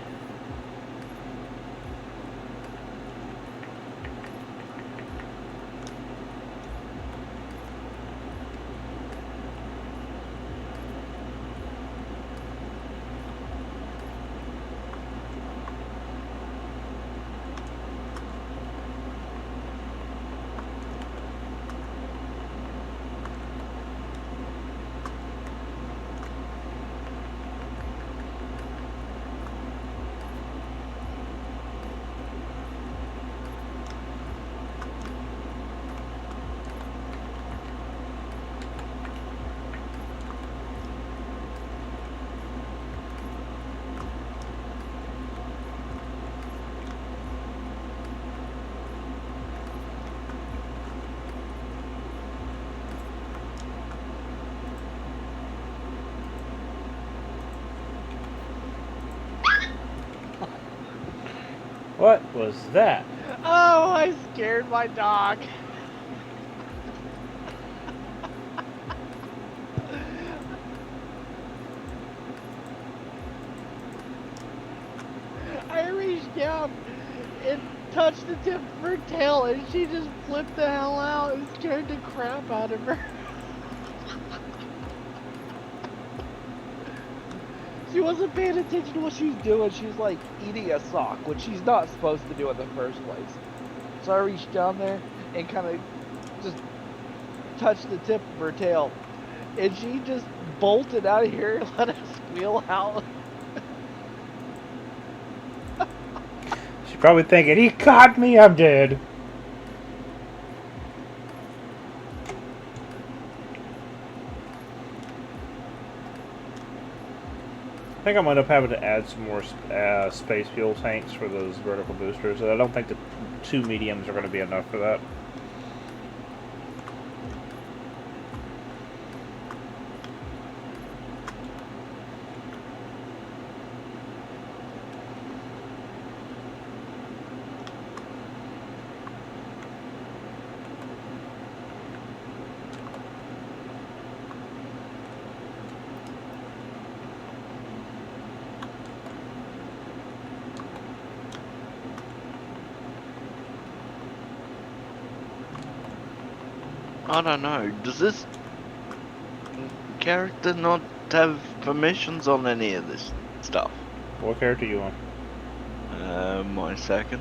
What was that? Oh, I scared my dog. I reached down and touched the tip of her tail, and she just flipped the hell out and scared the crap out of her. She wasn't paying attention to what she was doing. She was like eating a sock, which she's not supposed to do in the first place. So I reached down there and kind of just touched the tip of her tail. And she just bolted out of here and let us squeal out. She's probably thinking, he caught me, I'm dead. I think I'm going to end up having to add some more space fuel tanks for those vertical boosters. I don't think the 2 mediums are going to be enough for that. I don't know. Does this character not have permissions on any of this stuff? What character you on? My second.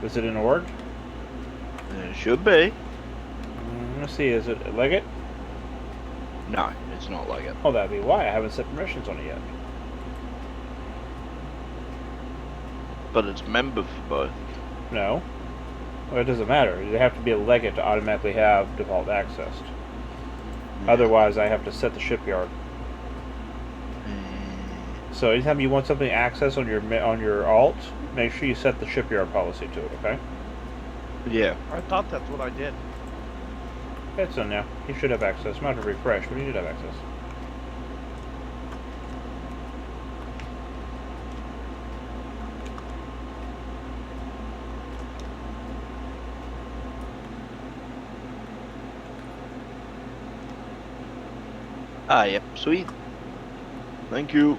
Is it in org? It should be. Let's see, is it Leggett? No, it's not like it. Oh, that'd be why. I haven't set permissions on it yet. But it's member for both. No. Well, it doesn't matter. They have to be a Leggett to automatically have default access. Otherwise, I have to set the shipyard. So anytime you want something accessed on your alt, make sure you set the shipyard policy to it, okay? Yeah. I thought that's what I did. It's done now. You should have access. Might have to refresh, but you should have access. Ah, yep. Sweet. Thank you.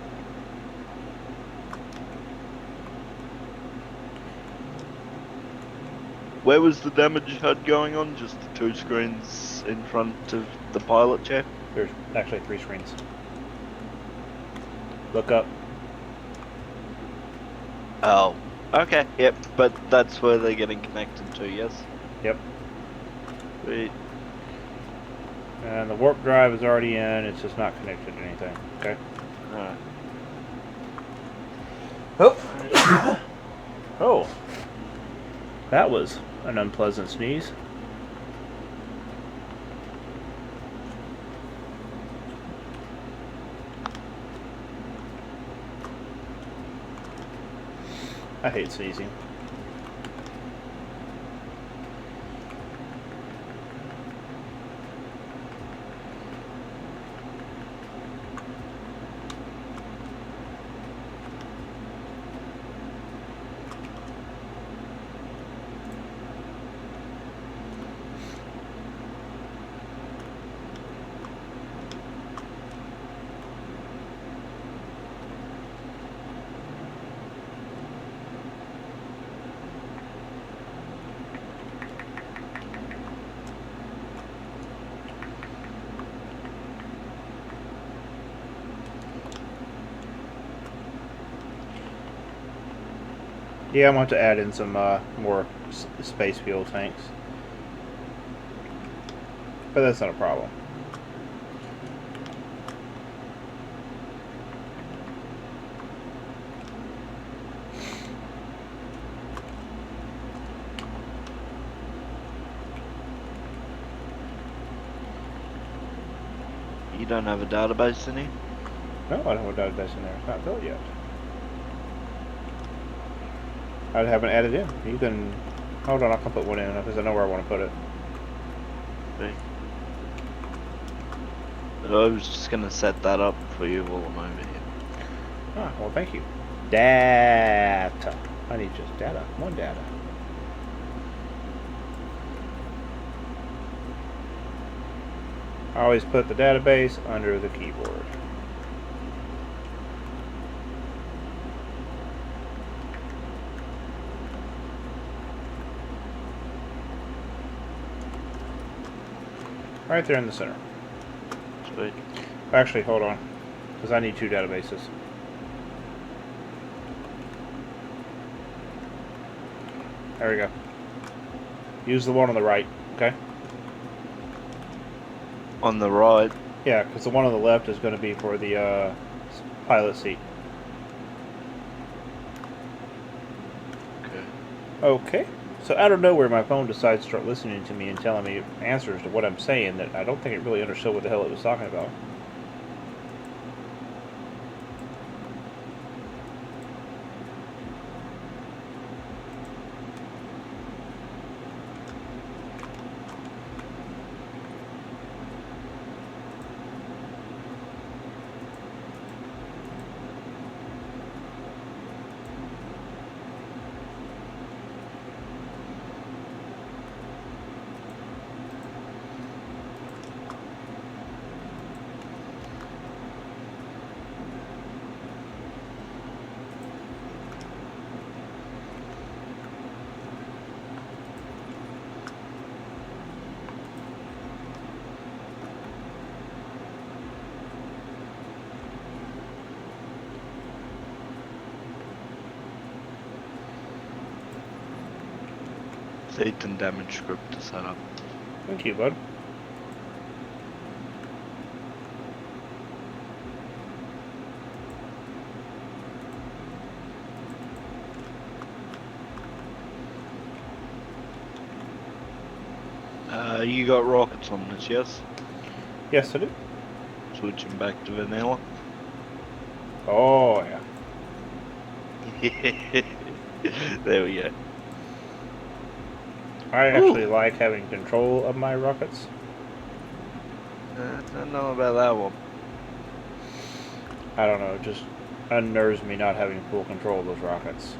Where was the damage HUD going on? Just the 2 screens in front of the pilot chair? There's actually 3 screens. Look up. Oh. Okay, yep. But that's where they're getting connected to, yes? Yep. Sweet. And the warp drive is already in. It's just not connected to anything. Okay. Alright. Oh. Oh. That was an unpleasant sneeze. I hate sneezing. Yeah, I'm going to add in some more space fuel tanks. But that's not a problem. You don't have a database in here? No, I don't have a database in there. It's not built yet. I haven't added in. You can... Hold on, I can put one in because I know where I want to put it. Okay. But I was just gonna set that up for you while I'm over here. Ah, well, thank you. Data. I need just data. One data. I always put the database under the keyboard. Right there in the center. Sweet. Actually, hold on. Because I need two databases. There we go. Use the one on the right, okay? On the right. Yeah, because the one on the left is going to be for the pilot seat. Okay. Okay. So out of nowhere, my phone decides to start listening to me and telling me answers to what I'm saying that I don't think it really understood what the hell it was talking about. Satan damage script to set up. Thank you, bud. You got rockets on this, yes? Yes, I do. Switching back to vanilla. Oh, yeah. There we go. I actually like having control of my rockets. I don't know about that one. I don't know, it just unnerves me not having full control of those rockets.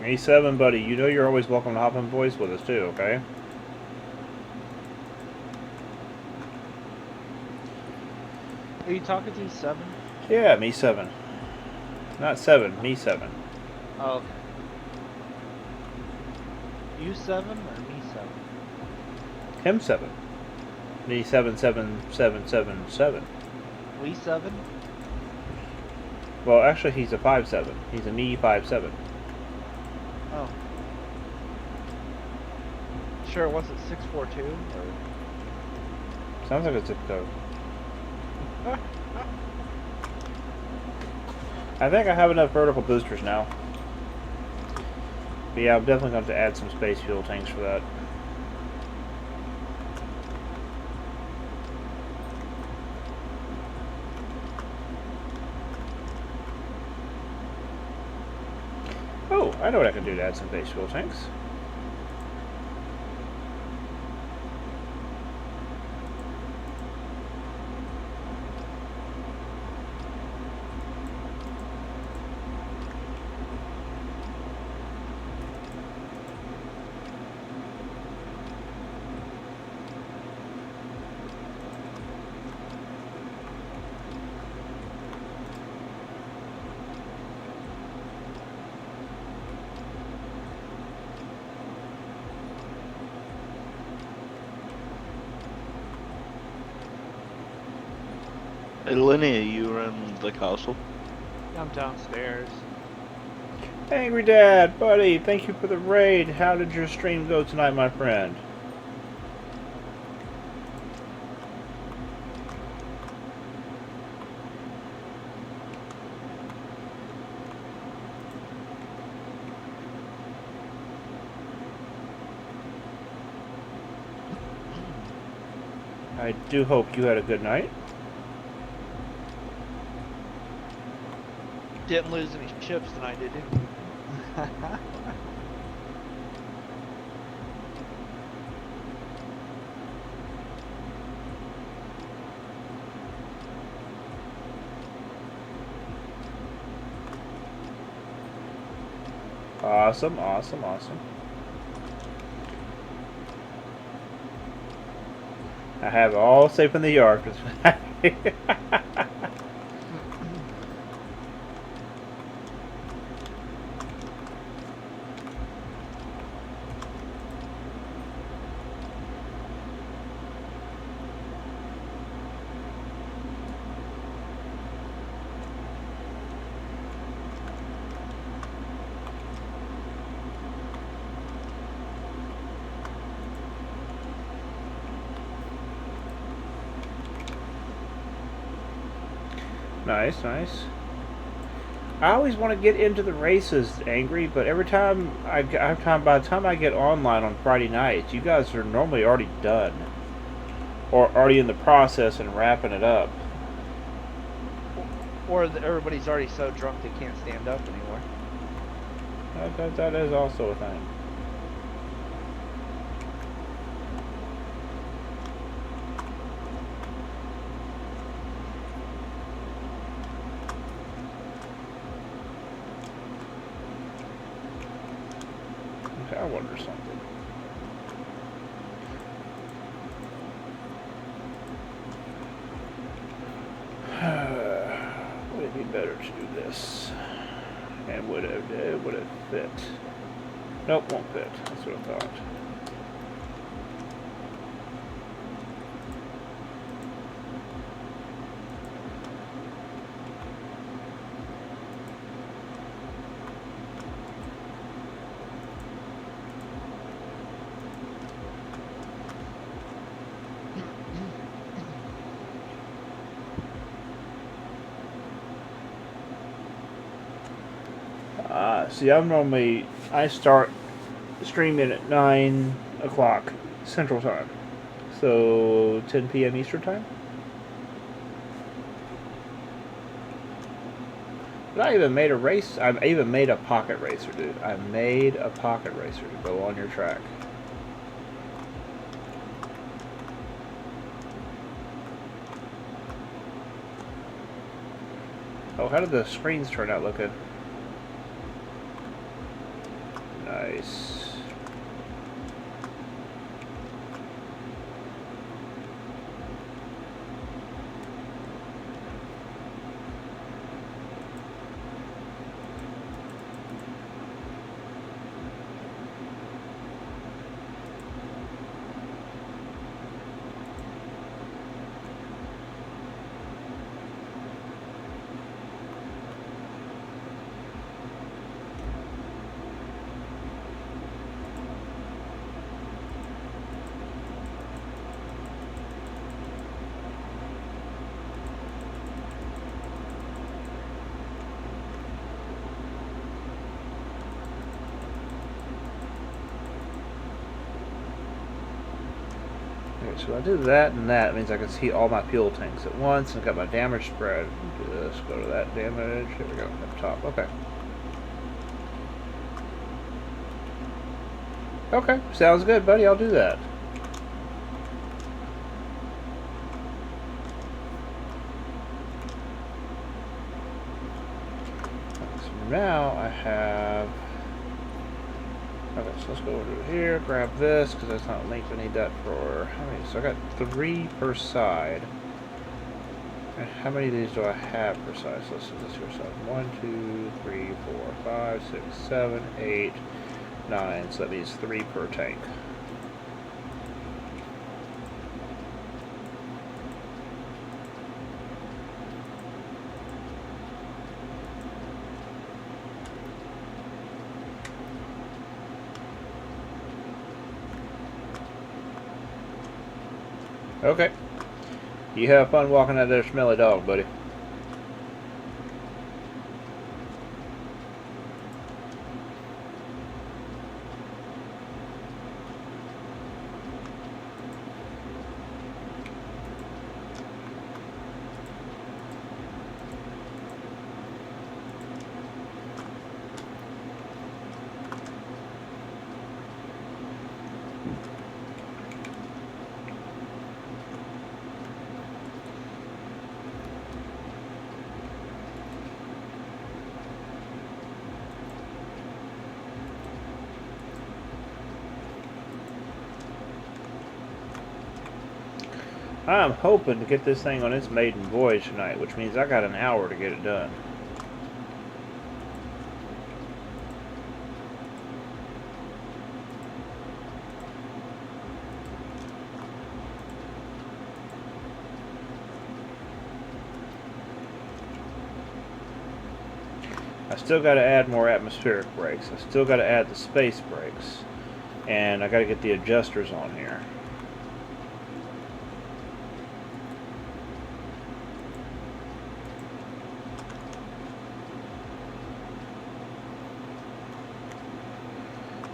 E7, buddy, you know you're always welcome to hop in voice with us too, okay? Are you talking to E7? Yeah, me 7. Not 7, me 7. Oh, okay. You 7 or me 7? Him 7. Me 7, 7, 7, 7, 7. We 7? Well, actually, he's a 5-7. He's a me 5-7. Oh. Sure, was it 642 or? Sounds like a zip code. I think I have enough vertical boosters now. But yeah, I'm definitely going to add some space fuel tanks for that. Oh, I know what I can do to add some space fuel tanks. Hey, Lenny, are you around the castle? I'm downstairs. Angry Dad, buddy, thank you for the raid. How did your stream go tonight, my friend? I do hope you had a good night. Didn't lose any ships tonight, did you? Awesome, awesome, awesome. I have it all safe in the yard. Nice, nice. I always want to get into the races, Angry, but every time by the time I get online on Friday nights, you guys are normally already done, or already in the process and wrapping it up. Or everybody's already so drunk they can't stand up anymore. That is also a thing. I wonder something. Would it be better to do this? And would it fit? Nope, won't fit. That's what I thought. See, I start streaming at 9 o'clock Central Time. So 10 p.m. Eastern Time? But I even made a race. I even made a pocket racer, dude. I made a pocket racer to go on your track. Oh, how did the screens turn out looking? Nice. So I do that and that. It means I can see all my fuel tanks at once and got my damage spread. Do this, go to that damage. Here we go, up top. Okay. Okay, sounds good, buddy. I'll do that. So now I have... Okay, so let's go over here, grab this, because that's not linked. I need that for... How many? So I got 3 per side. And how many of these do I have per side? So let's do this here. So 1, 2, 3, 4, 5, 6, 7, 8, 9. So that means 3 per tank. Okay. You have fun walking that there smelly dog, buddy. I'm hoping to get this thing on its maiden voyage tonight, which means I got an hour to get it done. I still got to add more atmospheric brakes. I still got to add the space brakes. And I got to get the adjusters on here.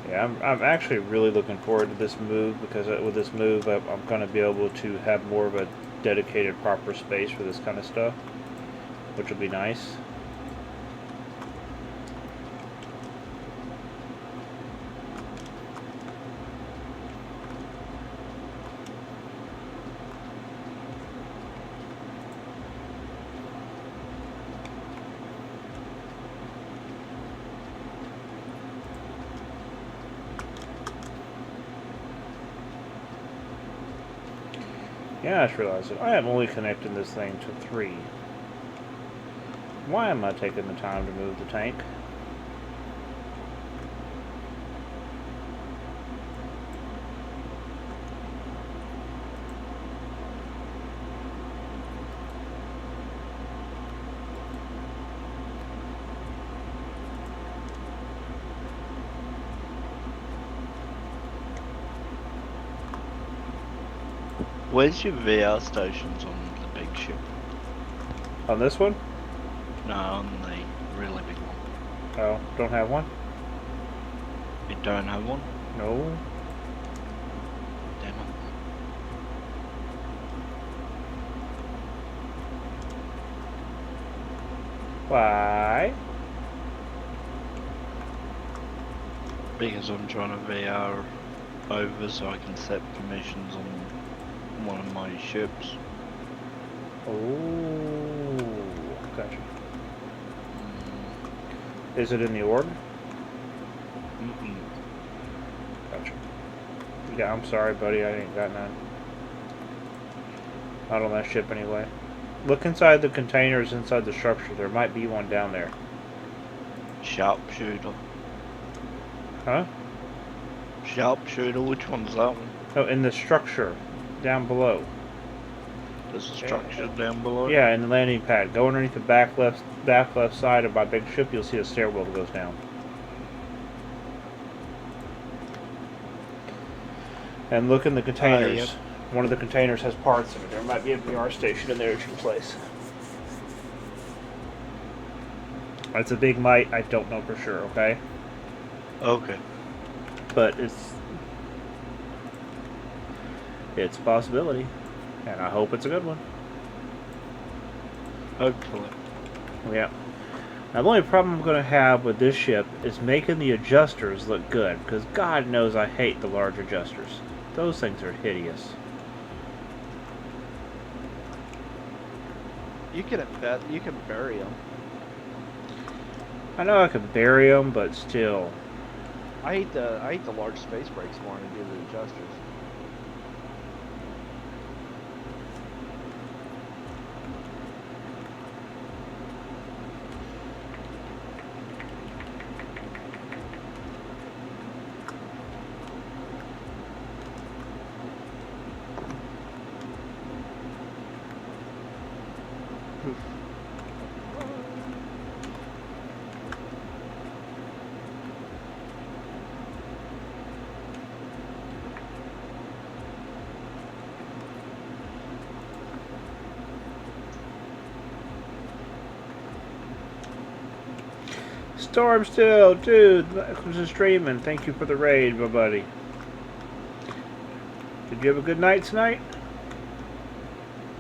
Yeah, I'm actually really looking forward to this move, because with this move I'm going to be able to have more of a dedicated proper space for this kind of stuff, which will be nice. Yeah, I just realized that I am only connecting this thing to 3. Why am I taking the time to move the tank? Where's your VR stations on the big ship? On this one? No, on the really big one. Oh, don't have one? You don't have one? No. Damn it. Why? Because I'm trying to VR over so I can set permissions on one of my ships. Oh, gotcha. Is it in the org? Mm-mm. Gotcha. Yeah, I'm sorry, buddy. I ain't got none. Not on that ship anyway. Look inside the containers inside the structure. There might be one down there. Sharpshooter. Huh? Sharpshooter, which one's that one? No, in the structure. Down below. There's a structure down below? Yeah, in the landing pad. Go underneath the back left side of my big ship. You'll see a stairwell that goes down. And look in the containers. Yep. One of the containers has parts in it. There might be a VR station in there that you can place. It's a big might. I don't know for sure, okay? Okay. But it's a possibility. And I hope it's a good one. Hopefully. Yeah. Now, the only problem I'm going to have with this ship is making the adjusters look good. Because God knows I hate the large adjusters. Those things are hideous. You can bury them. I know I can bury them, but still. I hate the large space brakes more than I do the adjusters. Storm still, dude. Welcome to streaming. Thank you for the raid, my buddy. Did you have a good night tonight?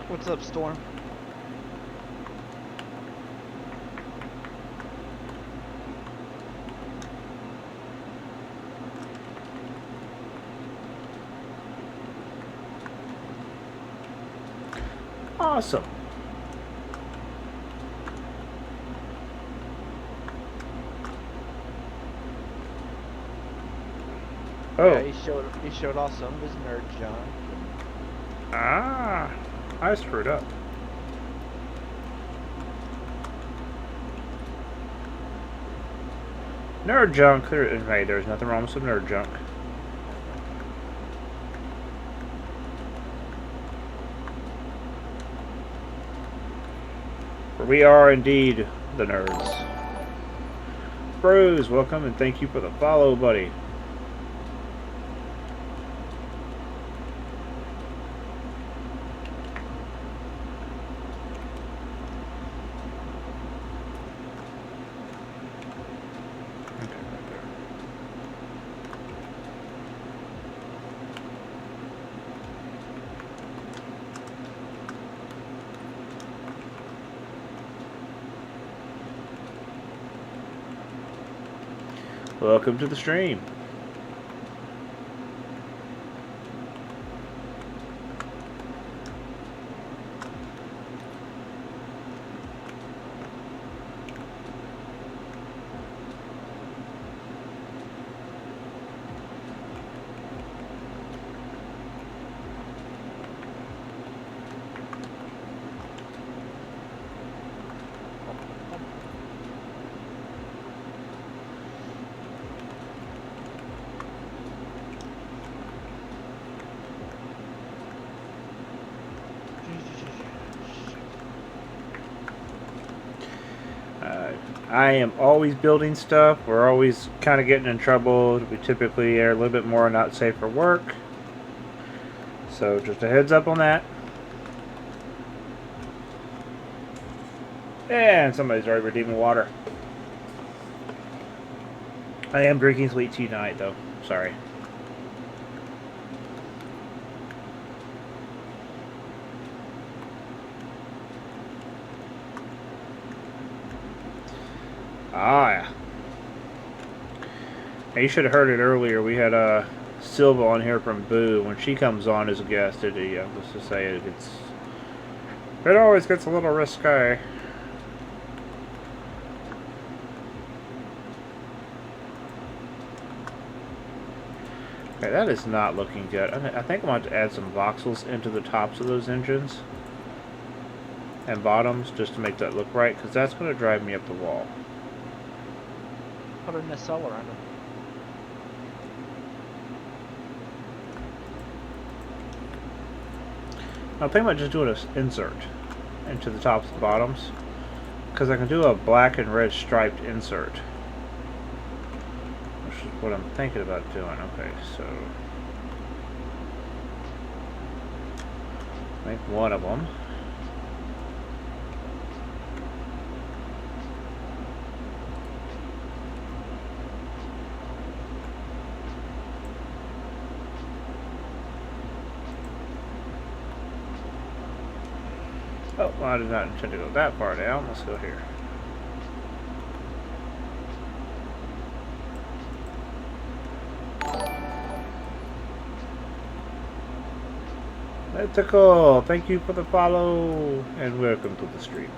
What's up, Storm? Awesome. Oh. Yeah, he showed off some of his nerd junk. Ah, I screwed up. Nerd junk. Hey, there's nothing wrong with some nerd junk. For we are indeed the nerds. Bruce, welcome and thank you for the follow, buddy. Welcome to the stream. I am always building stuff. We're always kind of getting in trouble. We typically are a little bit more not safe for work. So just a heads up on that. And somebody's already redeeming water. I am drinking sweet tea tonight though. Sorry. Ah, yeah. Hey, you should have heard it earlier. We had Silva on here from Boo. When she comes on as a guest, let's just say it always gets a little risque. Okay, that is not looking good. I think I'm going to add some voxels into the tops of those engines and bottoms just to make that look right, because that's going to drive me up the wall. Put a nacelle around it. I'm thinking about just doing an insert into the tops and bottoms, because I can do a black and red striped insert, which is what I'm thinking about doing. Okay, so make one of them. Oh, well, I did not intend to go that far down. Let's go here. Ethical, thank you for the follow, and welcome to the stream.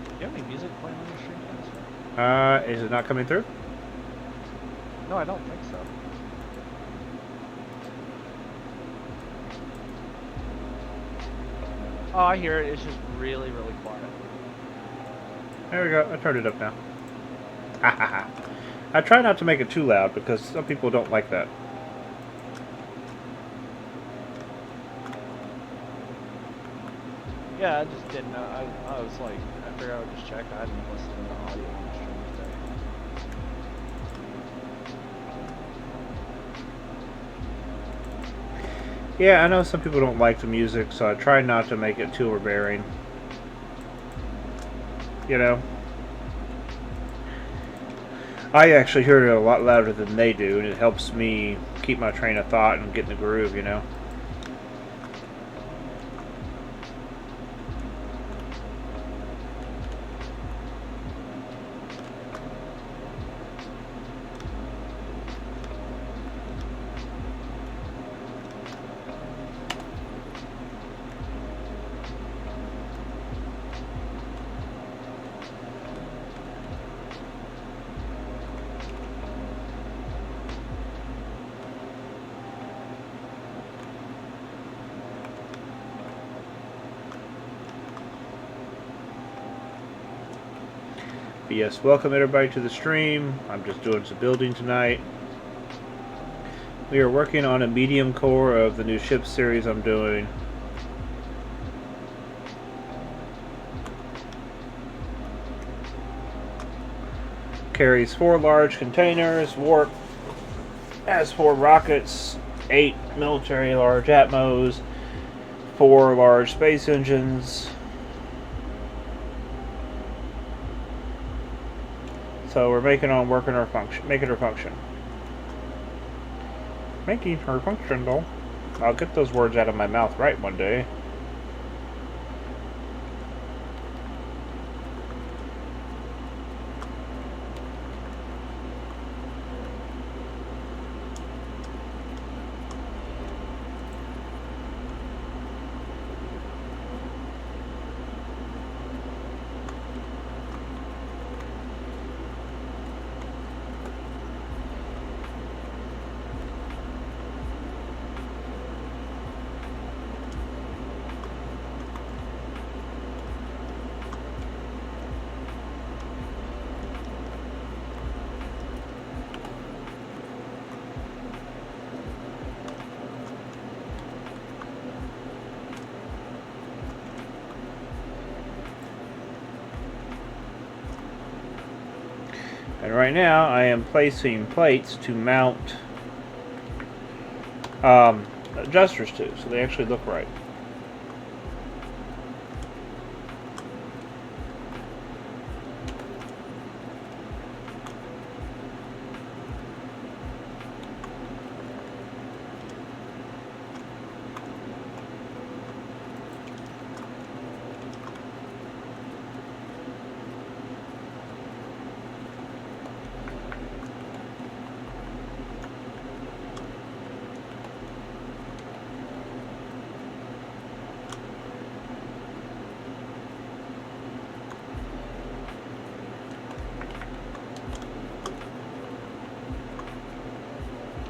Do you have any music playing on your stream? Is it not coming through? No, I don't think so. Oh, I hear it. It's just really, really quiet. There we go. I turned it up now. Ha ha ha. I try not to make it too loud because some people don't like that. Yeah, I just didn't know. I was like, I figured I would just check. I hadn't listened to the audio on the stream today. Yeah, I know some people don't like the music, so I try not to make it too overbearing. you know. I actually hear it a lot louder than they do, and it helps me keep my train of thought and get in the groove, you know. But yes, welcome everybody to the stream. I'm just doing some building tonight. We are working on a medium core of the new ship series I'm doing. Carries 4 large containers, warp, has 4 rockets, 8 military large Atmos, 4 large space engines. So we're working her function. Making her function, though. I'll get those words out of my mouth right one day. And right now, I am placing plates to mount adjusters to, so they actually look right.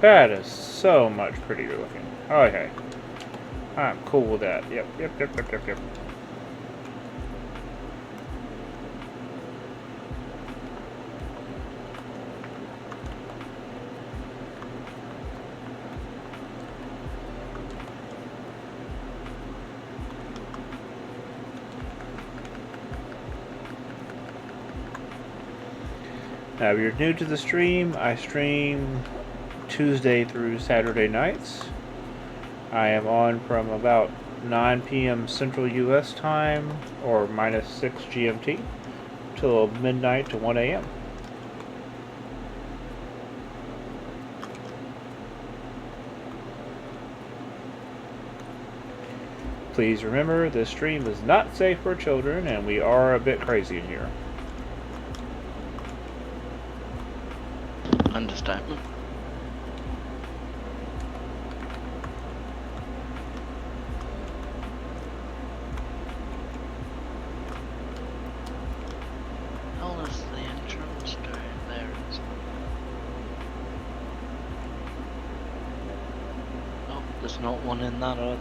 That is so much prettier looking. Okay. I'm cool with that. Yep. Now, if you're new to the stream, I stream Tuesday through Saturday nights. I am on from about 9 p.m. Central U.S. time, or -6 GMT, till midnight to 1 a.m. Please remember, this stream is not safe for children, and we are a bit crazy in here. Understatement. How is the entrance going? There it is. Oh, there's not one in that either.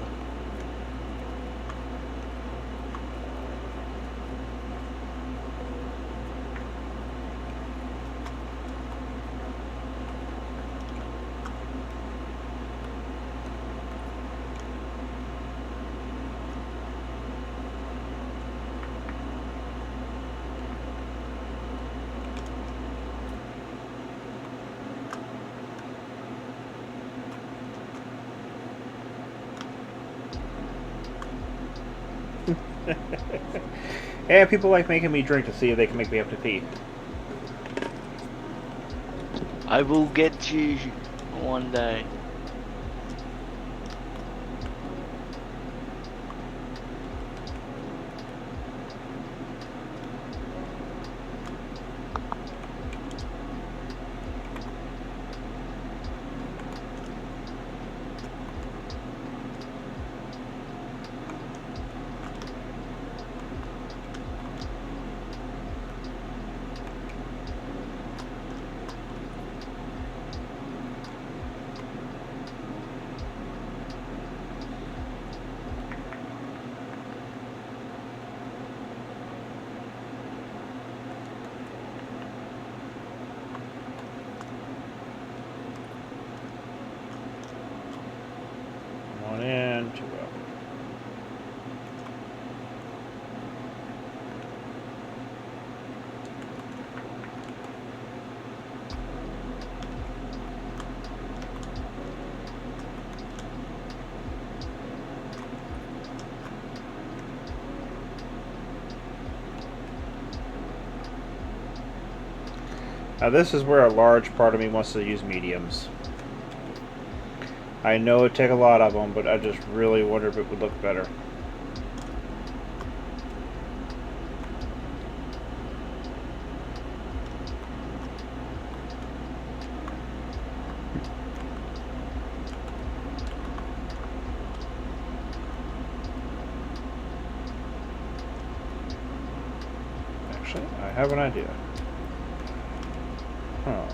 Yeah, people like making me drink to see if they can make me have to pee. I will get you one day. One in, two out. Now this is where a large part of me wants to use mediums. I know it'd take a lot of them, but I just really wonder if it would look better. Actually, I have an idea. Huh.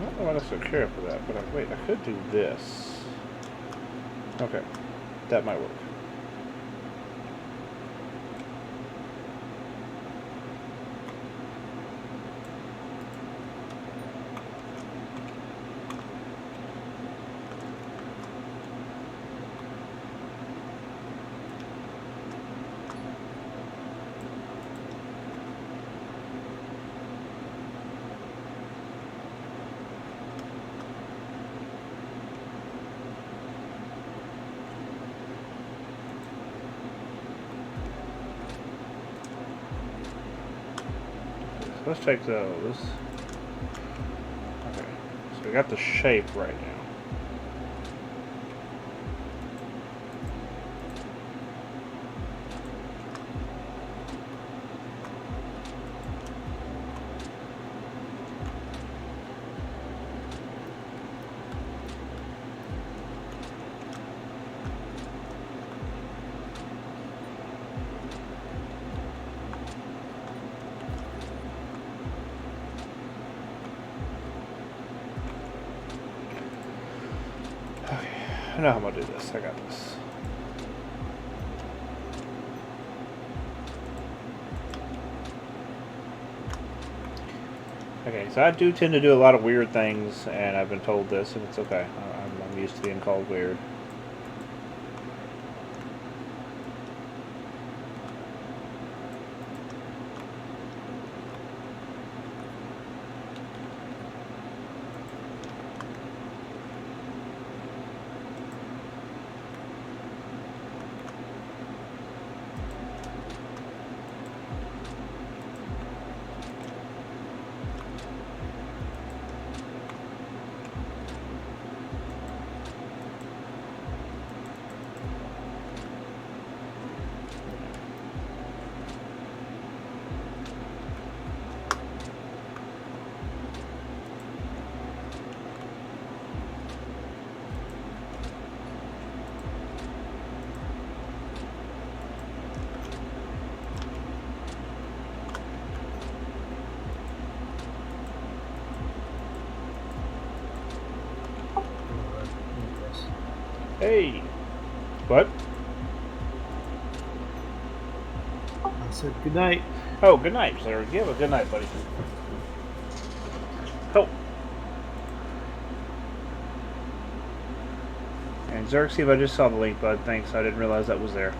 I don't necessarily care for that, but wait, I could do this. Okay, that might work. Let's take those. Okay, so we got the shape right now. I know how I'm gonna do this. I got this. Okay, so I do tend to do a lot of weird things, and I've been told this, and it's okay. I'm used to being called weird. Hey. What? I said good night. Oh, good night, sir. You have a good night, buddy. Oh. And Xerxes, I just saw the link, bud. Thanks. I didn't realize that was there.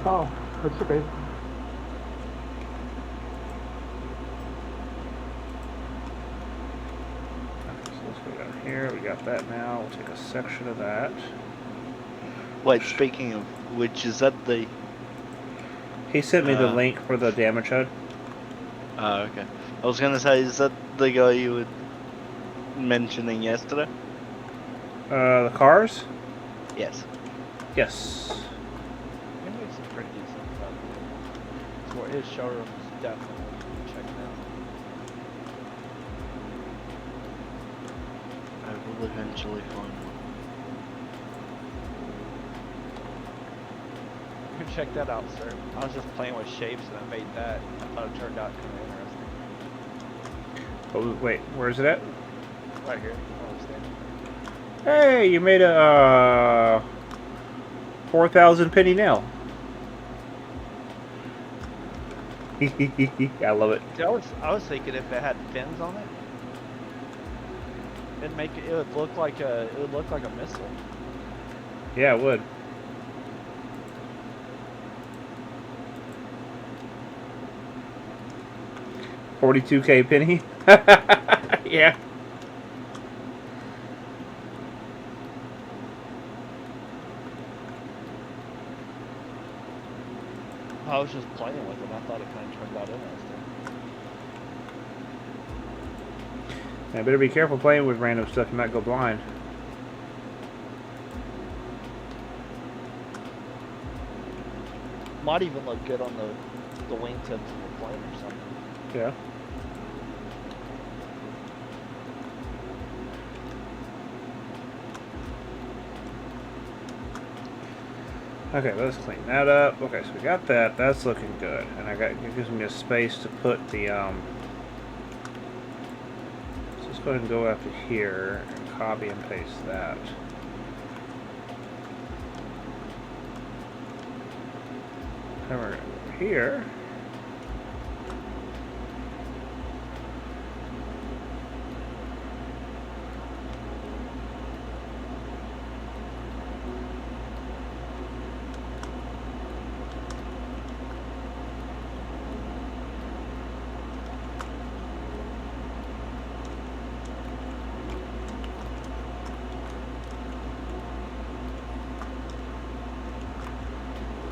Oh, that's okay. So let's go down here. We got that now. We'll take a section of that. Wait, speaking of which, is that the... He sent me the link for the damage HUD. Oh, okay. I was gonna say, is that the guy you were mentioning yesterday? The cars? Yes. Yes. He makes some pretty decent stuff. So his showroom is definitely checked out. I will eventually find one. You can check that out, sir. I was just playing with shapes and I made that. I thought it turned out kind of interesting. Oh, wait. Where's it at? Right here. I was standing. Hey, you made a 4,000 penny nail. I love it. See, I was thinking if it had fins on it, it'd make it would look like a missile. Yeah, it would. $42K penny. Yeah. I was just playing with it. I thought it kind of turned out interesting. Now, better be careful playing with random stuff. You might go blind. Might even look good on the wingtips of the plane or something. Yeah. Okay, let's clean that up. Okay, so we got that. That's looking good. And it gives me a space to put the so let's go ahead and go after here and copy and paste that. Come over here.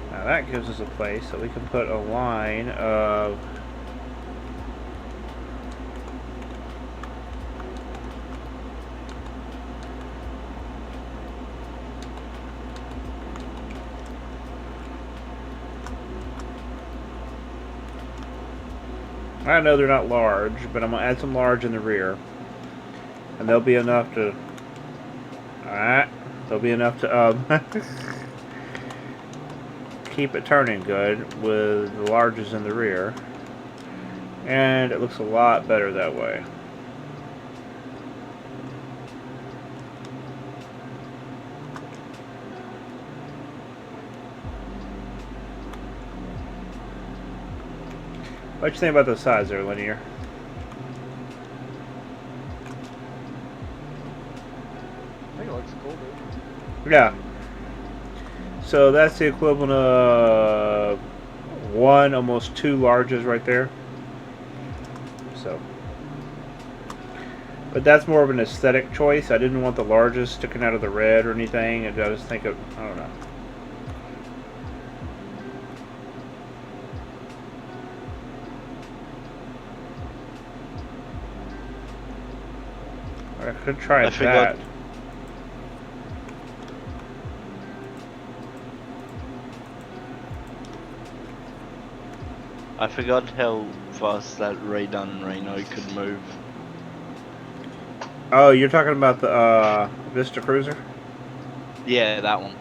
Now that gives us a place that we can put a line of I know they're not large, but I'm going to add some large in the rear. And they'll be enough to alright. They'll be enough to keep it turning good with the larges in the rear, and it looks a lot better that way. What you think about those sides there, Linear? I think it looks cool, dude. Yeah. So that's the equivalent of one, almost two larges right there. So, but that's more of an aesthetic choice. I didn't want the largest sticking out of the red or anything. I just think of, I don't know. I could try that. I forgot how fast that redone Reno could move. Oh, you're talking about the Vista Cruiser? Yeah, that one.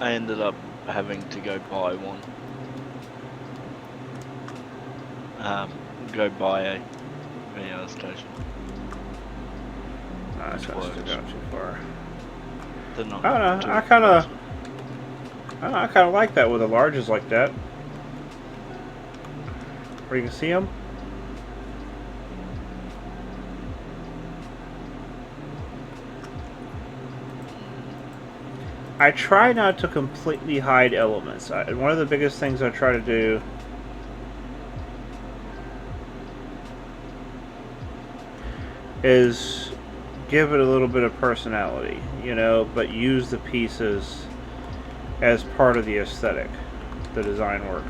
I ended up having to go buy one. Go buy a VR station. That's gonna stick out too far. They're not I don't know. too I kind of, expensive. I kind of like that with the larges like that, where you can see them. I try not to completely hide elements. One of the biggest things I try to do is give it a little bit of personality, you know, but use the pieces as part of the aesthetic, the design work.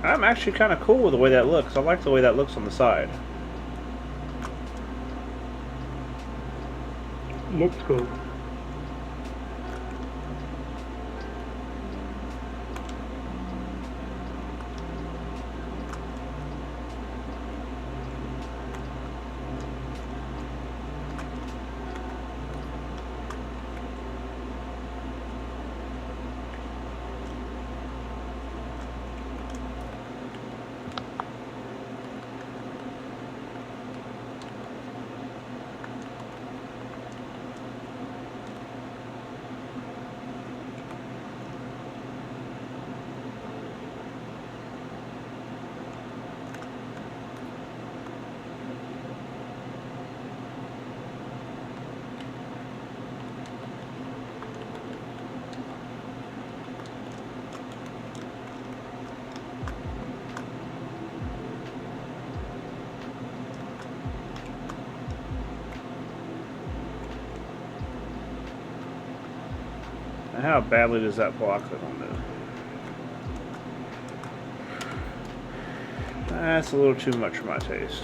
I'm actually kind of cool with the way that looks. I like the way that looks on the side. Looks cool. And how badly does that block it on there? That's a little too much for my taste.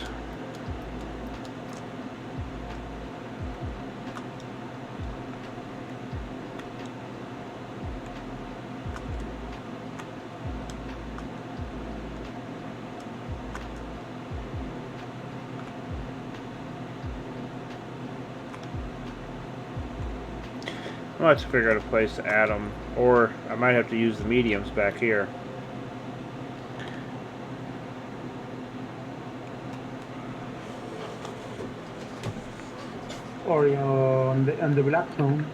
I might have to figure out a place to add them, or I might have to use the mediums back here. Or on the black zone.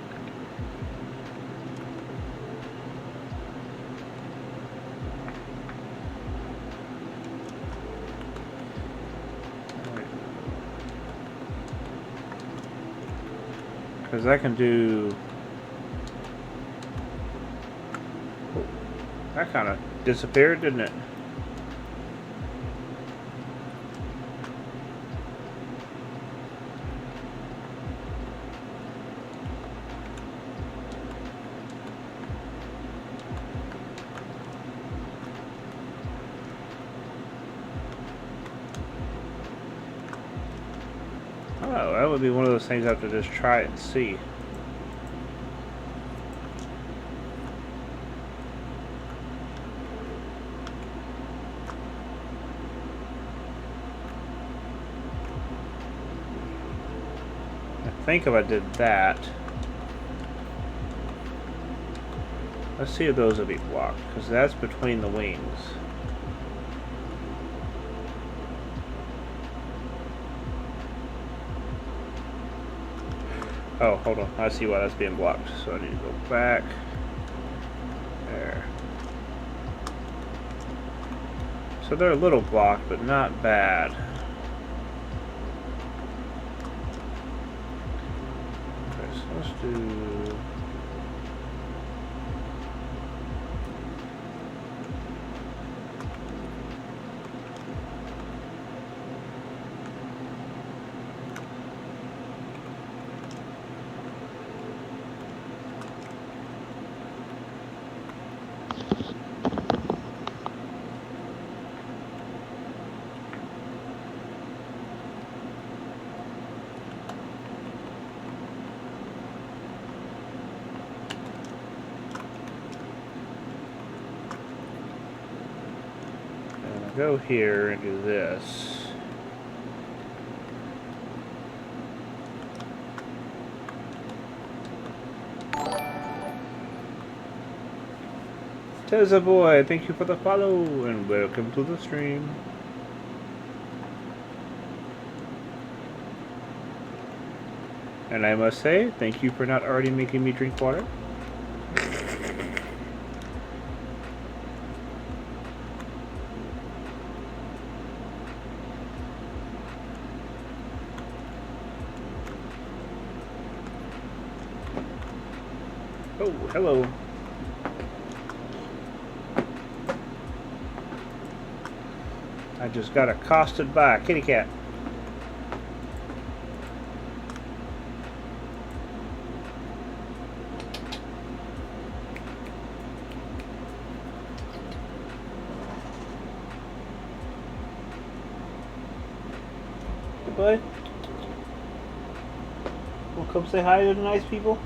Because I can do... That kind of disappeared, didn't it? Oh, that would be one of those things I have to just try it and see. I think if I did that, let's see if those will be blocked, because that's between the wings. Oh, hold on. I see why that's being blocked. So I need to go back. There. So they're a little blocked, but not bad. Okay, so let's do... go here and do this. Tezza boy, thank you for the follow and welcome to the stream. And I must say, thank you for not already making me drink water. Oh, hello. I just got accosted by a kitty cat. Hey, bud. Wanna come say hi to the nice people?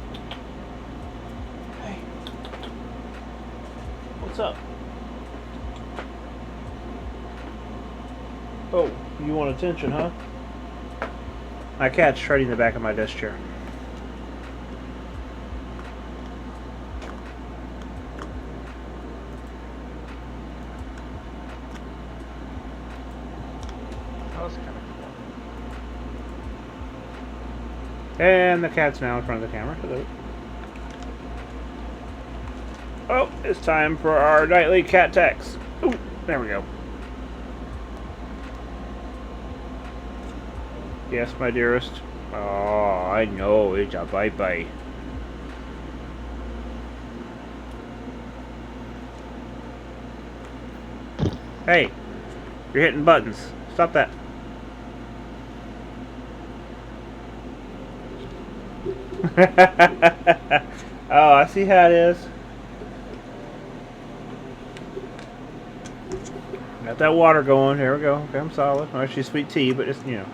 Hey. What's up? Oh, you want attention, huh? My cat's treading the back of my desk chair. That was kind of cool. And the cat's now in front of the camera. Hello. Oh, it's time for our nightly cat tax. Ooh, there we go. Yes, my dearest. Oh, I know, it's a bye-bye. Hey, you're hitting buttons. Stop that. Oh, I see how it is. Got that water going. Here we go. Okay, I'm solid. Oh, she's sweet tea, but it's, you know.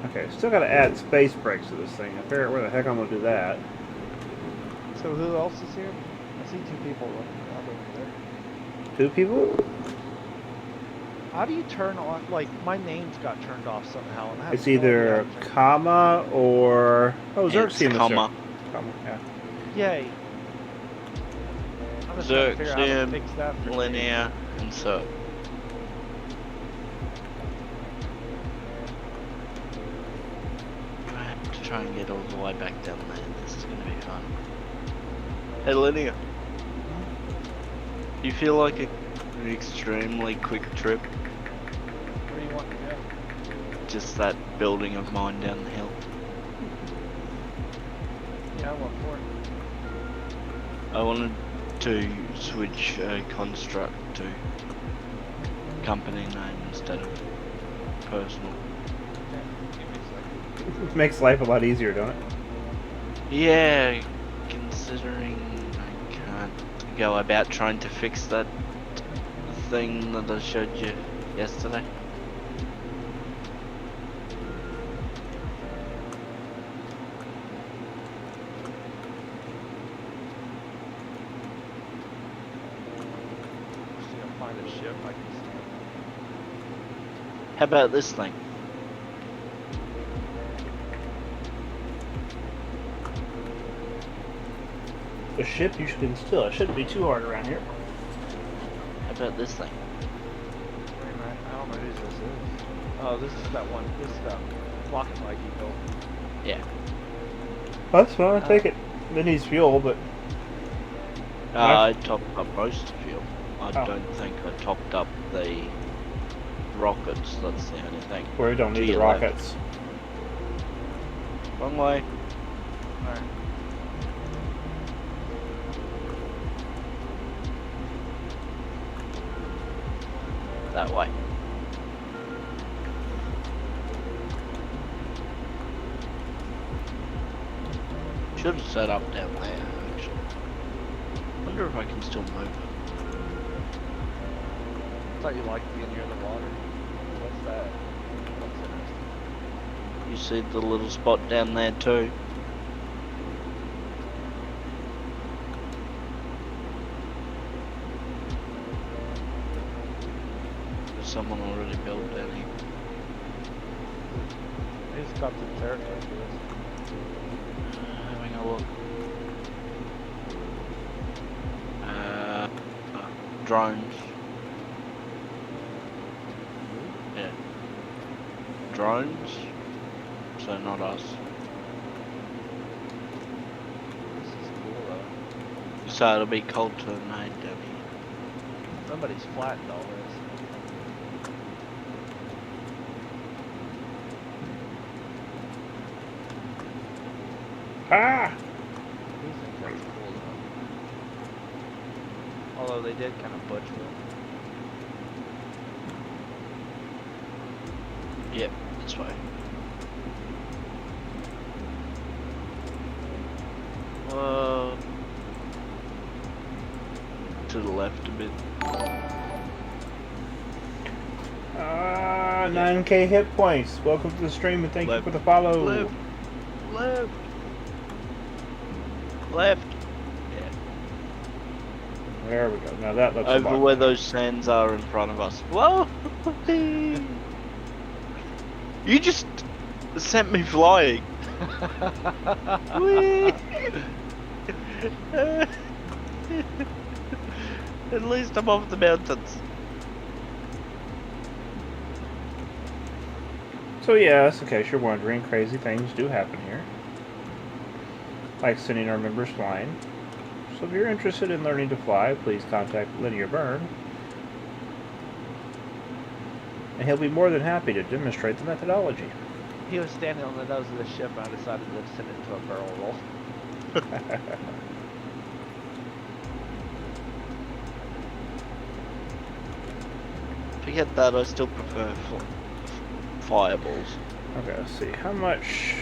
Okay, still gotta add space brakes to this thing. I figure out where the heck I'm gonna do that. So who else is here? I see two people looking around over there. 2 people? How do you turn on, like, my name's got turned off somehow. And I have It's no idea either how to turn it comma or... Oh, Zerk's It's seen this comma. Comma, yeah. on. Yay. I'm just trying to figure out how to Zerk, fix that for linear, insert. I have to try and get all the way back down there. This is gonna be fun. Hey, linear. You feel like an extremely quick trip? Where do you want to go? Just that building of mine down the hill. Yeah, what for? I wanted to switch construct to company name instead of personal. Okay, give me a second. It makes life a lot easier, don't it? Yeah, considering I can't go about trying to fix that thing that I showed you yesterday. Just gonna find a ship I can see. How about this thing? A ship you can still. It shouldn't be too hard around here. How about this thing? Wait a minute, I don't know whose this is. Oh, this is that one. This is that rocket bike you built. Yeah. That's fine, I'll take it. It needs fuel, but... I topped up most of fuel. I Oh. don't think I topped up the rockets. That's the only thing. We don't need the G11. rockets. Wrong way. Alright. That way. Should have set up down there, actually. Wonder if I can still move it. I thought you liked being near the water. What's that? What's interesting? You see the little spot down there too? someone already built any. They just got the territory for this. Having a look. Drones. Yeah. Drones. So not us. This is cool though. So it'll be cold to made, Debbie. Somebody's flattened all this. Ah! These things are cool though. Although they did kind of butcher it. Yep, this way. To the left a bit. 9k hit points. Welcome to the stream and thank Left. you for the follow. Left. Left. Left. Yeah. There we go. Now that looks a Over lot where better. those sands are in front of us. Whoa! You just sent me flying. Whee! At least I'm off the mountains. So yes, in case you're wondering, crazy things do happen here. Like sending our members flying. So if you're interested in learning to fly, please contact Linear Burn. And he'll be more than happy to demonstrate the methodology. He was standing on the nose of the ship and I decided to send it to a barrel roll. Forget that, I still prefer fireballs. Okay, let's see. How much?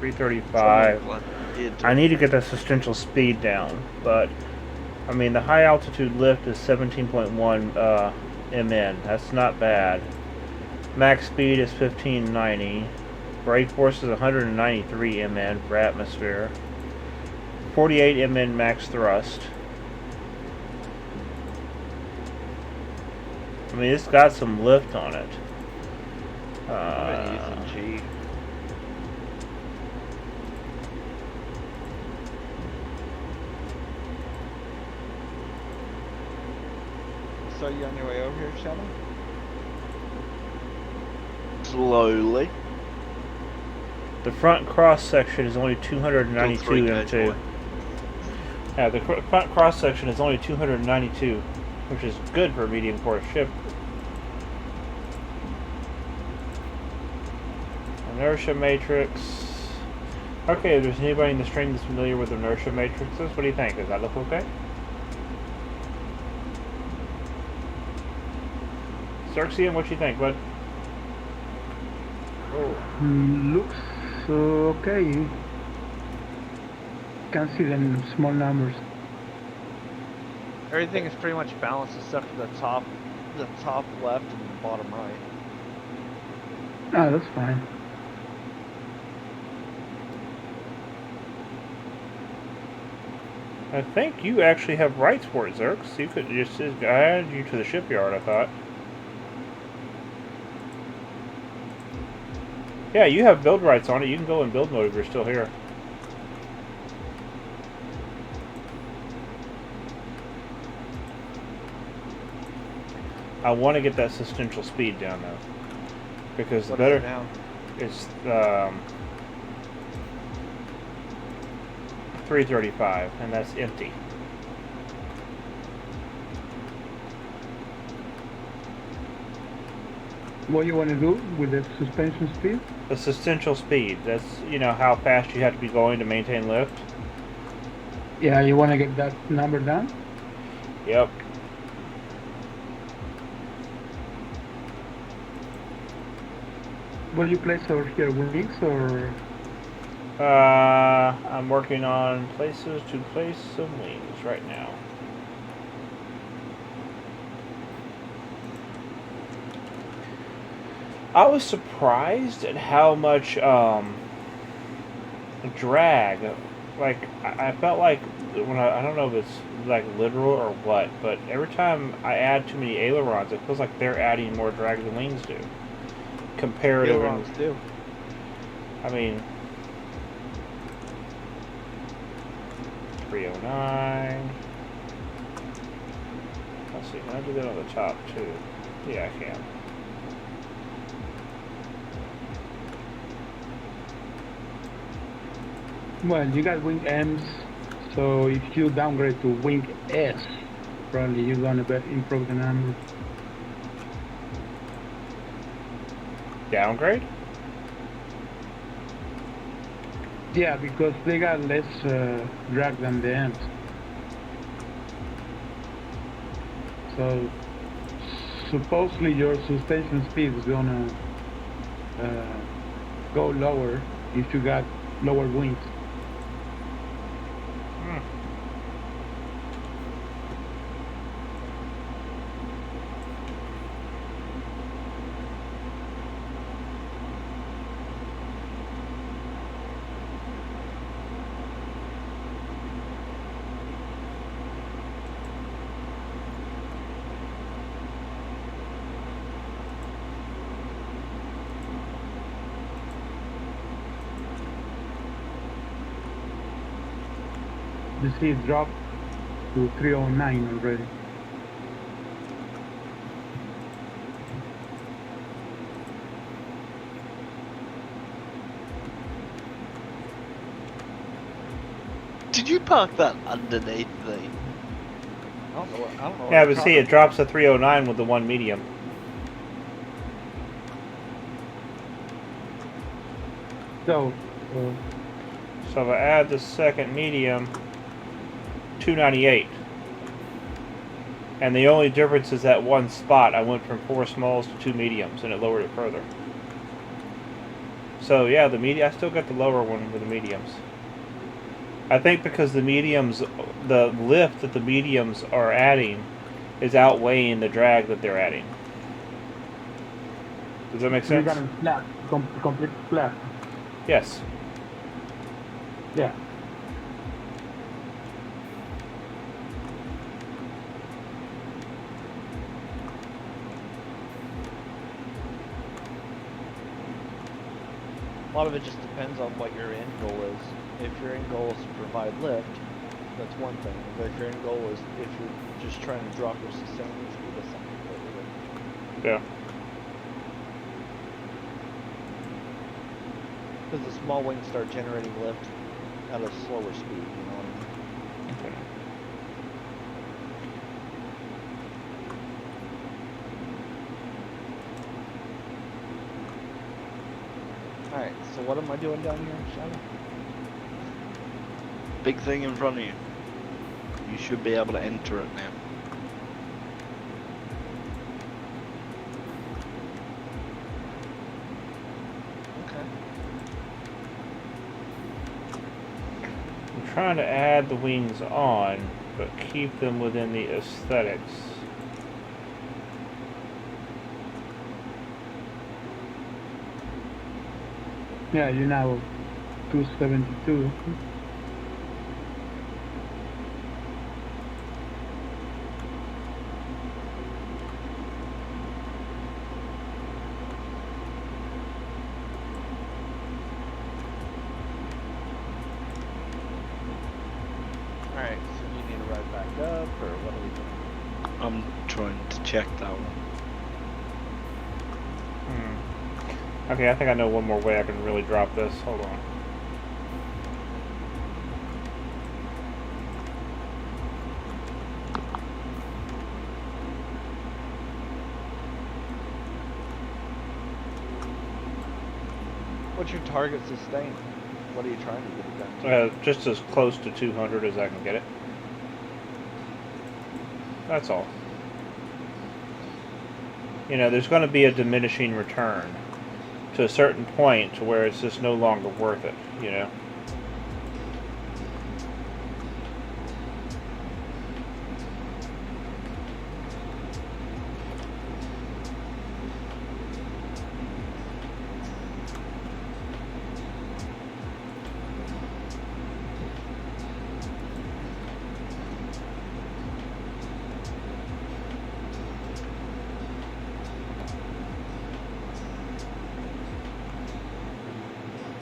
335. I need to get the substantial speed down, but I mean the high altitude lift is 17.1 mn. That's not bad. Max speed is 1590. Brake force is 193 mn for atmosphere. 48 mn max thrust. I mean, it's got some lift on it. I'm gonna use a G. So you on your way over here, Shadow? Slowly. The front cross section is only 292 Still 3K m2. boy. Yeah, the front cross section is only 292, which is good for a medium course ship. Inertia matrix. Okay, if there's anybody in the stream that's familiar with inertia matrices, what do you think? Does that look okay? Xerxian, what you think, bud? Looks okay. Can see them in small numbers. Everything is pretty much balanced except for the top left and the bottom right. Ah, that's fine. I think you actually have rights for it, Xerx. You could just add you to the shipyard, I thought. Yeah, you have build rights on it. You can go in build mode if you're still here. I want to get that substantial speed down though, because What the better is it now? it's 335, and that's empty. What you want to do with the suspension speed? The substantial speed. That's, you know, how fast you have to be going to maintain lift. Yeah, you want to get that number down? Yep. What do you place over here? Wings or? I'm working on places to place some wings right now. I was surprised at how much drag. Like, I felt like when I don't know if it's like literal or what, but every time I add too many ailerons, it feels like they're adding more drag than wings do. Comparative. Ailerons do. I mean, 309. Let's see, can I do that on the top too? Yeah, I can. Well, you got wing M's, so if you downgrade to wing S, probably you're gonna improve the number. Downgrade? Yeah, because they got less drag than the M's. So supposedly your suspension speed is gonna go lower if you got lower wings. You see it drop to 309 already. Did you park that underneath the? I don't know. I don't know. Yeah, but see, it drops to 309 with the one medium. So So if I add the second medium, 298. And the only difference is that one spot. I went from 4 smalls to 2 mediums, and it lowered it further. So yeah, I still got the lower one with the mediums. I think because the mediums, the lift that the mediums are adding is outweighing the drag that they're adding. Does that make you sense? got a flat, complete flat. Yes. Yeah. A lot of it just depends on what your end goal is. If your end goal is to provide lift, that's one thing. But if your end goal is, if you're just trying to drop your sustainment speed, that's something completely different. Yeah. Because the small wings start generating lift at a slower speed, you know what I mean? Okay. Alright, so what am I doing down here, Shadow? Big thing in front of you. You should be able to enter it now. Okay. I'm trying to add the wings on, but keep them within the aesthetics. Yeah, you're now 272. Alright, so you need to ride back up, or what are we doing? I'm trying to check that one. Okay, I think I know one more way I can really drop this. Hold on. What's your target sustain? What are you trying to get it down to? Just as close to 200 as I can get it. That's all. You know, there's going to be a diminishing return to a certain point to where it's just no longer worth it, you know?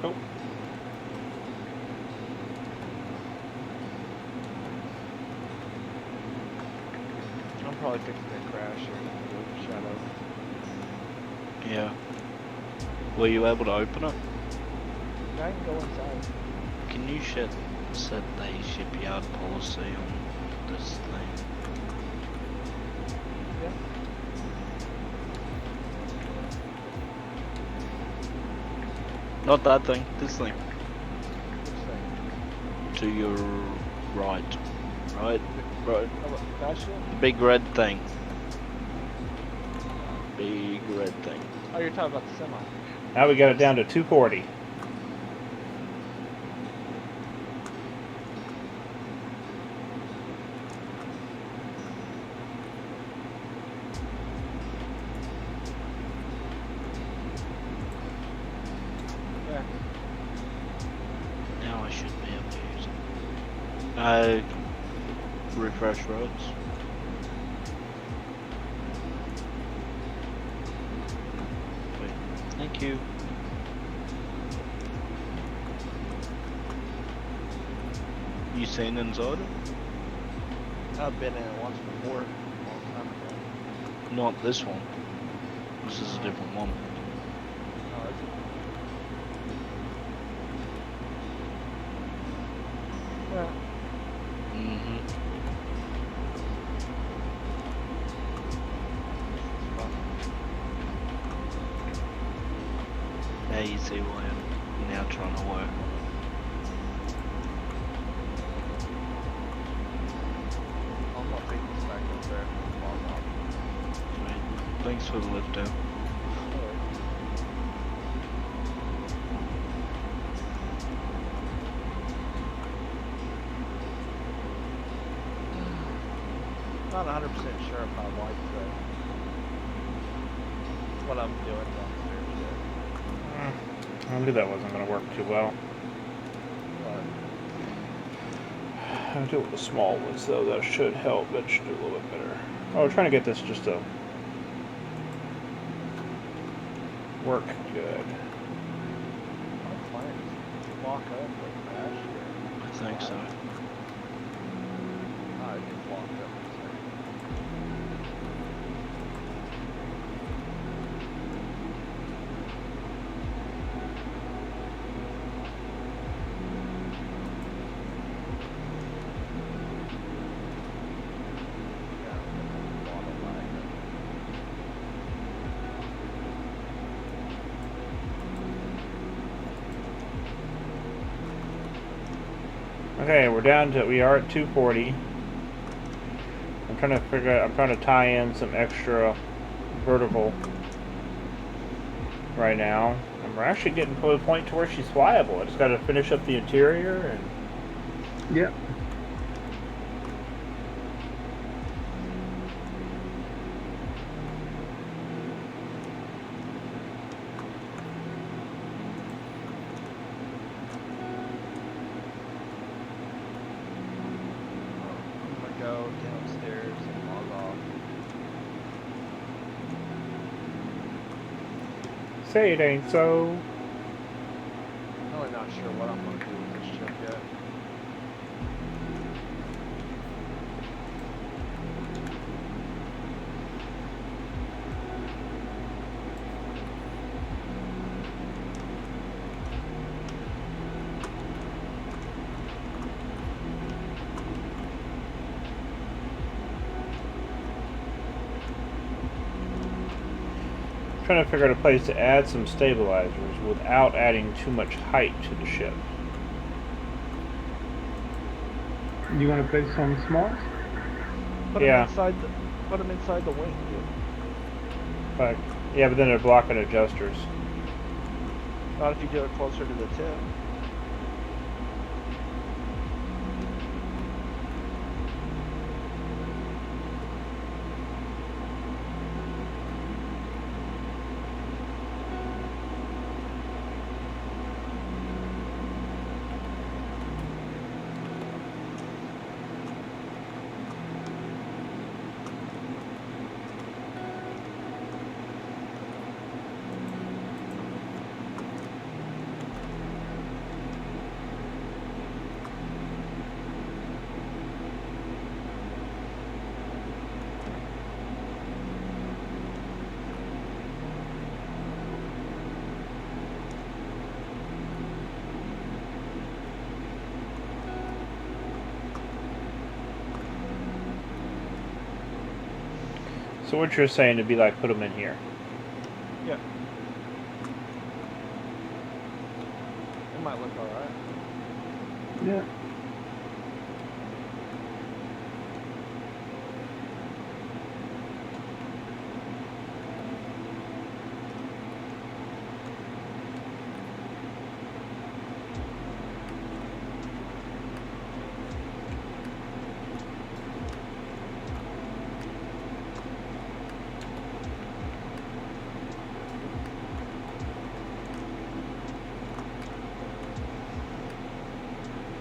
Oh. I'm probably fixing to crash here. Shadow. Yeah. Were you able to open it? I can go inside. Can you set the shipyard policy on this thing? Yeah. Not that thing, this thing. Which thing? To your right. Right? Right. Oh, what, Bastion? The big red thing. Big red thing. Oh, you're talking about the semi. Now we got it down to 240. Yeah. Now I should be able to use it. Refresh roads. Wait, thank you. You seen inside it? I've been in it once before. A long time ago. Not this one. This is a different one. Oh, is it? Yeah. Mm-hmm. Now you see why I'm now trying to work. I'm gonna take this back up there. Log off. Sweet. Thanks for the lift out. Not 100% sure if I like what I'm doing downstairs I knew that wasn't going to work too well. yet. I'll do it with the small ones, though. That should help. That should do a little bit better. Oh, we're trying to get this just to work good. My clients lock up like crash here. I think so. I just locked up. Okay, we are at 240. I'm trying to tie in some extra vertical right now. And we're actually getting to a point to where she's flyable. I just got to finish up the interior and Yeah. I'm gonna go downstairs and log off. say it ain't so. I'm really not sure what I'm gonna do with this ship yet. Trying to figure out a place to add some stabilizers without adding too much height to the ship. You want to play some small? Put Yeah. them inside the wing, dude. But yeah, but then they're blocking adjusters. Not if you do it closer to the tip. So what you're saying would be like put them in here. Yeah. It might look alright. Yeah.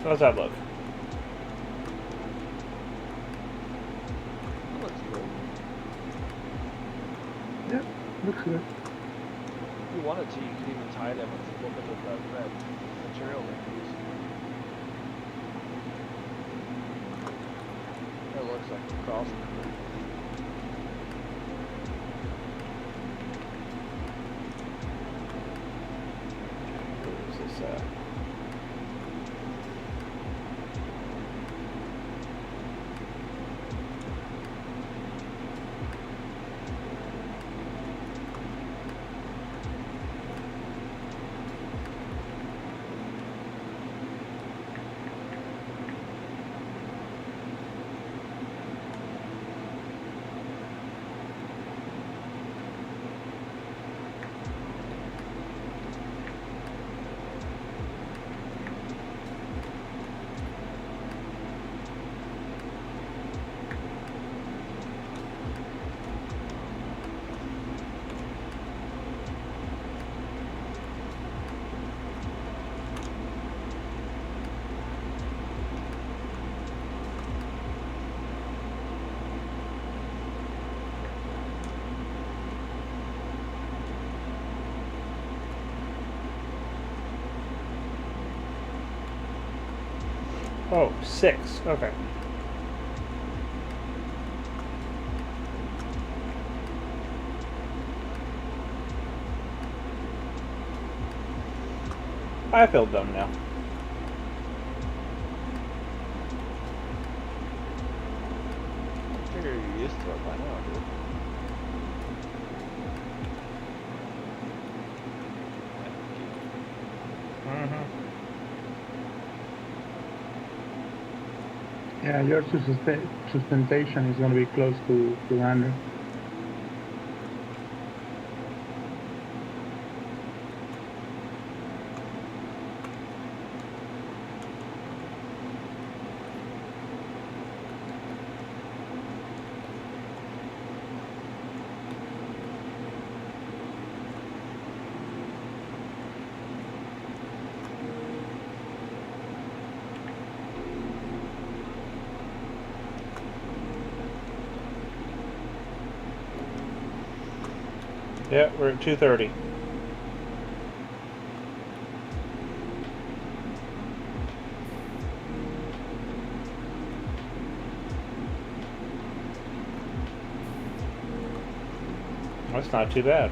How's that look? That looks good. Yeah. Looks good. If you wanted to, you could even tie them with a little bit of that red material they use. It looks like a cross member. Where is this at? Oh, 6. Okay. I feel dumb now. I figure you're used to it by now, dude. Mm-hmm. Yeah, your suspension is going to be close to 100. Yeah, we're at 230. That's not too bad.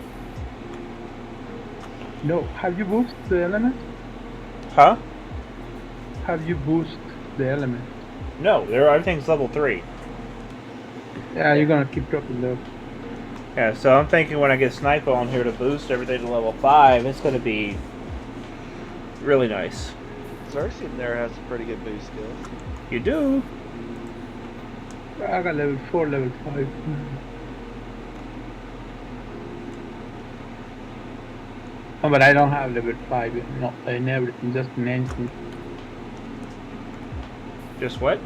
No, have you boosted the element? Huh? Have you boosted the element? No, everything's level 3. Yeah, you're going to keep dropping those. Yeah, so I'm thinking when I get Sniper on here to boost everything to level 5, it's going to be really nice. Xerxes there has a pretty good boost skill. You do? I got level 4, level 5. Oh, but I don't have level 5 yet. Not in everything, just in engine. Just what?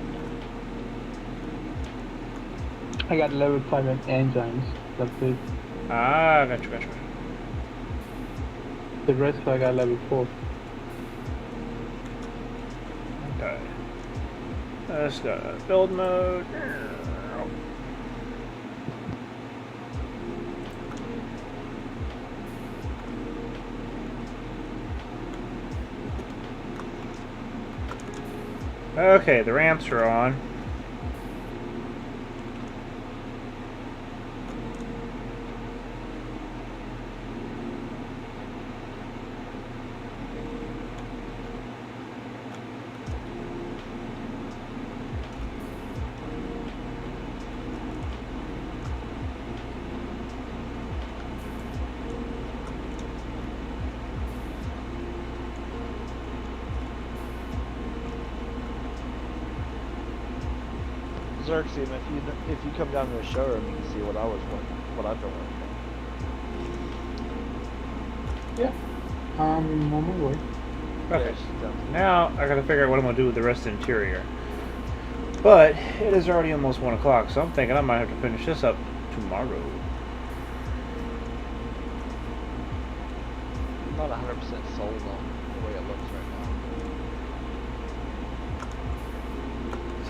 I got level 5 in engines. That's it. Ah, gotcha. The rest I got level 4. Okay. Let's go. Build mode. Okay, the ramps are on. Xerxes, if you come down to the showroom, you can see what I've been working on. Yeah. I'm on my way. Okay. Yeah, she's done. Now I gotta figure out what I'm gonna do with the rest of the interior. But it is already almost 1 o'clock, so I'm thinking I might have to finish this up tomorrow. I'm not 100% sold on the way it looks right now.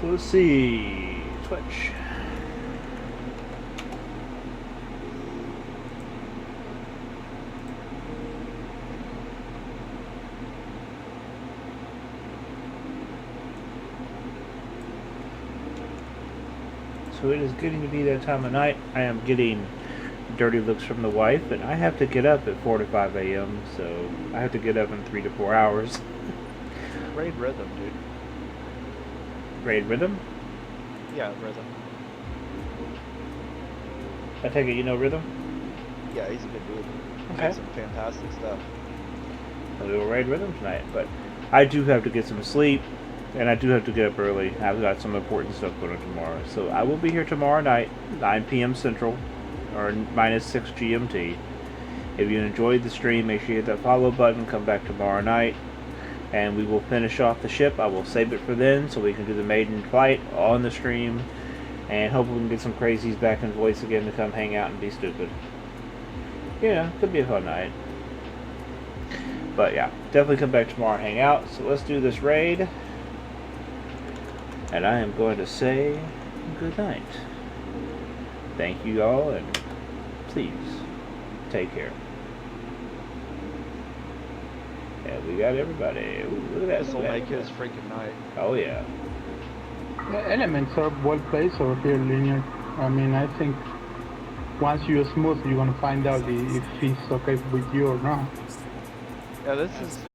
So let's see. Twitch. So it is getting to be that time of night. I am getting dirty looks from the wife, and I have to get up at 4 to 5 a.m., so I have to get up in 3 to 4 hours. Raid Rhythm, dude. Raid Rhythm? Yeah, Rhythm. I take it you know Rhythm? Yeah, he's a good dude. Okay. Does some fantastic stuff. We will raid Rhythm tonight, but I do have to get some sleep, and I do have to get up early. I've got some important stuff going on tomorrow, so I will be here tomorrow night, 9 p.m. Central, or -6 GMT. If you enjoyed the stream, make sure you hit that follow button. Come back tomorrow night, and we will finish off the ship. I will save it for then, so we can do the maiden flight on the stream, and hopefully we can get some crazies back in voice again to come hang out and be stupid. Yeah, could be a fun night. But yeah, definitely come back tomorrow and hang out. So let's do this raid. And I am going to say good night. Thank you all, and please take care. Yeah, we got everybody. Ooh, look at that. This will look at make that. his freaking night. Oh yeah. The elements are well placed over here, Linear. I mean, I think once you smooth, you're gonna find out if it's okay with you or not. Yeah, this is